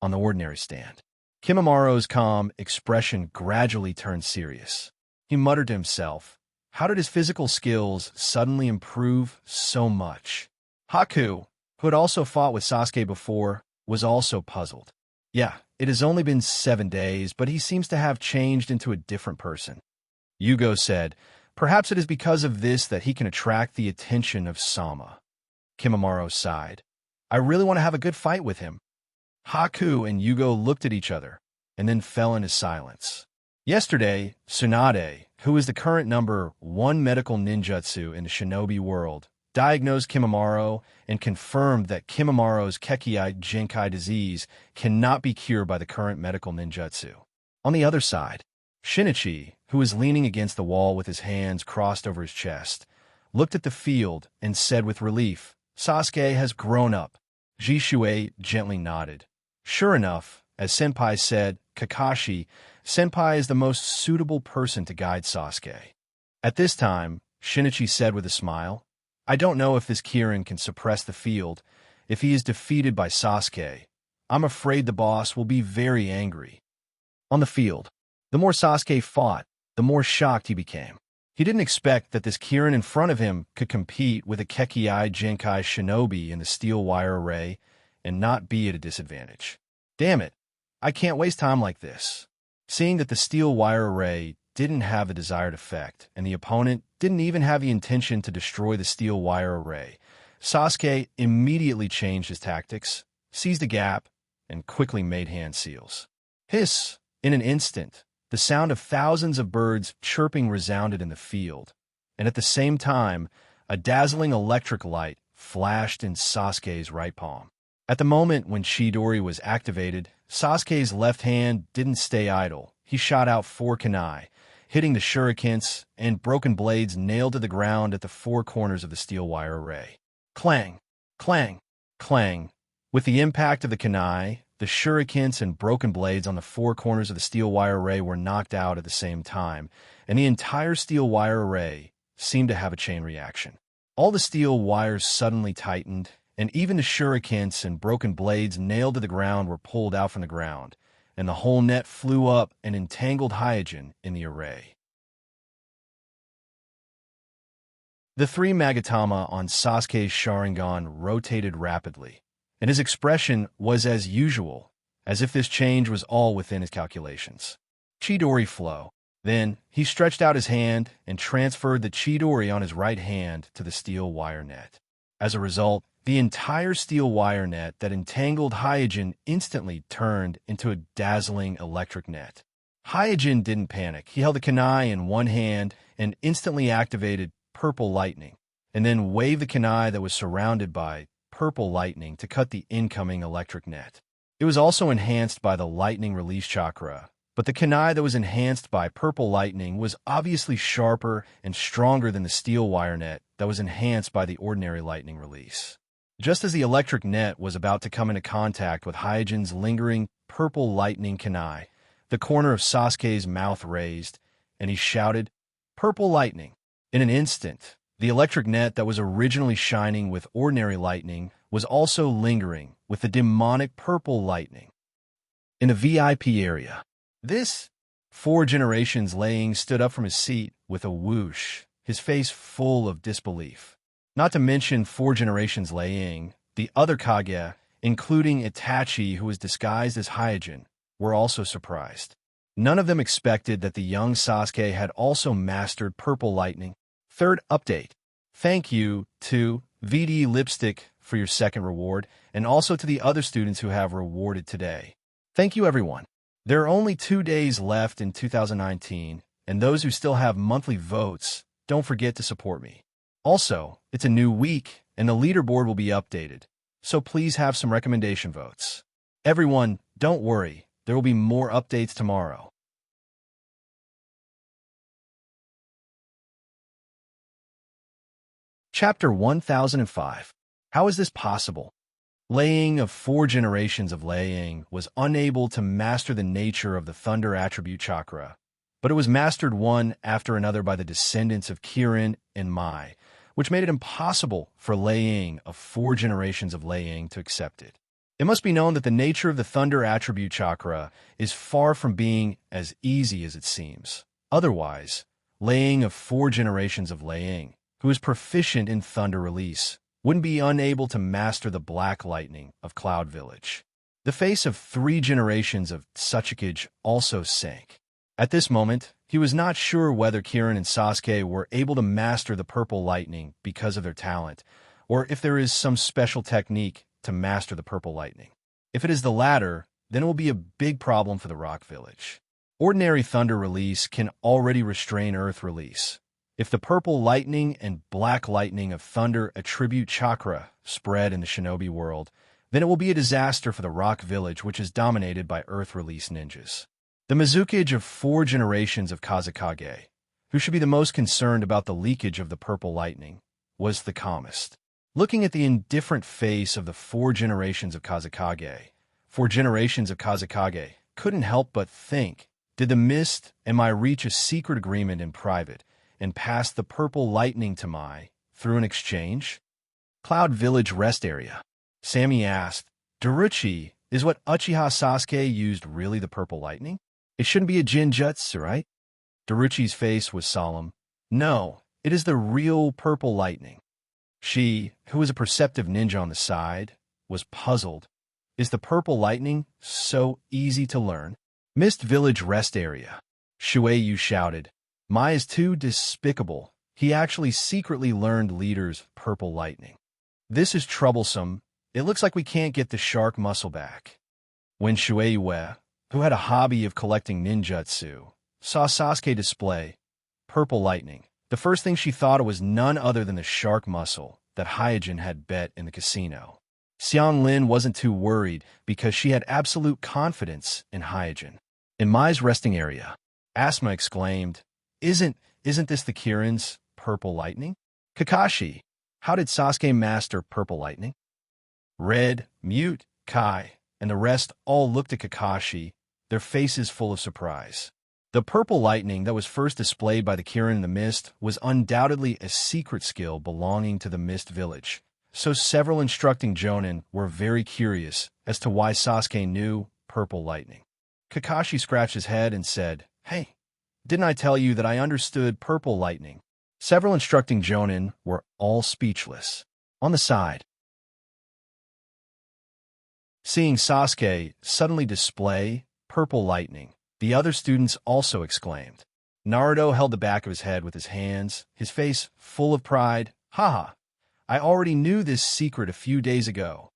on the ordinary stand. Kimimura's calm expression gradually turned serious. He muttered to himself, how did his physical skills suddenly improve so much? Haku, who had also fought with Sasuke before, was also puzzled. Yeah, it has only been 7 days, but he seems to have changed into a different person. Yugo said, perhaps it is because of this that he can attract the attention of Sama. Kimimura sighed. I really want to have a good fight with him. Haku and Yugo looked at each other, and then fell into silence. Yesterday, Tsunade, who is the current number 1 medical ninjutsu in the shinobi world, diagnosed Kimimura and confirmed that Kimimura's Kekkei Genkai disease cannot be cured by the current medical ninjutsu. On the other side, Shinichi, who was leaning against the wall with his hands crossed over his chest, looked at the field and said with relief, Sasuke has grown up. Jisue gently nodded. Sure enough, as Senpai said, Kakashi, Senpai is the most suitable person to guide Sasuke. At this time, Shinichi said with a smile, I don't know if this Kirin can suppress the field. If he is defeated by Sasuke, I'm afraid the boss will be very angry. On the field, the more Sasuke fought, the more shocked he became. He didn't expect that this Kirin in front of him could compete with a Kekkei Genkai shinobi in the steel wire array and not be at a disadvantage. Damn it, I can't waste time like this. Seeing that the steel wire array didn't have the desired effect, and the opponent didn't even have the intention to destroy the steel wire array, Sasuke immediately changed his tactics, seized a gap, and quickly made hand seals. Hiss! In an instant, the sound of thousands of birds chirping resounded in the field, and at the same time, a dazzling electric light flashed in Sasuke's right palm. At the moment when Chidori was activated, Sasuke's left hand didn't stay idle. He shot out 4 kunai, hitting the shurikens and broken blades nailed to the ground at the 4 corners of the steel wire array. Clang! Clang! Clang! With the impact of the kunai, the shurikens and broken blades on the 4 corners of the steel wire array were knocked out at the same time, and the entire steel wire array seemed to have a chain reaction. All the steel wires suddenly tightened, and even the shurikens and broken blades nailed to the ground were pulled out from the ground, and the whole net flew up and entangled Hyojin in the array. The 3 Magatama on Sasuke's Sharingan rotated rapidly, and his expression was as usual, as if this change was all within his calculations. Chidori flow. Then he stretched out his hand and transferred the Chidori on his right hand to the steel wire net. As a result, the entire steel wire net that entangled Hyojin instantly turned into a dazzling electric net. Hyojin didn't panic. He held the kunai in one hand and instantly activated purple lightning, and then wave the kunai that was surrounded by purple lightning to cut the incoming electric net. It was also enhanced by the lightning release chakra, but the kunai that was enhanced by purple lightning was obviously sharper and stronger than the steel wire net that was enhanced by the ordinary lightning release. Just as the electric net was about to come into contact with Hyojin's lingering purple lightning kunai, the corner of Sasuke's mouth raised, and he shouted, "Purple lightning!" In an instant, the electric net that was originally shining with ordinary lightning was also lingering with the demonic purple lightning. In the VIP area, this 4 generations Laying stood up from his seat with a whoosh, his face full of disbelief. Not to mention 4 generations Laying, the other Kage, including Itachi, who was disguised as Hyojin, were also surprised. None of them expected that the young Sasuke had also mastered purple lightning. Third update. Thank you to VD Lipstick for your second reward, and also to the other students who have rewarded today. Thank you, everyone. There are only 2 days left in 2019, and those who still have monthly votes, don't forget to support me. Also, it's a new week, and the leaderboard will be updated, so please have some recommendation votes. Everyone, don't worry, there will be more updates tomorrow. Chapter 1005. How is this possible? Laying of 4 generations of Laying was unable to master the nature of the Thunder Attribute Chakra, but it was mastered one after another by the descendants of Kirin and Mai, which made it impossible for Laying of 4 generations of Laying to accept it. It must be known that the nature of the Thunder Attribute Chakra is far from being as easy as it seems. Otherwise, Laying of 4 generations of Laying, who is proficient in Thunder Release, wouldn't be unable to master the Black Lightning of Cloud Village. The face of 3 generations of Tsuchikage also sank. At this moment, he was not sure whether Kirin and Sasuke were able to master the Purple Lightning because of their talent, or if there is some special technique to master the Purple Lightning. If it is the latter, then it will be a big problem for the Rock Village. Ordinary Thunder Release can already restrain Earth Release. If the Purple Lightning and Black Lightning of Thunder Attribute Chakra spread in the Shinobi world, then it will be a disaster for the Rock Village, which is dominated by Earth Release ninjas. The Mizukage of 4 generations of Kazekage, who should be the most concerned about the leakage of the Purple Lightning, was the calmest. Looking at the indifferent face of the 4 generations of Kazekage, 4 generations of Kazekage couldn't help but think, did the Mist and Mai reach a secret agreement in private and pass the Purple Lightning to Mai through an exchange? Cloud Village Rest Area. Sammy asked, Daruchi, is what Uchiha Sasuke used really the Purple Lightning? It shouldn't be a Jinjutsu, right? Daruchi's face was solemn. No, it is the real Purple Lightning. She, who was a perceptive ninja on the side, was puzzled. Is the Purple Lightning so easy to learn? Mist Village Rest Area. Shueiyu shouted. Mai is too despicable. He actually secretly learned Leader's Purple Lightning. This is troublesome. It looks like we can't get the shark muscle back. When Shueiyu, who had a hobby of collecting ninjutsu, saw Sasuke display Purple Lightning, the first thing she thought of was none other than the shark muscle that Hyojin had bet in the casino. Xiang Lin wasn't too worried because she had absolute confidence in Hyojin. In Mai's resting area, Asma exclaimed, Isn't this the Kirin's Purple Lightning? Kakashi, how did Sasuke master Purple Lightning? Red, Mute, Kai, and the rest all looked at Kakashi, their faces full of surprise. The Purple Lightning that was first displayed by the Kirin in the Mist was undoubtedly a secret skill belonging to the Mist Village, so several instructing Jonin were very curious as to why Sasuke knew Purple Lightning. Kakashi scratched his head and said, Hey, didn't I tell you that I understood Purple Lightning? Several instructing Jonin were all speechless. On the side, seeing Sasuke suddenly display Purple Lightning, the other students also exclaimed. Naruto held the back of his head with his hands, his face full of pride. Haha, I already knew this secret a few days ago.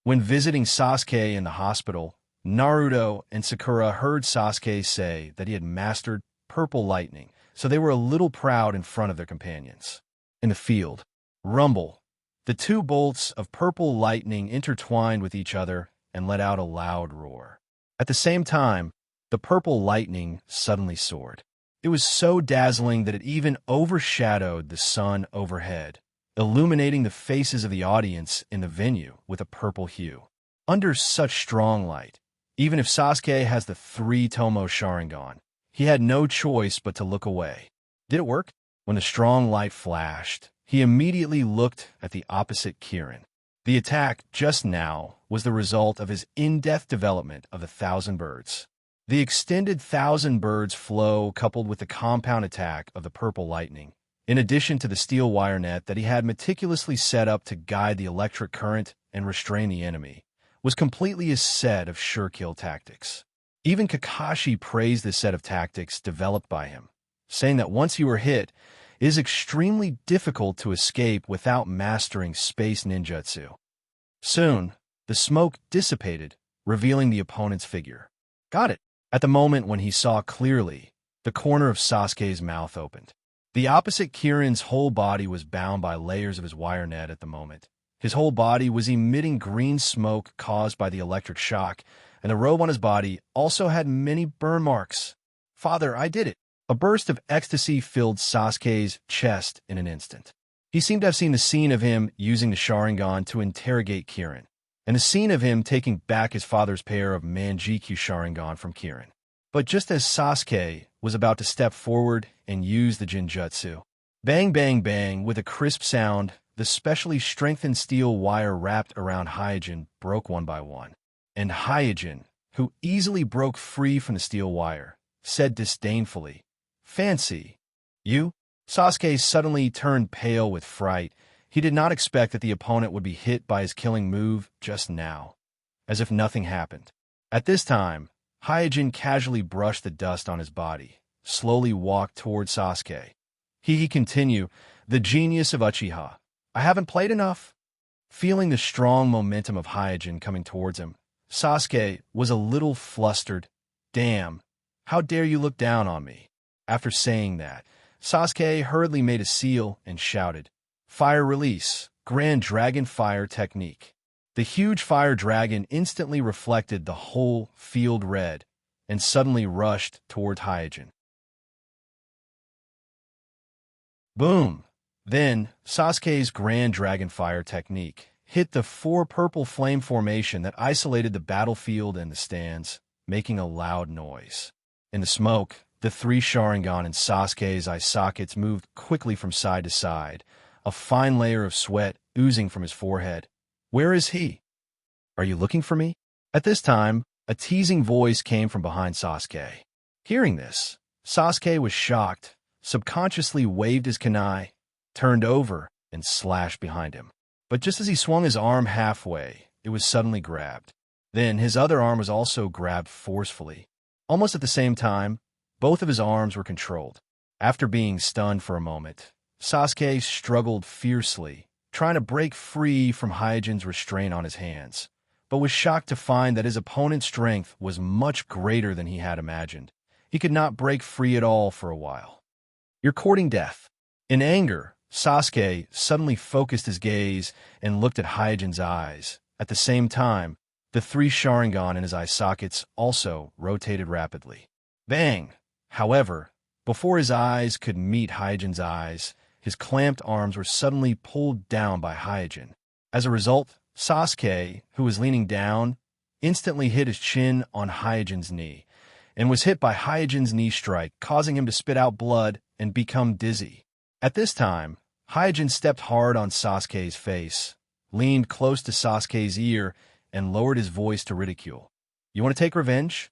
When visiting Sasuke in the hospital, Naruto and Sakura heard Sasuke say that he had mastered Purple Lightning, so they were a little proud in front of their companions. In the field, Rumble. The two bolts of purple lightning intertwined with each other and let out a loud roar. At the same time, the purple lightning suddenly soared. It was so dazzling that it even overshadowed the sun overhead, illuminating the faces of the audience in the venue with a purple hue. Under such strong light, even if Sasuke has the 3-Tomo Sharingan, he had no choice but to look away. Did it work? When the strong light flashed, he immediately looked at the opposite Kirin. The attack just now was the result of his in-depth development of the 1,000 birds. The extended 1,000 birds flow coupled with the compound attack of the purple lightning, in addition to the steel wire net that he had meticulously set up to guide the electric current and restrain the enemy, was completely his set of sure-kill tactics. Even Kakashi praised this set of tactics developed by him, saying that once you are hit, it is extremely difficult to escape without mastering space ninjutsu. Soon, the smoke dissipated, revealing the opponent's figure. Got it. At the moment when he saw clearly, the corner of Sasuke's mouth opened. The opposite Kirin's whole body was bound by layers of his wire net at the moment. His whole body was emitting green smoke caused by the electric shock, and the robe on his body also had many burn marks. Father, I did it. A burst of ecstasy filled Sasuke's chest in an instant. He seemed to have seen the scene of him using the Sharingan to interrogate Kirin, and the scene of him taking back his father's pair of Manjikyu Sharingan from Kirin. But just as Sasuke was about to step forward and use the Jinjutsu, bang, bang, bang, with a crisp sound, the specially strengthened steel wire wrapped around Hyojin broke one by one. And Hyojin, who easily broke free from the steel wire, said disdainfully, "Fancy. You?" Sasuke suddenly turned pale with fright. He did not expect that the opponent would be hit by his killing move just now, as if nothing happened. At this time, Hyojin casually brushed the dust on his body, slowly walked toward Sasuke. He continued, "The genius of Uchiha. I haven't played enough." Feeling the strong momentum of Hyojin coming towards him, Sasuke was a little flustered. "Damn, how dare you look down on me?" After saying that, Sasuke hurriedly made a seal and shouted, "Fire release, Grand Dragon Fire Technique." The huge fire dragon instantly reflected the whole field red and suddenly rushed toward Hyojin. Boom! Then, Sasuke's Grand Dragon Fire Technique hit the 4 purple flame formation that isolated the battlefield and the stands, making a loud noise. In the smoke, the 3 Sharingan in Sasuke's eye sockets moved quickly from side to side, a fine layer of sweat oozing from his forehead. "Where is he? Are you looking for me?" At this time, a teasing voice came from behind Sasuke. Hearing this, Sasuke was shocked, subconsciously waved his kunai, turned over, and slashed behind him. But just as he swung his arm halfway, it was suddenly grabbed. Then his other arm was also grabbed forcefully. Almost at the same time, both of his arms were controlled. After being stunned for a moment, Sasuke struggled fiercely, trying to break free from Hyojin's restraint on his hands, but was shocked to find that his opponent's strength was much greater than he had imagined. He could not break free at all for a while. "You're courting death." In anger, Sasuke suddenly focused his gaze and looked at Hyojin's eyes. At the same time, the 3 Sharingan in his eye sockets also rotated rapidly. Bang! However, before his eyes could meet Hyojin's eyes, his clamped arms were suddenly pulled down by Hyojin. As a result, Sasuke, who was leaning down, instantly hit his chin on Hyojin's knee, and was hit by Hyojin's knee strike, causing him to spit out blood and become dizzy. At this time, Hyojin stepped hard on Sasuke's face, leaned close to Sasuke's ear, and lowered his voice to ridicule. "You want to take revenge?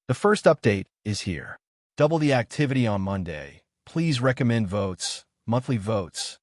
The first update is here. Double the activity on Monday. Please recommend votes, monthly votes."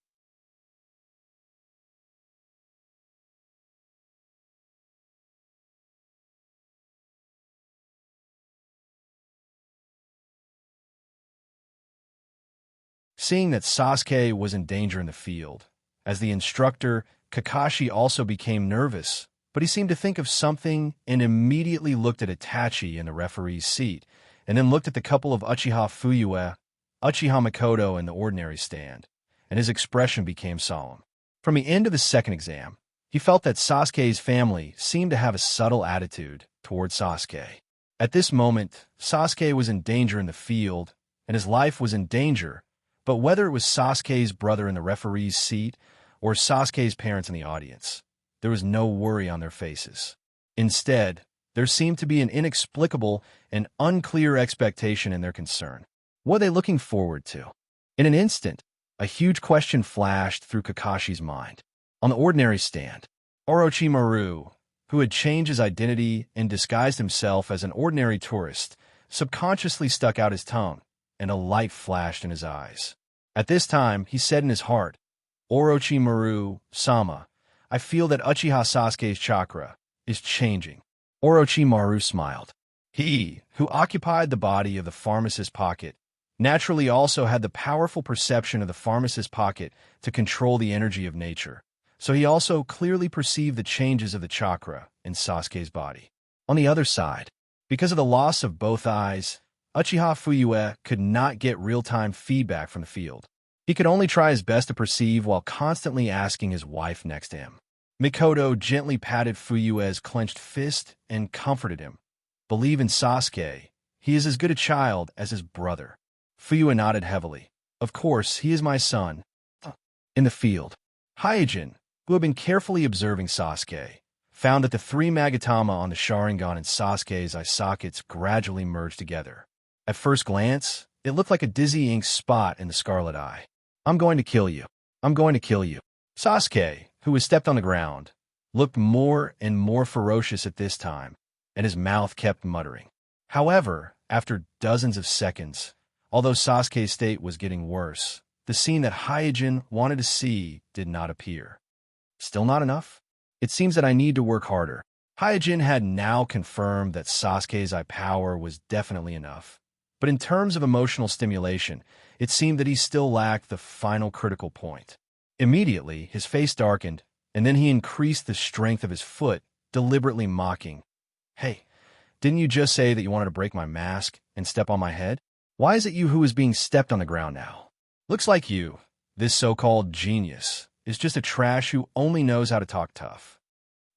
Seeing that Sasuke was in danger in the field, as the instructor, Kakashi also became nervous, but he seemed to think of something and immediately looked at Itachi in the referee's seat, and then looked at the couple of Uchiha Fuyue, Uchiha Makoto in the ordinary stand, and his expression became solemn. From the end of the second exam, he felt that Sasuke's family seemed to have a subtle attitude toward Sasuke. At this moment, Sasuke was in danger in the field, and his life was in danger, but whether it was Sasuke's brother in the referee's seat or Sasuke's parents in the audience, there was no worry on their faces. Instead, there seemed to be an inexplicable and unclear expectation in their concern. What are they looking forward to? In an instant, a huge question flashed through Kakashi's mind. On the ordinary stand, Orochimaru, who had changed his identity and disguised himself as an ordinary tourist, subconsciously stuck out his tongue, and a light flashed in his eyes. At this time, he said in his heart, Orochimaru-sama, I feel that Uchiha Sasuke's chakra is changing. Orochimaru smiled. He, who occupied the body of the pharmacist's pocket, naturally also had the powerful perception of the pharmacist's pocket to control the energy of nature, so he also clearly perceived the changes of the chakra in Sasuke's body. On the other side, because of the loss of both eyes, Uchiha Fuyue could not get real-time feedback from the field. He could only try his best to perceive while constantly asking his wife next to him. Mikoto gently patted Fuyue's clenched fist and comforted him. Believe in Sasuke. He is as good a child as his brother. Fuyue nodded heavily. Of course, he is my son. In the field, Hyojin, who had been carefully observing Sasuke, found that the three Magatama on the Sharingan and Sasuke's eye sockets gradually merged together. At first glance, it looked like a dizzy ink spot in the scarlet eye. I'm going to kill you. I'm going to kill you. Sasuke, who was stepped on the ground, looked more and more ferocious at this time, and his mouth kept muttering. However, after dozens of seconds, although Sasuke's state was getting worse, the scene that Hyojin wanted to see did not appear. Still not enough? It seems that I need to work harder. Hyojin had now confirmed that Sasuke's eye power was definitely enough. But in terms of emotional stimulation, it seemed that he still lacked the final critical point. Immediately, his face darkened, and then he increased the strength of his foot, deliberately mocking. Hey, didn't you just say that you wanted to break my mask and step on my head? Why is it you who is being stepped on the ground now? Looks like you, this so-called genius, is just a trash who only knows how to talk tough.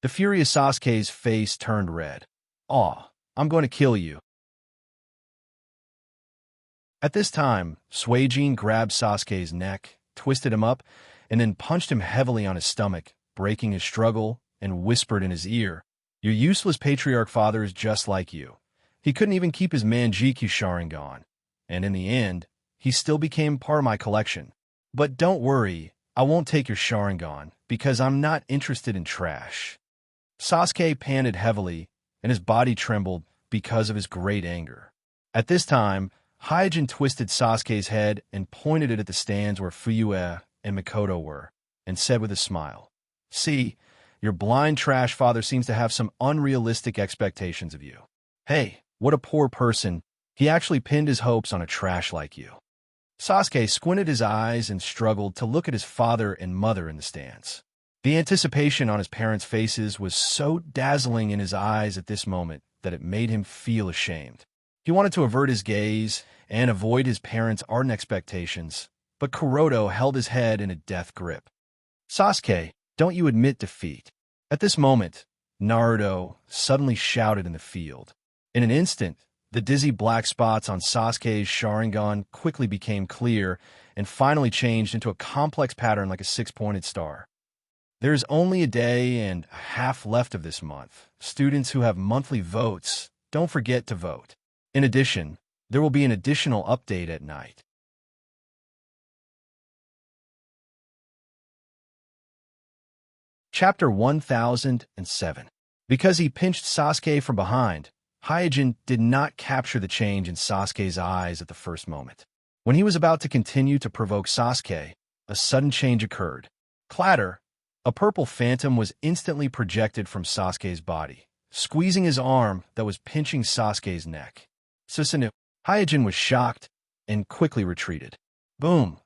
The furious Sasuke's face turned red. Aw, I'm going to kill you. At this time, Suijin grabbed Sasuke's neck, twisted him up, and then punched him heavily on his stomach, breaking his struggle, and whispered in his ear, Your useless patriarch father is just like you. He couldn't even keep his Manjikyu Sharingan, and in the end, he still became part of my collection. But don't worry, I won't take your Sharingan, because I'm not interested in trash. Sasuke panted heavily, and his body trembled because of his great anger. At this time, Hyojin twisted Sasuke's head and pointed it at the stands where Fuyue and Mikoto were, and said with a smile, See, your blind trash father seems to have some unrealistic expectations of you. Hey, what a poor person. He actually pinned his hopes on a trash like you. Sasuke squinted his eyes and struggled to look at his father and mother in the stands. The anticipation on his parents' faces was so dazzling in his eyes at this moment that it made him feel ashamed. He wanted to avert his gaze and avoid his parents' ardent expectations, but Kuroto held his head in a death grip. Sasuke, don't you admit defeat? At this moment, Naruto suddenly shouted in the field. In an instant, the dizzy black spots on Sasuke's Sharingan quickly became clear and finally changed into a complex pattern like a six-pointed star. There is only a day and a half left of this month. Students who have monthly votes, don't forget to vote. In addition, there will be an additional update at night. Chapter 1007. Because he pinched Sasuke from behind, Hyojin did not capture the change in Sasuke's eyes at the first moment. When he was about to continue to provoke Sasuke, a sudden change occurred. Clatter! A purple phantom was instantly projected from Sasuke's body, squeezing his arm that was pinching Sasuke's neck. Susanoo. Hyojin was shocked and quickly retreated. Boom!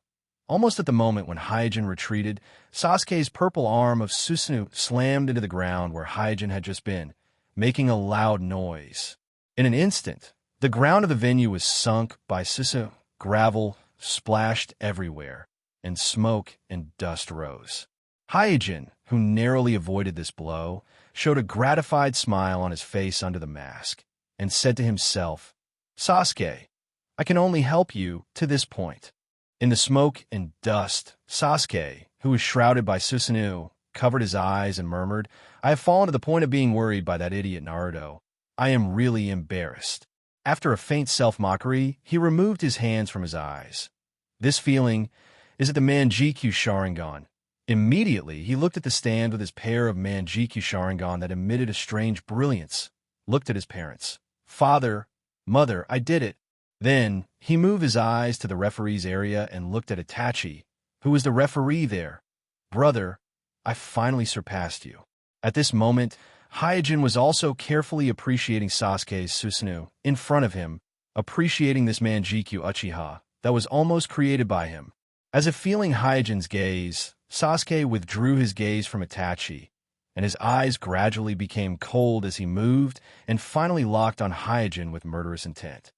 Almost at the moment when Hyojin retreated, Sasuke's purple arm of Susanoo slammed into the ground where Hyojin had just been, making a loud noise. In an instant, the ground of the venue was sunk by Susanoo. Gravel splashed everywhere, and smoke and dust rose. Hyojin, who narrowly avoided this blow, showed a gratified smile on his face under the mask, and said to himself, "Sasuke, I can only help you to this point." In the smoke and dust, Sasuke, who was shrouded by Susanoo, covered his eyes and murmured, "I have fallen to the point of being worried by that idiot Naruto. I am really embarrassed." After a faint self-mockery, he removed his hands from his eyes. "This feeling is at the Manjikyu Sharingan." Immediately, he looked at the stand with his pair of Manjikyu Sharingan that emitted a strange brilliance, looked at his parents. "Father, Mother, I did it." Then, he moved his eyes to the referee's area and looked at Itachi, who was the referee there. "Brother, I finally surpassed you." At this moment, Hyojin was also carefully appreciating Sasuke's Susanoo in front of him, appreciating this Manjikyu Uchiha that was almost created by him. As if feeling Hyojin's gaze, Sasuke withdrew his gaze from Itachi, and his eyes gradually became cold as he moved and finally locked on Hyojin with murderous intent.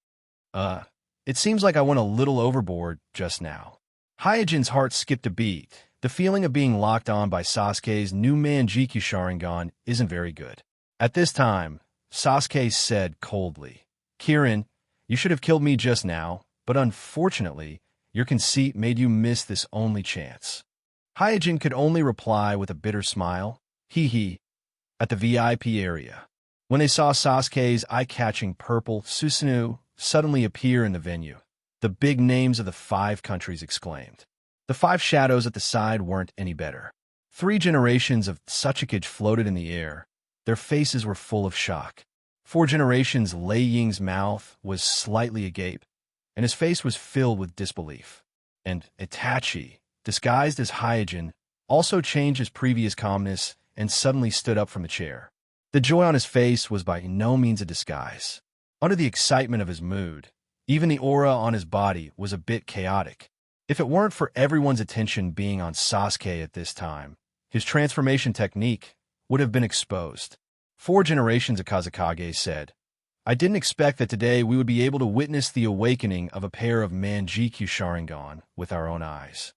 It seems like I went a little overboard just now." Hyojin's heart skipped a beat. The feeling of being locked on by Sasuke's new Manjikyu Sharingan isn't very good. At this time, Sasuke said coldly, "Kirin, you should have killed me just now, but unfortunately, your conceit made you miss this only chance." Hyojin could only reply with a bitter smile, "Hee hee." At the VIP area, when they saw Sasuke's eye-catching purple Susanoo suddenly appear in the venue, the big names of the 5 countries exclaimed. The 5 shadows at the side weren't any better. 3 generations of Tsuchikage floated in the air. Their faces were full of shock. 4 generations Lei Ying's mouth was slightly agape, and his face was filled with disbelief. And Itachi, disguised as Hyojin, also changed his previous calmness and suddenly stood up from the chair. The joy on his face was by no means a disguise. Under the excitement of his mood, even the aura on his body was a bit chaotic. If it weren't for everyone's attention being on Sasuke at this time, his transformation technique would have been exposed. 4 generations of Kazekage said, "I didn't expect that today we would be able to witness the awakening of a pair of Manjikyu Sharingan with our own eyes."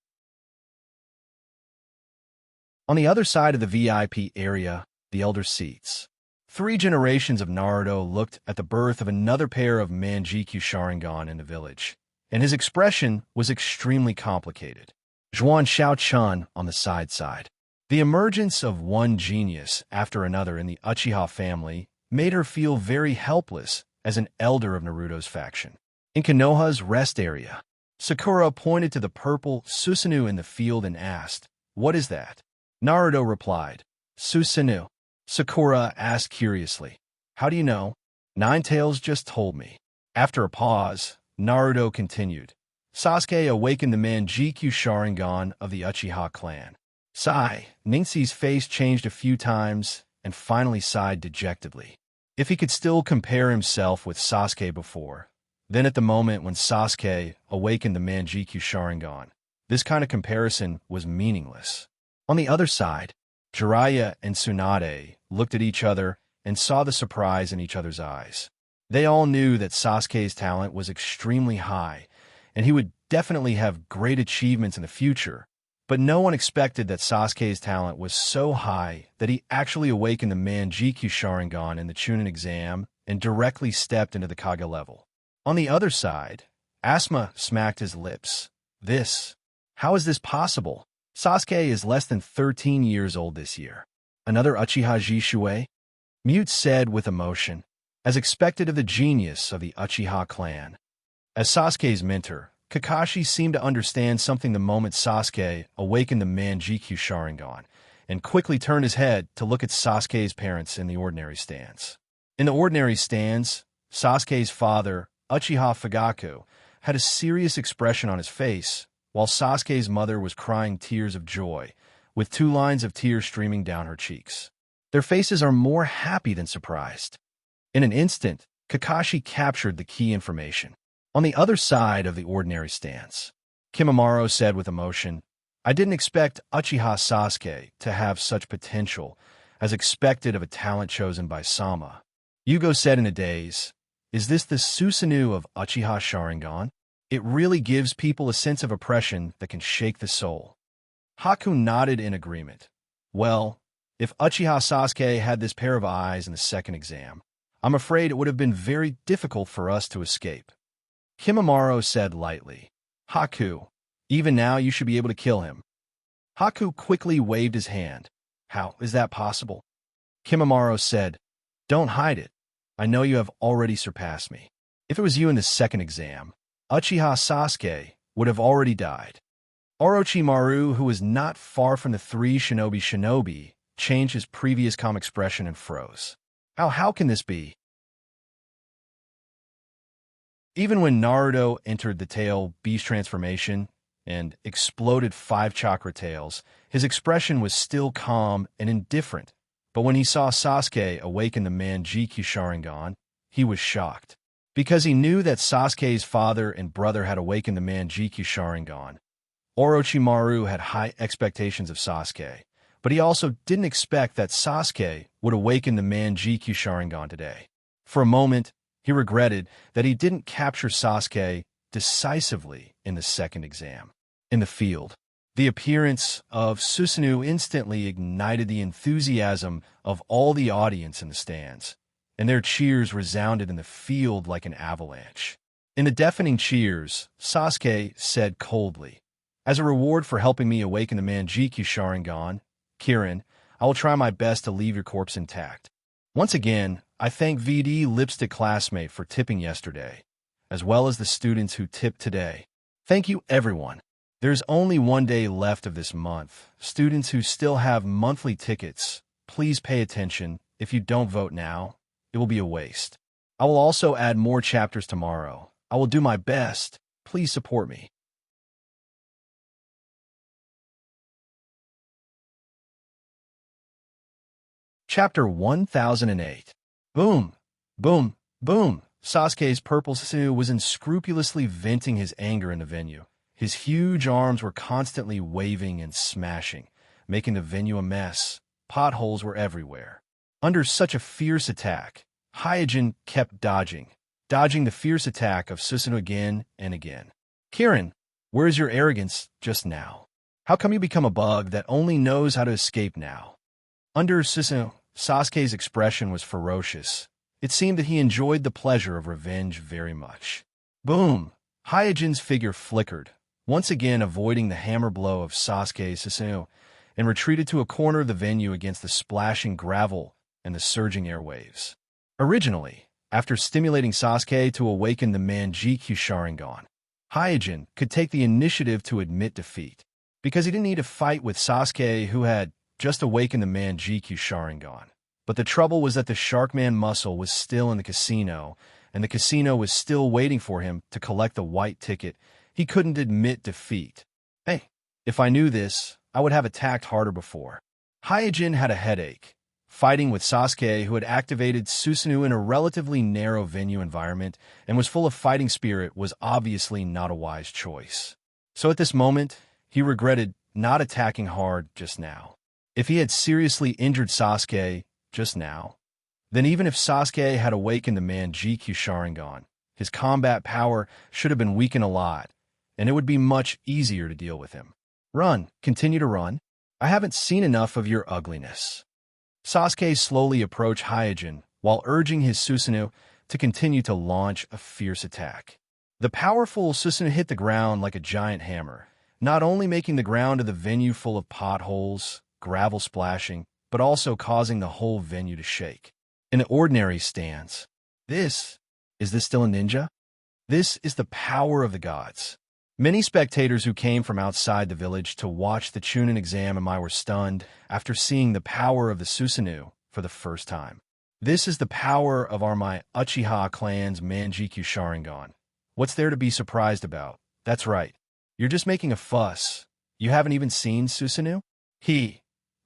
On the other side of the VIP area, the elder seats. 3 generations of Naruto looked at the birth of another pair of Manjikyu Sharingan in the village, and his expression was extremely complicated. Zhuan Xiaochun on the side. The emergence of one genius after another in the Uchiha family made her feel very helpless as an elder of Naruto's faction. In Konoha's rest area, Sakura pointed to the purple Susanoo in the field and asked, "What is that?" Naruto replied, "Susanoo." Sakura asked curiously, "How do you know?" "Ninetales just told me." After a pause, Naruto continued, "Sasuke awakened the Manjikyu Sharingan of the Uchiha clan." Ningxi's face changed a few times and finally sighed dejectedly. If he could still compare himself with Sasuke before, then at the moment when Sasuke awakened the Manjikyu Sharingan, this kind of comparison was meaningless. On the other side, Jiraiya and Tsunade looked at each other and saw the surprise in each other's eyes. They all knew that Sasuke's talent was extremely high, and he would definitely have great achievements in the future, but no one expected that Sasuke's talent was so high that he actually awakened the Manjikyu Sharingan in the Chunin exam and directly stepped into the Kage level. On the other side, Asuma smacked his lips. How is this possible? Sasuke is less than 13 years old this year. Another Uchiha Jishuei? Mute said with emotion, as expected of the genius of the Uchiha clan. As Sasuke's mentor, Kakashi seemed to understand something the moment Sasuke awakened the Manjikyu Sharingan, and quickly turned his head to look at Sasuke's parents in the ordinary stands. In the ordinary stands, Sasuke's father, Uchiha Fugaku, had a serious expression on his face, while Sasuke's mother was crying tears of joy, with 2 lines of tears streaming down her cheeks. Their faces are more happy than surprised. In an instant, Kakashi captured the key information. On the other side of the ordinary stance, Kimimaro said with emotion, "I didn't expect Uchiha Sasuke to have such potential as expected of a talent chosen by Sama." Yugo said in a daze, "Is this the Susanoo of Uchiha Sharingan?" It really gives people a sense of oppression that can shake the soul. Haku nodded in agreement. Well, if Uchiha Sasuke had this pair of eyes in the second exam, I'm afraid it would have been very difficult for us to escape. Kimimaro said lightly. Haku, even now you should be able to kill him. Haku quickly waved his hand. How is that possible? Kimimaro said, Don't hide it. I know you have already surpassed me. If it was you in the second exam, Uchiha Sasuke would have already died. Orochimaru, who was not far from the three shinobi, changed his previous calm expression and froze. How can this be? Even when Naruto entered the tail beast transformation and exploded 5 chakra tails, his expression was still calm and indifferent. But when he saw Sasuke awaken the Manjikyu Sharingan, he was shocked. Because he knew that Sasuke's father and brother had awakened the Manjikyu Sharingan, Orochimaru had high expectations of Sasuke, but he also didn't expect that Sasuke would awaken the Manjikyu Sharingan today. For a moment, he regretted that he didn't capture Sasuke decisively in the second exam. In the field, the appearance of Susanoo instantly ignited the enthusiasm of all the audience in the stands, and their cheers resounded in the field like an avalanche. In the deafening cheers, Sasuke said coldly, As a reward for helping me awaken the Manjikyu Sharingan, Kirin, I will try my best to leave your corpse intact. Once again, I thank VD Lipstick classmate for tipping yesterday, as well as the students who tipped today. Thank you, everyone. There's only 1 day left of this month. Students who still have monthly tickets, please pay attention. If you don't vote now, it will be a waste. I will also add more chapters tomorrow. I will do my best. Please support me. Chapter 1008. Boom, boom, boom. Sasuke's purple Susanoo was unscrupulously venting his anger in the venue. His huge arms were constantly waving and smashing, making the venue a mess. Potholes were everywhere. Under such a fierce attack, Hyojin kept dodging the fierce attack of Susanoo again and again. Kirin, where is your arrogance just now? How come you become a bug that only knows how to escape now? Under Susanoo, Sasuke's expression was ferocious. It seemed that he enjoyed the pleasure of revenge very much. Boom! Hyojin's figure flickered, once again avoiding the hammer blow of Sasuke's Susanoo, and retreated to a corner of the venue against the splashing gravel and the surging airwaves. Originally, after stimulating Sasuke to awaken the Manjikyu Sharingan, Hyojin could take the initiative to admit defeat, because he didn't need to fight with Sasuke, who had just awakened the Manjikyu Sharingan. But the trouble was that the Sharkman muscle was still in the casino, and the casino was still waiting for him to collect the white ticket. He couldn't admit defeat. Hey, if I knew this, I would have attacked harder before. Hyojin had a headache. Fighting with Sasuke, who had activated Susanoo in a relatively narrow venue environment and was full of fighting spirit, was obviously not a wise choice. So at this moment, he regretted not attacking hard just now. If he had seriously injured Sasuke just now, then even if Sasuke had awakened the Manjikyu Sharingan, his combat power should have been weakened a lot, and it would be much easier to deal with him. Run, continue to run. I haven't seen enough of your ugliness. Sasuke slowly approached Hyojin while urging his Susanoo to continue to launch a fierce attack. The powerful Susanoo hit the ground like a giant hammer, not only making the ground of the venue full of potholes, gravel splashing, but also causing the whole venue to shake. In the ordinary stance, is this still a ninja? This is the power of the gods. Many spectators who came from outside the village to watch the Chunin exam were stunned after seeing the power of the Susanoo for the first time. This is the power of my Uchiha clan's Manjikyu Sharingan. What's there to be surprised about? That's right. You're just making a fuss. You haven't even seen Susanoo?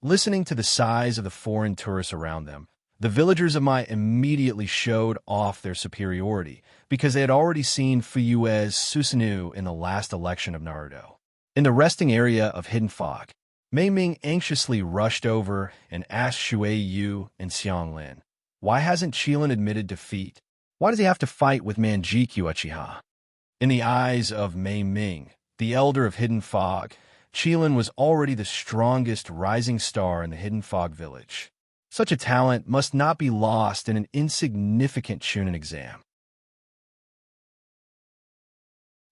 Listening to the sighs of the foreign tourists around them, the villagers of Mai immediately showed off their superiority because they had already seen Fuyue's Susanoo in the last election of Naruto. In the resting area of Hidden Fog, Mei Ming anxiously rushed over and asked Shui Yu and Xianglin, why hasn't Qilin admitted defeat? Why does he have to fight with Manjikyu Uchiha? In the eyes of Mei Ming, the elder of Hidden Fog, Qilin was already the strongest rising star in the Hidden Fog village. Such a talent must not be lost in an insignificant Chunin exam.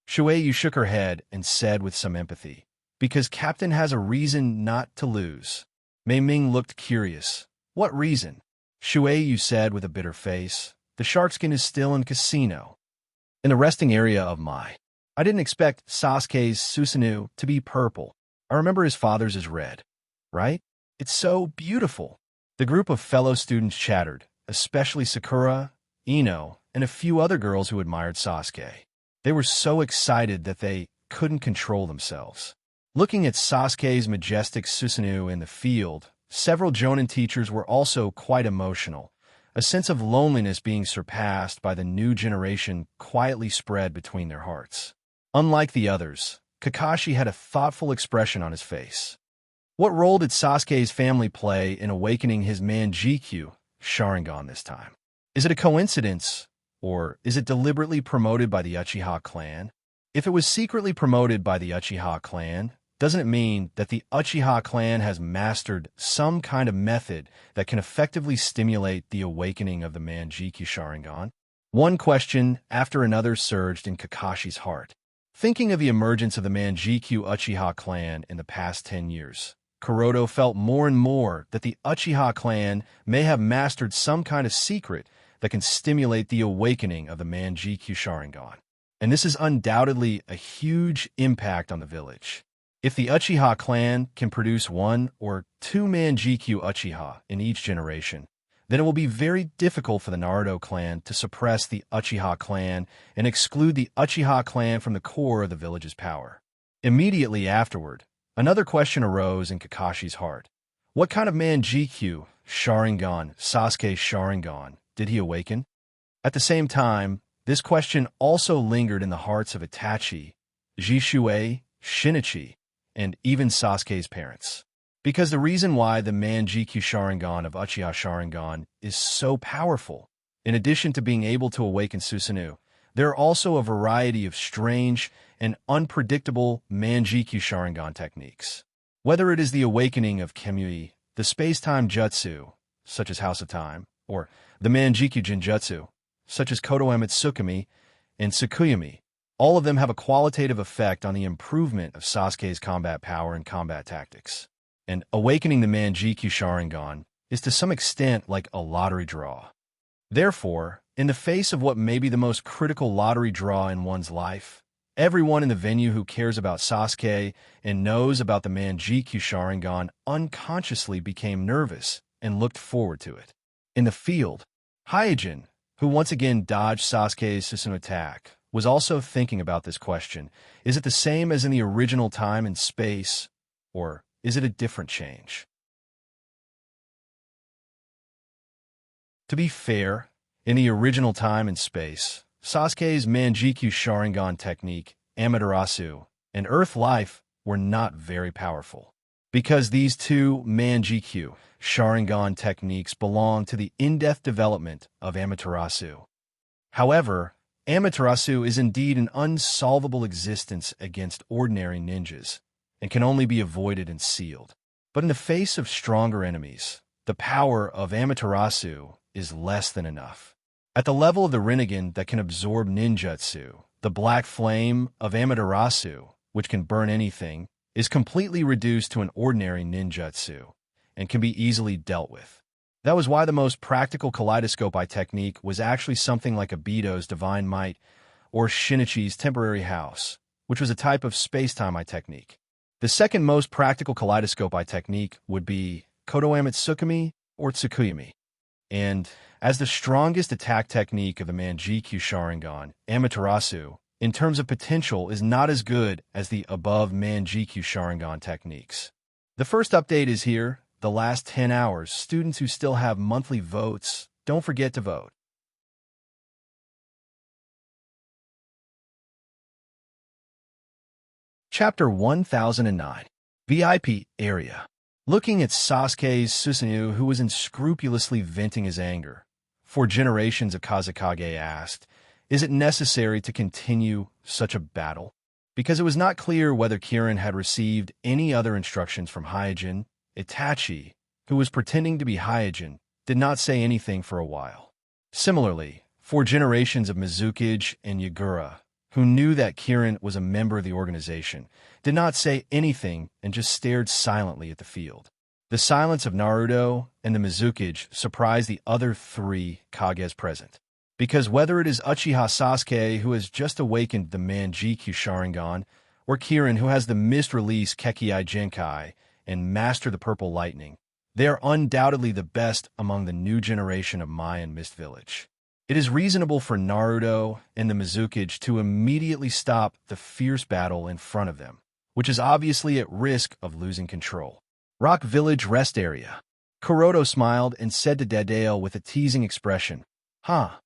Shuei shook her head and said with some empathy, "Because Captain has a reason not to lose." Mei Ming looked curious. "What reason?" Shuei said with a bitter face, "The sharkskin is still in casino. In the resting area of my. I didn't expect Sasuke's Susanoo to be purple. I remember his father's is red. Right? It's so beautiful." The group of fellow students chattered, especially Sakura, Ino, and a few other girls who admired Sasuke. They were so excited that they couldn't control themselves. Looking at Sasuke's majestic Susanoo in the field, several Jonin teachers were also quite emotional. A sense of loneliness being surpassed by the new generation quietly spread between their hearts. Unlike the others, Kakashi had a thoughtful expression on his face. What role did Sasuke's family play in awakening his Manjikyu Sharingan this time? Is it a coincidence, or is it deliberately promoted by the Uchiha clan? If it was secretly promoted by the Uchiha clan, doesn't it mean that the Uchiha clan has mastered some kind of method that can effectively stimulate the awakening of the Manjikyu Sharingan? One question after another surged in Kakashi's heart. Thinking of the emergence of the Manjikyu Uchiha clan in the past 10 years, Kuroto felt more and more that the Uchiha clan may have mastered some kind of secret that can stimulate the awakening of the Manjikyu Sharingan. And this is undoubtedly a huge impact on the village. If the Uchiha clan can produce 1 or 2 Manjikyu Uchiha in each generation, then it will be very difficult for the Naruto clan to suppress the Uchiha clan and exclude the Uchiha clan from the core of the village's power. Immediately afterward, another question arose in Kakashi's heart. What kind of Manjikyu Sharingan, Sasuke's Sharingan, did he awaken? At the same time, this question also lingered in the hearts of Itachi, Jishuei, Shinichi, and even Sasuke's parents. Because the reason why the Manjikyu Sharingan of Uchiha Sharingan is so powerful, in addition to being able to awaken Susanoo, there are also a variety of strange and unpredictable Manjikyu Sharingan techniques. Whether it is the awakening of Kemui, the space-time jutsu, such as House of Time, or the Manjikyu Jinjutsu, such as Koto Emetsukami and Tsukuyami, all of them have a qualitative effect on the improvement of Sasuke's combat power and combat tactics. And awakening the Manjikyu Sharingan is to some extent like a lottery draw. Therefore, in the face of what may be the most critical lottery draw in one's life, everyone in the venue who cares about Sasuke and knows about the Manjikyu Sharingan unconsciously became nervous and looked forward to it. In the field, Hyojin, who once again dodged Sasuke's Susanoo attack, was also thinking about this question. Is it the same as in the original time and space, or is it a different change? To be fair, in the original time and space, Sasuke's Manjikyu Sharingan technique, Amaterasu, and Earth Life were not very powerful. Because these two Manjikyu Sharingan techniques belong to the in-depth development of Amaterasu. However, Amaterasu is indeed an unsolvable existence against ordinary ninjas, and can only be avoided and sealed. But in the face of stronger enemies, the power of Amaterasu is less than enough. At the level of the Rinnegan that can absorb ninjutsu, the black flame of Amaterasu, which can burn anything, is completely reduced to an ordinary ninjutsu, and can be easily dealt with. That was why the most practical kaleidoscope eye technique was actually something like Obito's Divine Might or Shinichi's Temporary House, which was a type of space-time eye technique. The second most practical kaleidoscope eye technique would be Koto Emetsukami or Tsukuyami. And as the strongest attack technique of the Manjikyu Sharingan, Amaterasu, in terms of potential, is not as good as the above Manjikyu Sharingan techniques. The first update is here. The last 10 hours, students who still have monthly votes, don't forget to vote. Chapter 1009, VIP Area. Looking at Sasuke's Susanoo, who was unscrupulously venting his anger, 4 generations of Kazekage asked, Is it necessary to continue such a battle? Because it was not clear whether Kirin had received any other instructions from Hyojin. Itachi, who was pretending to be Hyojin, did not say anything for a while. Similarly, 4 generations of Mizukage and Yagura, who knew that Kirin was a member of the organization, did not say anything and just stared silently at the field. The silence of Naruto and the Mizukage surprised the other 3 Kages present. Because whether it is Uchiha Sasuke, who has just awakened the Manjikyu Sharingan, or Kirin, who has the mist-release Kekkei Genkai and mastered the Purple Lightning, they are undoubtedly the best among the new generation of Mayan Mist Village. It is reasonable for Naruto and the Mizukage to immediately stop the fierce battle in front of them, which is obviously at risk of losing control. Rock Village Rest Area. Kuroto smiled and said to Dedeo with a teasing expression, "Huh,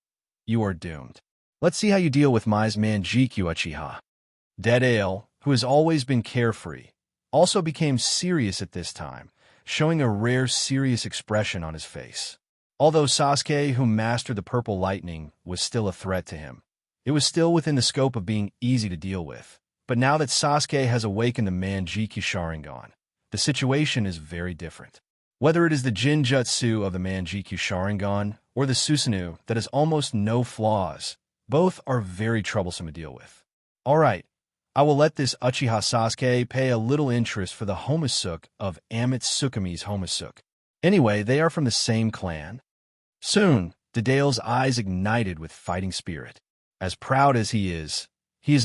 you are doomed. Let's see how you deal with Mai's Manjikyu Uchiha." Dedeo, who has always been carefree, also became serious at this time, showing a rare serious expression on his face. Although Sasuke, who mastered the Purple Lightning, was still a threat to him, it was still within the scope of being easy to deal with. But now that Sasuke has awakened the Manjikyu Sharingan, the situation is very different. Whether it is the Jinjutsu of the Manjikyu Sharingan or the Susanoo that has almost no flaws, both are very troublesome to deal with. Alright, I will let this Uchiha Sasuke pay a little interest for the Homisuk of Amatsukumi's Homisuk. Anyway, they are from the same clan. Soon, Dedeo's eyes ignited with fighting spirit. As proud as he is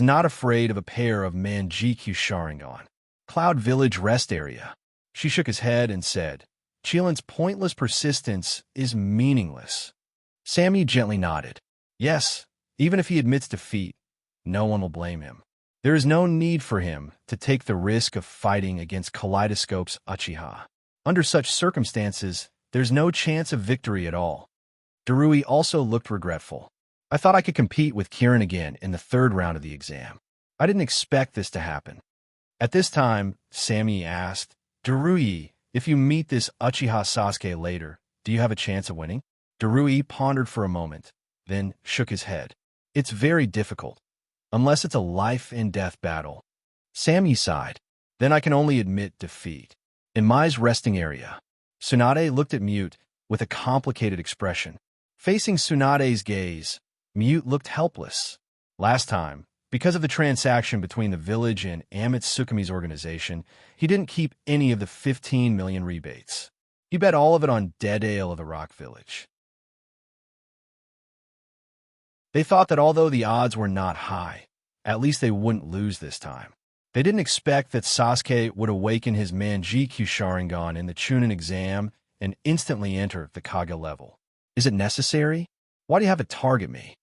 not afraid of a pair of Manjikyu Sharingan. Cloud Village Rest Area. She shook his head and said, "Chilin's pointless persistence is meaningless." Sammy gently nodded. Yes, even if he admits defeat, no one will blame him. There is no need for him to take the risk of fighting against Kaleidoscope's Uchiha. Under such circumstances, there's no chance of victory at all. Darui also looked regretful. I thought I could compete with Kirin again in the 3rd round of the exam. I didn't expect this to happen. At this time, Sammy asked, Darui, if you meet this Uchiha Sasuke later, do you have a chance of winning? Darui pondered for a moment, then shook his head. It's very difficult, unless it's a life-and-death battle. Sammy sighed. Then I can only admit defeat. In Mai's resting area, Tsunade looked at Mute with a complicated expression. Facing Tsunade's gaze, Mute looked helpless. Last time, because of the transaction between the village and Amatsukumi's organization, he didn't keep any of the 15 million rebates. He bet all of it on Dead Ale of the Rock Village. They thought that although the odds were not high, at least they wouldn't lose this time. They didn't expect that Sasuke would awaken his Manjikyu Sharingan in the Chunin exam and instantly enter the Kage level. Is it necessary? Why do you have to target me?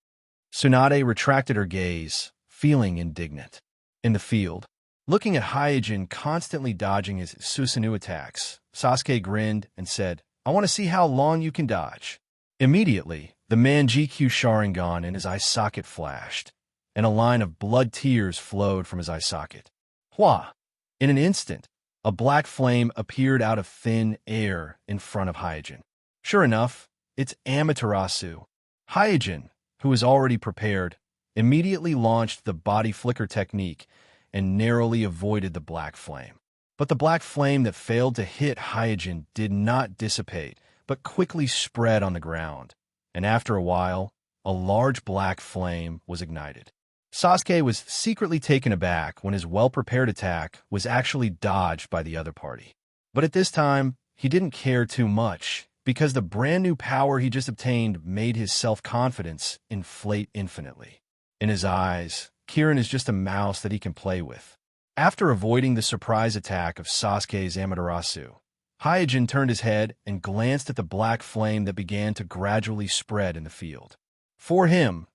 Tsunade retracted her gaze, feeling indignant. In the field, looking at Hyojin constantly dodging his Susanoo attacks, Sasuke grinned and said, I want to see how long you can dodge. Immediately, the Manjikyu Sharingan in his eye socket flashed, and a line of blood tears flowed from his eye socket. Hua! In an instant, a black flame appeared out of thin air in front of Hyojin. Sure enough, it's Amaterasu. Hyojin, who was already prepared, immediately launched the body flicker technique and narrowly avoided the black flame. But the black flame that failed to hit Hyojin did not dissipate, but quickly spread on the ground, and after a while, a large black flame was ignited. Sasuke was secretly taken aback when his well-prepared attack was actually dodged by the other party. But at this time, he didn't care too much, because the brand new power he just obtained made his self-confidence inflate infinitely. In his eyes, Kirin is just a mouse that he can play with. After avoiding the surprise attack of Sasuke's Amaterasu, Hyojin turned his head and glanced at the black flame that began to gradually spread in the field. For him,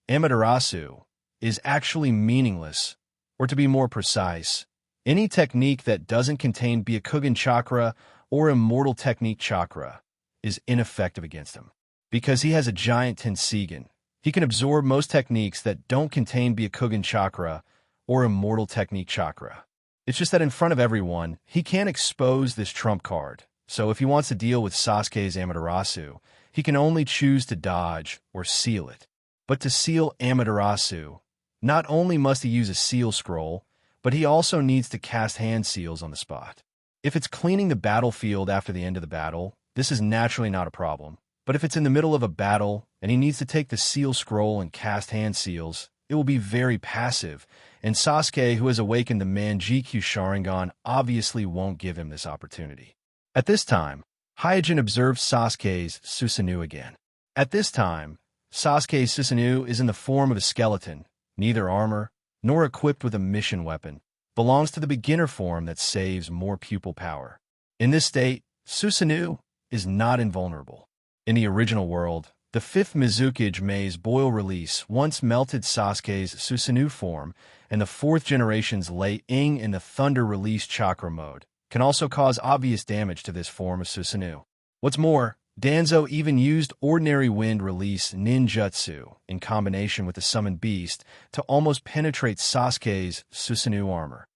Amaterasu is actually meaningless, or to be more precise, any technique that doesn't contain Byakugan chakra or immortal technique chakra is ineffective against him. Because he has a giant Tenseigan, he can absorb most techniques that don't contain Byakugan chakra or immortal technique chakra. It's just that in front of everyone, he can't expose this trump card, so if he wants to deal with Sasuke's Amaterasu, he can only choose to dodge or seal it. But to seal Amaterasu, not only must he use a seal scroll, but he also needs to cast hand seals on the spot. If it's cleaning the battlefield after the end of the battle, this is naturally not a problem. But if it's in the middle of a battle and he needs to take the seal scroll and cast hand seals, it will be very passive, and Sasuke, who has awakened the Manjikyu Sharingan, obviously won't give him this opportunity. At this time, Hyojin observes Sasuke's Susanoo again. At this time, Sasuke's Susanoo is in the form of a skeleton, neither armor nor equipped with a mission weapon, belongs to the beginner form that saves more pupil power. In this state, Susanoo is not invulnerable. In the original world, the 5th Mizukage Maze Boil release once melted Sasuke's Susanoo form, and the 4th generation's Lei Ing in the Thunder release chakra mode can also cause obvious damage to this form of Susanoo. What's more, Danzo even used ordinary wind release ninjutsu in combination with the summoned beast to almost penetrate Sasuke's Susanoo armor.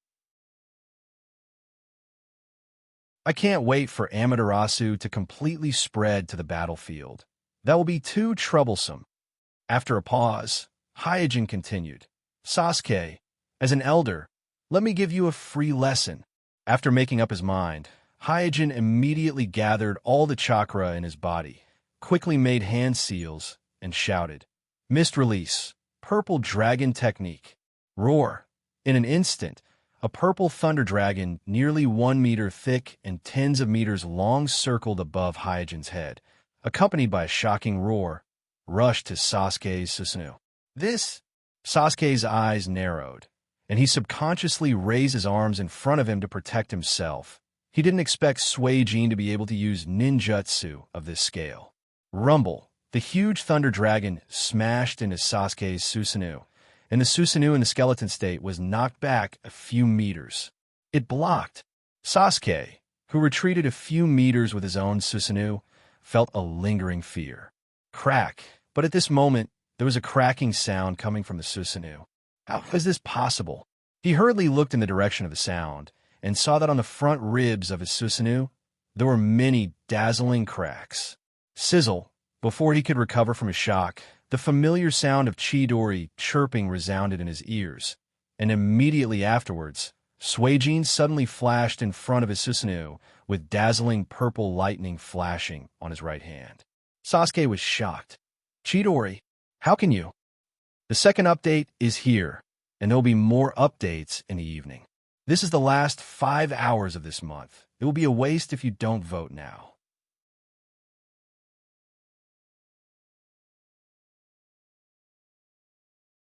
I can't wait for Amaterasu to completely spread to the battlefield. That will be too troublesome. After a pause, Hyojin continued, Sasuke, as an elder, let me give you a free lesson. After making up his mind, Hyojin immediately gathered all the chakra in his body, quickly made hand seals, and shouted, Mist Release, Purple Dragon Technique. Roar. In an instant, a purple thunder dragon nearly 1 meter thick and tens of meters long circled above Hyojin's head, accompanied by a shocking roar, rushed to Sasuke's Susanoo. Sasuke's eyes narrowed, and he subconsciously raised his arms in front of him to protect himself. He didn't expect Suijin to be able to use ninjutsu of this scale. Rumble. The huge thunder dragon smashed into Sasuke's Susanoo, and the Susanoo in the skeleton state was knocked back a few meters. It blocked. Sasuke, who retreated a few meters with his own Susanoo, felt a lingering fear. Crack. But at this moment, there was a cracking sound coming from the Susanoo. How was this possible? He hurriedly looked in the direction of the sound, and saw that on the front ribs of his Susanoo, there were many dazzling cracks. Sizzle. Before he could recover from his shock, the familiar sound of Chidori chirping resounded in his ears, and immediately afterwards, Suijin suddenly flashed in front of his Susanoo, with dazzling purple lightning flashing on his right hand. Sasuke was shocked. Chidori, how can you? The second update is here, and there'll be more updates in the evening. This is the last 5 hours of this month. It will be a waste if you don't vote now.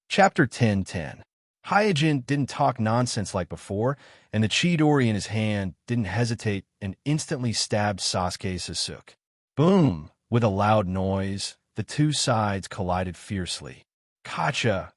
Chapter 10:10. Hyojin didn't talk nonsense like before, and the Chidori in his hand didn't hesitate and instantly stabbed Sasuke Sasuke. Boom! With a loud noise, the two sides collided fiercely. Kacha!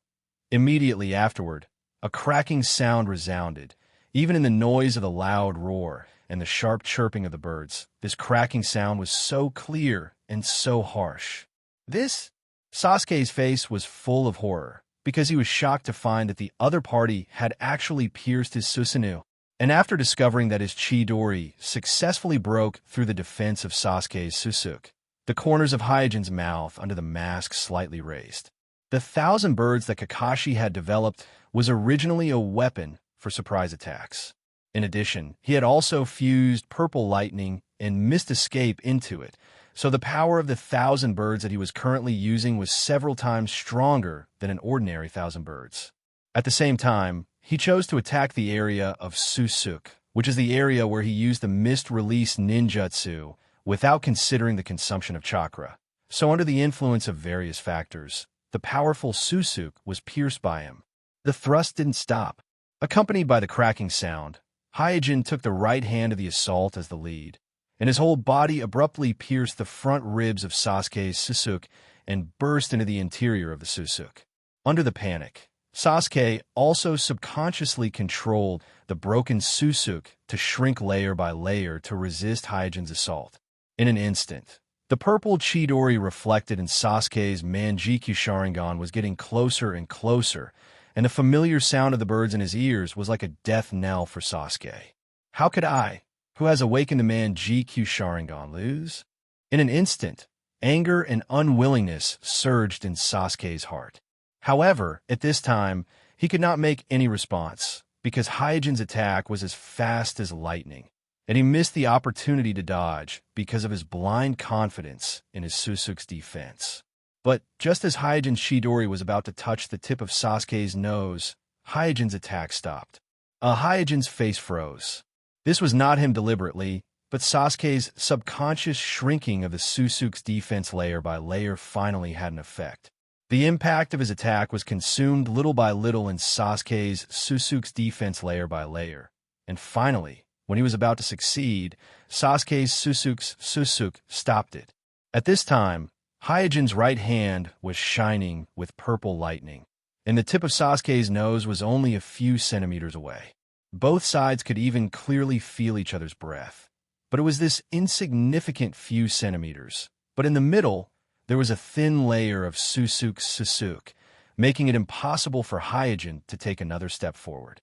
Immediately afterward, a cracking sound resounded. Even in the noise of the loud roar and the sharp chirping of the birds, this cracking sound was so clear and so harsh. Sasuke's face was full of horror, because he was shocked to find that the other party had actually pierced his Susanoo, and after discovering that his Chidori successfully broke through the defense of Sasuke's Sasuke, the corners of Hyojin's mouth under the mask slightly raised. The 1,000 birds that Kakashi had developed was originally a weapon for surprise attacks. In addition, he had also fused purple lightning and mist escape into it, so the power of the 1,000 birds that he was currently using was several times stronger than an ordinary 1,000 birds. At the same time, he chose to attack the area of Susuke, which is the area where he used the mist release ninjutsu without considering the consumption of chakra. So under the influence of various factors, the powerful Susuke was pierced by him. The thrust didn't stop. Accompanied by the cracking sound, Hyojin took the right hand of the assault as the lead, and his whole body abruptly pierced the front ribs of Sasuke's Sasuke and burst into the interior of the Sasuke. Under the panic, Sasuke also subconsciously controlled the broken Sasuke to shrink layer by layer to resist Hyojin's assault. In an instant, the purple Chidori reflected in Sasuke's Manjikyu Sharingan was getting closer and closer, and the familiar sound of the birds in his ears was like a death knell for Sasuke. How could I, who has awakened the Manjikyu Sharingan, lose? In an instant, Anger and unwillingness surged in Sasuke's heart. However, at this time, he could not make any response, because Hyojin's attack was as fast as lightning, and he missed the opportunity to dodge because of his blind confidence in his Susuke's defense. But just as Hyojin's Chidori was about to touch the tip of Sasuke's nose, Hyojin's attack stopped. Hyojin's face froze. This was not him deliberately, but Sasuke's subconscious shrinking of the Susuke's defense layer by layer finally had an effect. The impact of his attack was consumed little by little in Sasuke's Susuke's defense layer by layer, and finally, when he was about to succeed, Sasuke's Susuke stopped it. At this time, Hyojin's right hand was shining with purple lightning, and the tip of Sasuke's nose was only a few centimeters away. Both sides could even clearly feel each other's breath, but it was this insignificant few centimeters. But in the middle, there was a thin layer of Susuke, making it impossible for Hyojin to take another step forward.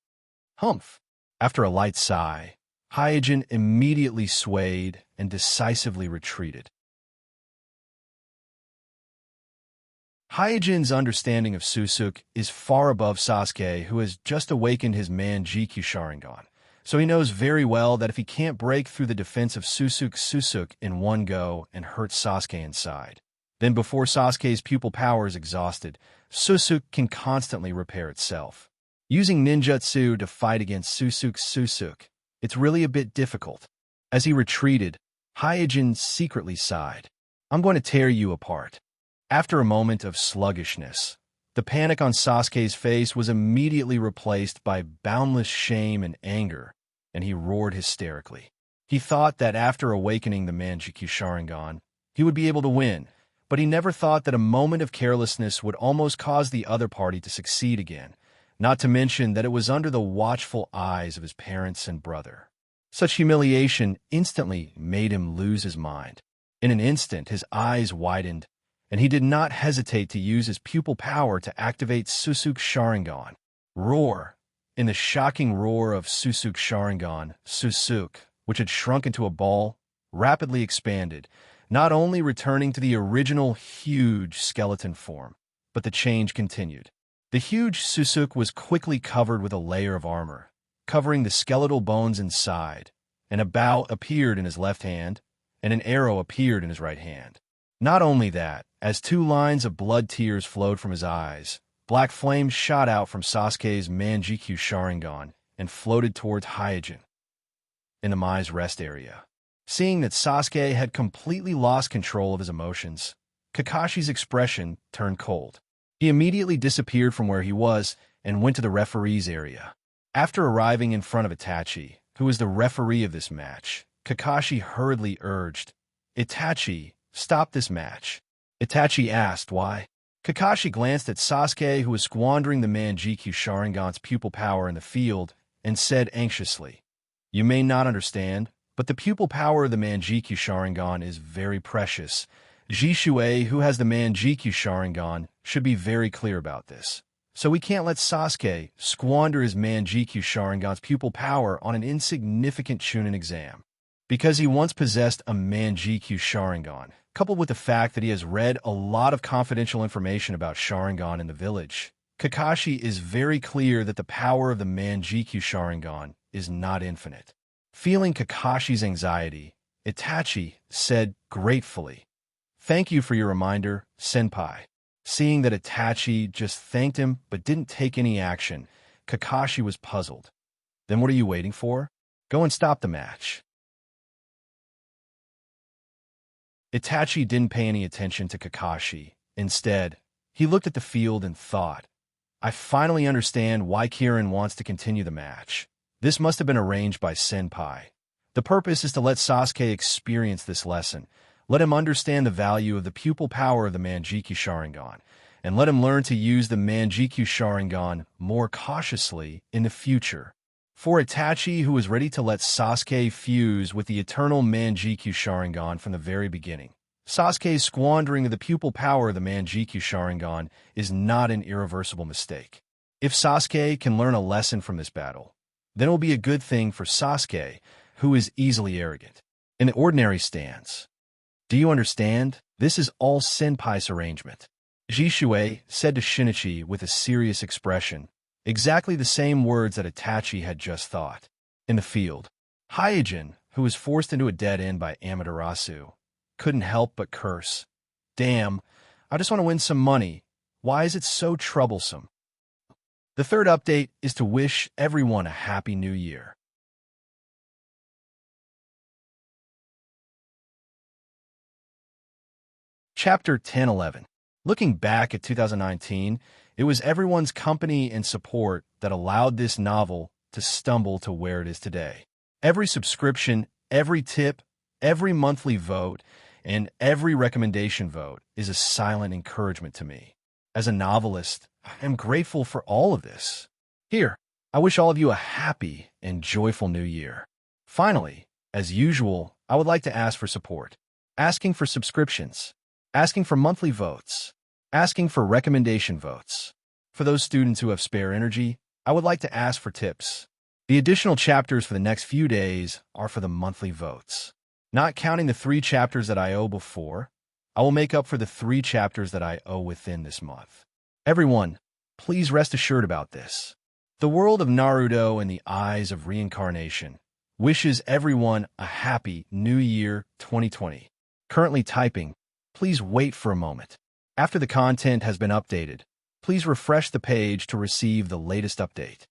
Humph! After a light sigh, Hyojin immediately swayed and decisively retreated. Hyojin's understanding of Susuke is far above Sasuke, who has just awakened his Manjikyu Sharingan, so he knows very well that if he can't break through the defense of Susuke in one go and hurt Sasuke inside, then before Sasuke's pupil power is exhausted, Susuke can constantly repair itself. Using ninjutsu to fight against Susuke, it's really a bit difficult. As he retreated, Hyojin secretly sighed. "I'm going to tear you apart." After a moment of sluggishness, the panic on Sasuke's face was immediately replaced by boundless shame and anger, and he roared hysterically. He thought that after awakening the Manjikyu Sharingan, he would be able to win, but he never thought that a moment of carelessness would almost cause the other party to succeed again, not to mention that it was under the watchful eyes of his parents and brother. Such humiliation instantly made him lose his mind. In an instant, his eyes widened, and he did not hesitate to use his pupil power to activate Susuke Sharingan. Roar! In the shocking roar of Susuke Sharingan, Susuke, which had shrunk into a ball, rapidly expanded, not only returning to the original huge skeleton form, but the change continued. The huge Susuke was quickly covered with a layer of armor, covering the skeletal bones inside, and a bow appeared in his left hand, and an arrow appeared in his right hand. Not only that, as two lines of blood tears flowed from his eyes, black flames shot out from Sasuke's Manjikyu Sharingan and floated towards Hyojin in the Mai's rest area. Seeing that Sasuke had completely lost control of his emotions, Kakashi's expression turned cold. He immediately disappeared from where he was and went to the referee's area. After arriving in front of Itachi, who was the referee of this match, Kakashi hurriedly urged, "Itachi, stop this match." Itachi asked why. Kakashi glanced at Sasuke, who was squandering the Manjikyu Sharingan's pupil power in the field, and said anxiously, "You may not understand, but the pupil power of the Manjikyu Sharingan is very precious. Jisue, who has the Manjikyu Sharingan, should be very clear about this. So we can't let Sasuke squander his Manjikyu Sharingan's pupil power on an insignificant Chunin exam. Because he once possessed a Manjikyu Sharingan, coupled with the fact that he has read a lot of confidential information about Sharingan in the village, Kakashi is very clear that the power of the Manjikyu Sharingan is not infinite." Feeling Kakashi's anxiety, Itachi said gratefully, "Thank you for your reminder, Senpai." Seeing that Itachi just thanked him but didn't take any action, Kakashi was puzzled. "Then what are you waiting for? Go and stop the match." Itachi didn't pay any attention to Kakashi. Instead, he looked at the field and thought, "I finally understand why Kirin wants to continue the match. This must have been arranged by Senpai. The purpose is to let Sasuke experience this lesson, let him understand the value of the pupil power of the Manjikyu Sharingan, and let him learn to use the Manjikyu Sharingan more cautiously in the future." For Itachi, who was ready to let Sasuke fuse with the eternal Manjikyu Sharingan from the very beginning, Sasuke's squandering of the pupil power of the Manjikyu Sharingan is not an irreversible mistake. If Sasuke can learn a lesson from this battle, then it will be a good thing for Sasuke, who is easily arrogant. In the ordinary stance, do you understand? This is all Senpai's arrangement. Jishui said to Shinichi with a serious expression, exactly the same words that Itachi had just thought. In the field, Hyojin, who was forced into a dead end by Amaterasu, couldn't help but curse. Damn, I just want to win some money. Why is it so troublesome? The third update is to wish everyone a happy new year. Chapter 10-11. Looking back at 2019, it was everyone's company and support that allowed this novel to stumble to where it is today. Every subscription, every tip, every monthly vote, and every recommendation vote is a silent encouragement to me. As a novelist, I am grateful for all of this. Here, I wish all of you a happy and joyful new year. Finally, as usual, I would like to ask for support. Asking for subscriptions. Asking for monthly votes. Asking for recommendation votes. For those students who have spare energy, I would like to ask for tips. The additional chapters for the next few days are for the monthly votes. Not counting the 3 chapters that I owe before, I will make up for the 3 chapters that I owe within this month. Everyone, please rest assured about this. The world of Naruto and the eyes of reincarnation wishes everyone a happy New Year 2020. Currently typing. Please wait for a moment. After the content has been updated, please refresh the page to receive the latest update.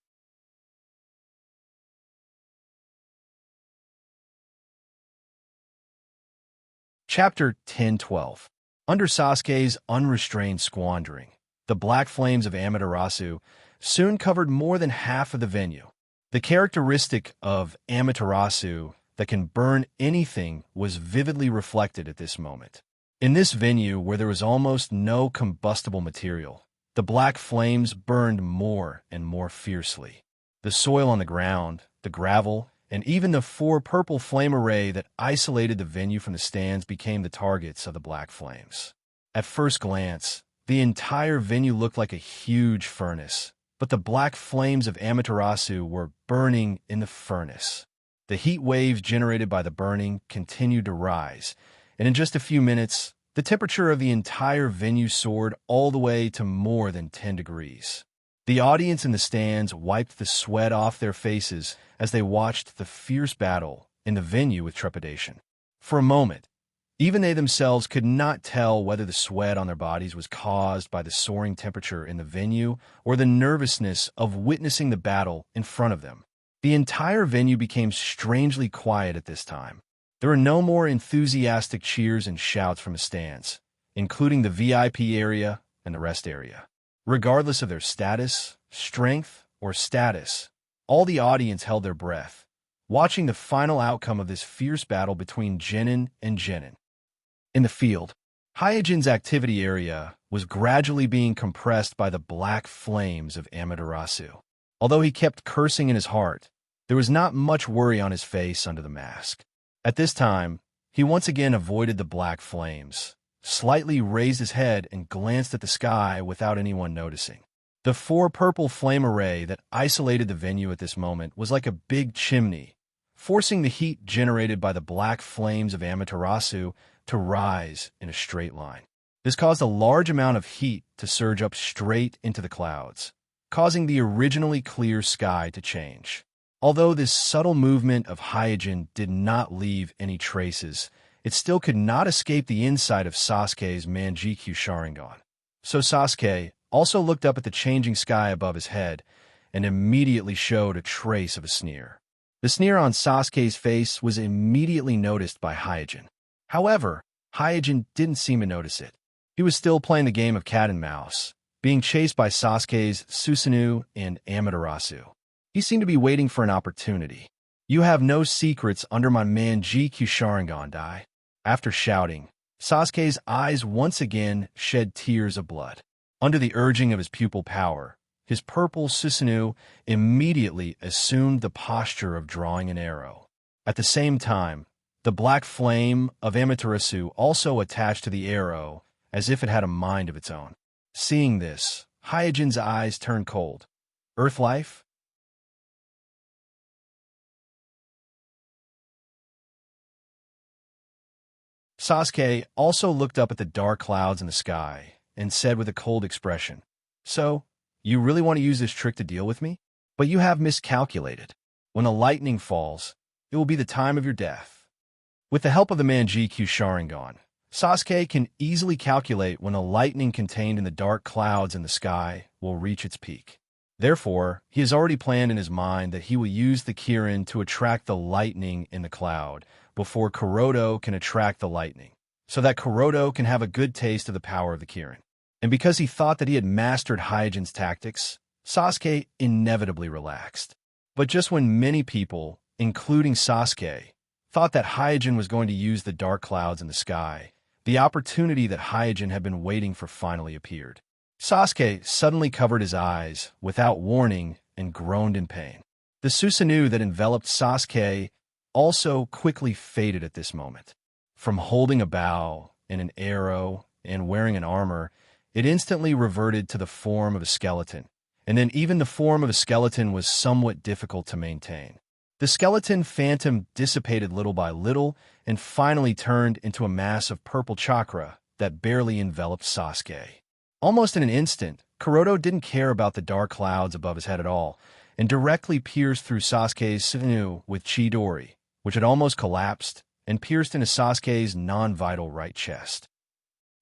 Chapter 10-12. Under Sasuke's unrestrained squandering, the black flames of Amaterasu soon covered more than half of the venue. The characteristic of Amaterasu that can burn anything was vividly reflected at this moment. In this venue, where there was almost no combustible material, the black flames burned more and more fiercely. The soil on the ground, the gravel, and even the 4 purple flame array that isolated the venue from the stands became the targets of the black flames. At first glance, the entire venue looked like a huge furnace, but the black flames of Amaterasu were burning in the furnace. The heat waves generated by the burning continued to rise, and in just a few minutes, the temperature of the entire venue soared all the way to more than 10 degrees. The audience in the stands wiped the sweat off their faces as they watched the fierce battle in the venue with trepidation. For a moment, even they themselves could not tell whether the sweat on their bodies was caused by the soaring temperature in the venue or the nervousness of witnessing the battle in front of them. The entire venue became strangely quiet at this time. There were no more enthusiastic cheers and shouts from the stands, including the VIP area and the rest area. Regardless of their status, strength, or status, all the audience held their breath, watching the final outcome of this fierce battle between Genin and Genin. In the field, Hyojin's activity area was gradually being compressed by the black flames of Amaterasu. Although he kept cursing in his heart, there was not much worry on his face under the mask. At this time, he once again avoided the black flames, slightly raised his head and glanced at the sky without anyone noticing. The 4 purple flame array that isolated the venue at this moment was like a big chimney, forcing the heat generated by the black flames of Amaterasu to rise in a straight line. This caused a large amount of heat to surge up straight into the clouds, causing the originally clear sky to change. Although this subtle movement of Hyojin did not leave any traces, it still could not escape the inside of Sasuke's Manjikyu Sharingan. So Sasuke also looked up at the changing sky above his head and immediately showed a trace of a sneer. The sneer on Sasuke's face was immediately noticed by Hyojin. However, Hyojin didn't seem to notice it. He was still playing the game of cat and mouse, being chased by Sasuke's Susanoo and Amaterasu. He seemed to be waiting for an opportunity. "You have no secrets under my Manjikyu Sharingan, Dai." After shouting, Sasuke's eyes once again shed tears of blood. Under the urging of his pupil power, his purple Susanoo immediately assumed the posture of drawing an arrow. At the same time, the black flame of Amaterasu also attached to the arrow as if it had a mind of its own. Seeing this, Hyojin's eyes turned cold. Earth life? Sasuke also looked up at the dark clouds in the sky and said with a cold expression, "So, you really want to use this trick to deal with me? But you have miscalculated. When the lightning falls, it will be the time of your death." With the help of the Manjikyu Sharingan, Sasuke can easily calculate when the lightning contained in the dark clouds in the sky will reach its peak. Therefore, he has already planned in his mind that he will use the Kirin to attract the lightning in the cloud before Kuroto can attract the lightning, so that Kuroto can have a good taste of the power of the Kirin. And because he thought that he had mastered Hyojin's tactics, Sasuke inevitably relaxed. But just when many people, including Sasuke, thought that Hyojin was going to use the dark clouds in the sky, the opportunity that Hyojin had been waiting for finally appeared. Sasuke suddenly covered his eyes without warning and groaned in pain. The Susanoo that enveloped Sasuke also quickly faded at this moment. From holding a bow and an arrow and wearing an armor, it instantly reverted to the form of a skeleton, and then even the form of a skeleton was somewhat difficult to maintain. The skeleton phantom dissipated little by little and finally turned into a mass of purple chakra that barely enveloped Sasuke. Almost in an instant, Kuroto didn't care about the dark clouds above his head at all, and directly pierced through Sasuke's sinew with Chidori, which had almost collapsed, and pierced into Sasuke's non-vital right chest.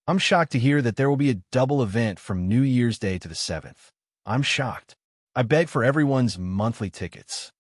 I'm shocked to hear that there will be a double event from New Year's Day to the 7th. I'm shocked. I beg for everyone's monthly tickets.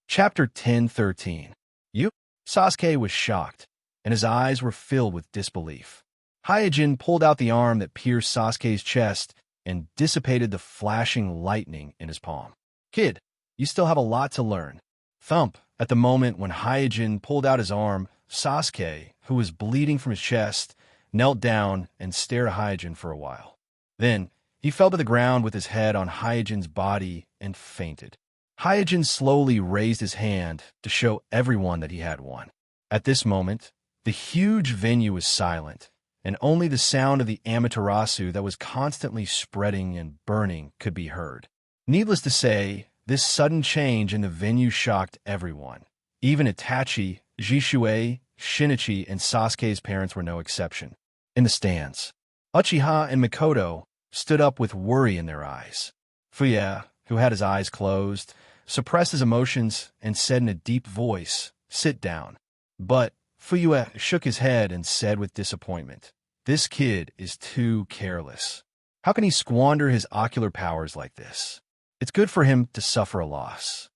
Chapter 10:13. You? Sasuke was shocked, and his eyes were filled with disbelief. Hyojin pulled out the arm that pierced Sasuke's chest and dissipated the flashing lightning in his palm. Kid, you still have a lot to learn. Thump. At the moment when Hyojin pulled out his arm, Sasuke, who was bleeding from his chest, knelt down and stared at Hyojin for a while. Then, he fell to the ground with his head on Hyojin's body and fainted. Hyojin slowly raised his hand to show everyone that he had won. At this moment, the huge venue was silent, and only the sound of the Amaterasu that was constantly spreading and burning could be heard. Needless to say, this sudden change in the venue shocked everyone. Even Itachi, Jishue, Shinichi, and Sasuke's parents were no exception. In the stands, Uchiha and Mikoto stood up with worry in their eyes. Fuya, who had his eyes closed, suppressed his emotions and said in a deep voice, "Sit down." But Fuya shook his head and said with disappointment, "This kid is too careless. How can he squander his ocular powers like this? It's good for him to suffer a loss."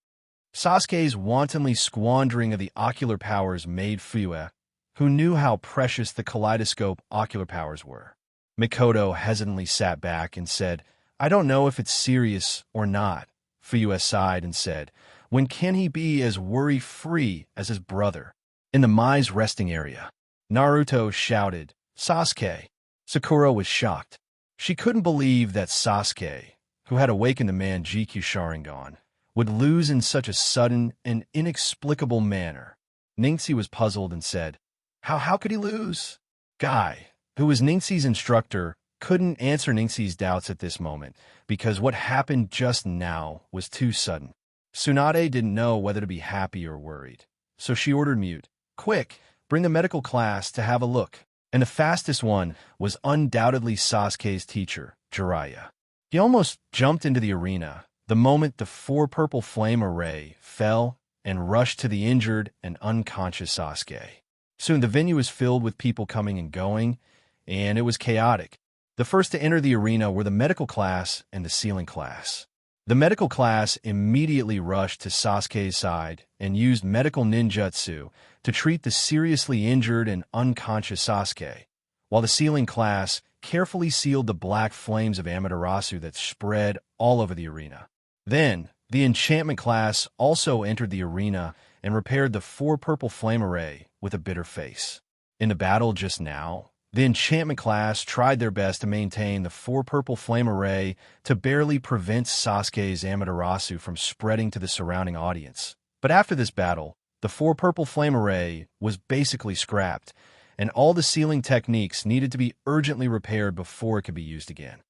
Sasuke's wantonly squandering of the ocular powers made Fuya, who knew how precious the kaleidoscope ocular powers were. Mikoto hesitantly sat back and said, "I don't know if it's serious or not." Fuya sighed and said, "When can he be as worry-free as his brother?" In the Mai's resting area, Naruto shouted, "Sasuke!" Sakura was shocked. She couldn't believe that Sasuke, who had awakened the Manjikyu Sharingan, would lose in such a sudden and inexplicable manner. Ningxi was puzzled and said, How could he lose?" Guy, who was Ningxi's instructor, couldn't answer Ningxi's doubts at this moment, because what happened just now was too sudden. Tsunade didn't know whether to be happy or worried, so she ordered Mute, "Quick, bring the medical class to have a look." And the fastest one was undoubtedly Sasuke's teacher, Jiraiya. He almost jumped into the arena the moment the 4 purple flame array fell and rushed to the injured and unconscious Sasuke. Soon the venue was filled with people coming and going, and it was chaotic. The first to enter the arena were the medical class and the sealing class. The medical class immediately rushed to Sasuke's side and used medical ninjutsu to treat the seriously injured and unconscious Sasuke, while the sealing class carefully sealed the black flames of Amaterasu that spread all over the arena. Then, the enchantment class also entered the arena and repaired the 4 purple flame array with a bitter face. In the battle just now, the enchantment class tried their best to maintain the 4 purple flame array to barely prevent Sasuke's Amaterasu from spreading to the surrounding audience. But after this battle, the 4 purple flame array was basically scrapped, and all the sealing techniques needed to be urgently repaired before it could be used again.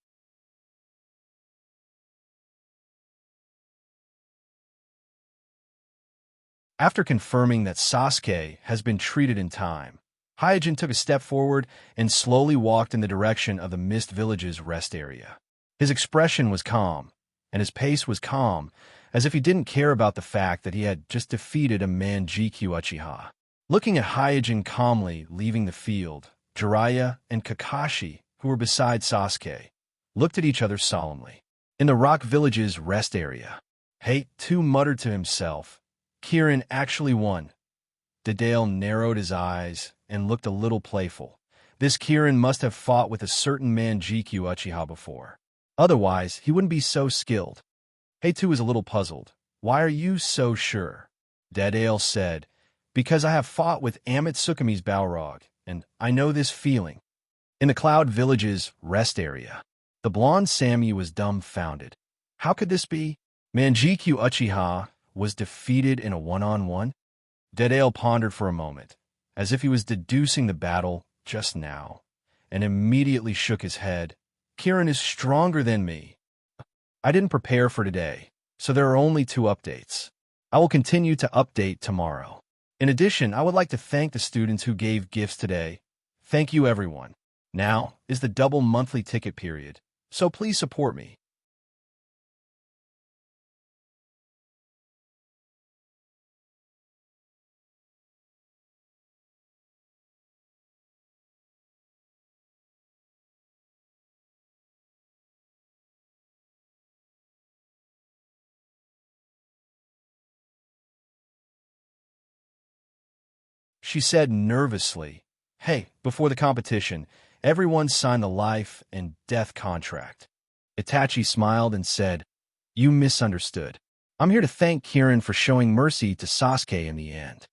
After confirming that Sasuke has been treated in time, Hyojin took a step forward and slowly walked in the direction of the Mist Village's rest area. His expression was calm, and his pace was calm, as if he didn't care about the fact that he had just defeated a Manjikyu Uchiha. Looking at Hyojin calmly leaving the field, Jiraiya and Kakashi, who were beside Sasuke, looked at each other solemnly. In the Rock Village's rest area, Hate-2 muttered to himself, "Kirin actually won." Dedale narrowed his eyes and looked a little playful. This Kirin must have fought with a certain Manjikyu Uchiha before. Otherwise, he wouldn't be so skilled. Hate-2 was a little puzzled. "Why are you so sure?" Dedale said, "Because I have fought with Amatsukumi's Balrog, and I know this feeling." In the Cloud Village's rest area, the blonde Sammy was dumbfounded. How could this be? Manjikyu Uchiha was defeated in a one-on-one? Dedale pondered for a moment, as if he was deducing the battle just now, and immediately shook his head. "Kirin is stronger than me. I didn't prepare for today, so there are only 2 updates. I will continue to update tomorrow. In addition, I would like to thank the students who gave gifts today. Thank you, everyone. Now is the double monthly ticket period, so please support me." She said nervously, "Hey, before the competition, everyone signed the life and death contract." Itachi smiled and said, "You misunderstood. I'm here to thank Kirin for showing mercy to Sasuke in the end."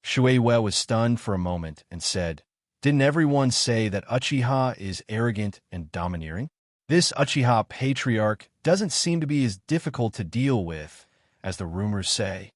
Shueiwa was stunned for a moment and said, "Didn't everyone say that Uchiha is arrogant and domineering? This Uchiha patriarch doesn't seem to be as difficult to deal with as the rumors say."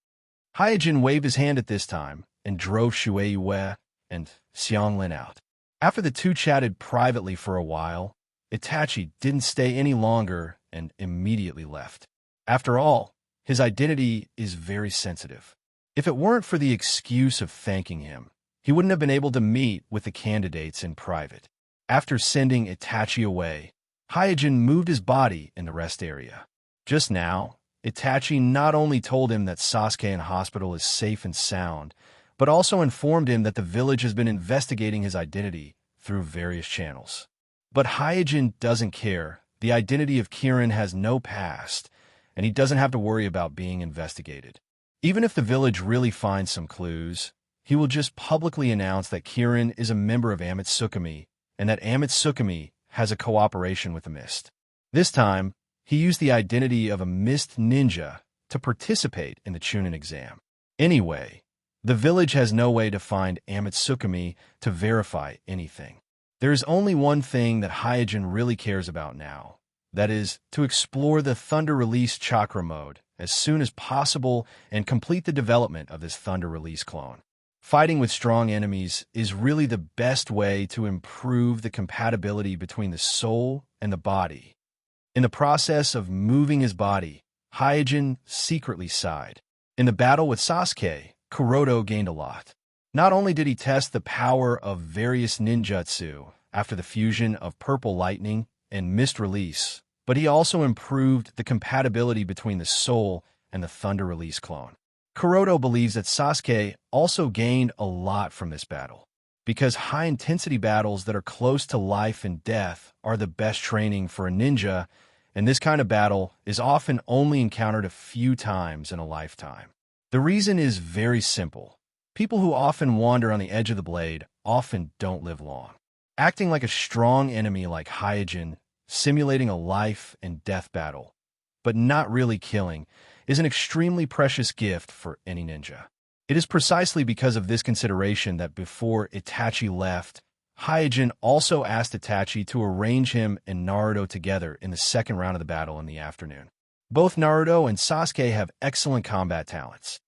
Hyojin waved his hand at this time and drove Shueiwa and Xianglin out. After the two chatted privately for a while, Itachi didn't stay any longer and immediately left. After all, his identity is very sensitive. If it weren't for the excuse of thanking him, he wouldn't have been able to meet with the candidates in private. After sending Itachi away, Hyojin moved his body in the rest area. Just now, Itachi not only told him that Sasuke in hospital is safe and sound, but also informed him that the village has been investigating his identity through various channels. But Hyojin doesn't care. The identity of Kirin has no past, and he doesn't have to worry about being investigated. Even if the village really finds some clues, he will just publicly announce that Kirin is a member of Amatsukumi and that Amatsukumi has a cooperation with the Mist. This time, he used the identity of a Mist ninja to participate in the Chunin exam. Anyway, the village has no way to find Amatsukumi to verify anything. There is only one thing that Hyojin really cares about now. That is, to explore the Thunder Release Chakra mode as soon as possible and complete the development of this Thunder Release clone. Fighting with strong enemies is really the best way to improve the compatibility between the soul and the body. In the process of moving his body, Hyojin secretly sighed. In the battle with Sasuke, Kuroto gained a lot. Not only did he test the power of various ninjutsu after the fusion of Purple Lightning and Mist Release, but he also improved the compatibility between the soul and the Thunder Release clone. Kuroto believes that Sasuke also gained a lot from this battle, because high-intensity battles that are close to life and death are the best training for a ninja, and this kind of battle is often only encountered a few times in a lifetime. The reason is very simple. People who often wander on the edge of the blade often don't live long. Acting like a strong enemy like Hyojin, simulating a life and death battle, but not really killing, is an extremely precious gift for any ninja. It is precisely because of this consideration that before Itachi left, Hyojin also asked Itachi to arrange him and Naruto together in the second round of the battle in the afternoon. Both Naruto and Sasuke have excellent combat talents.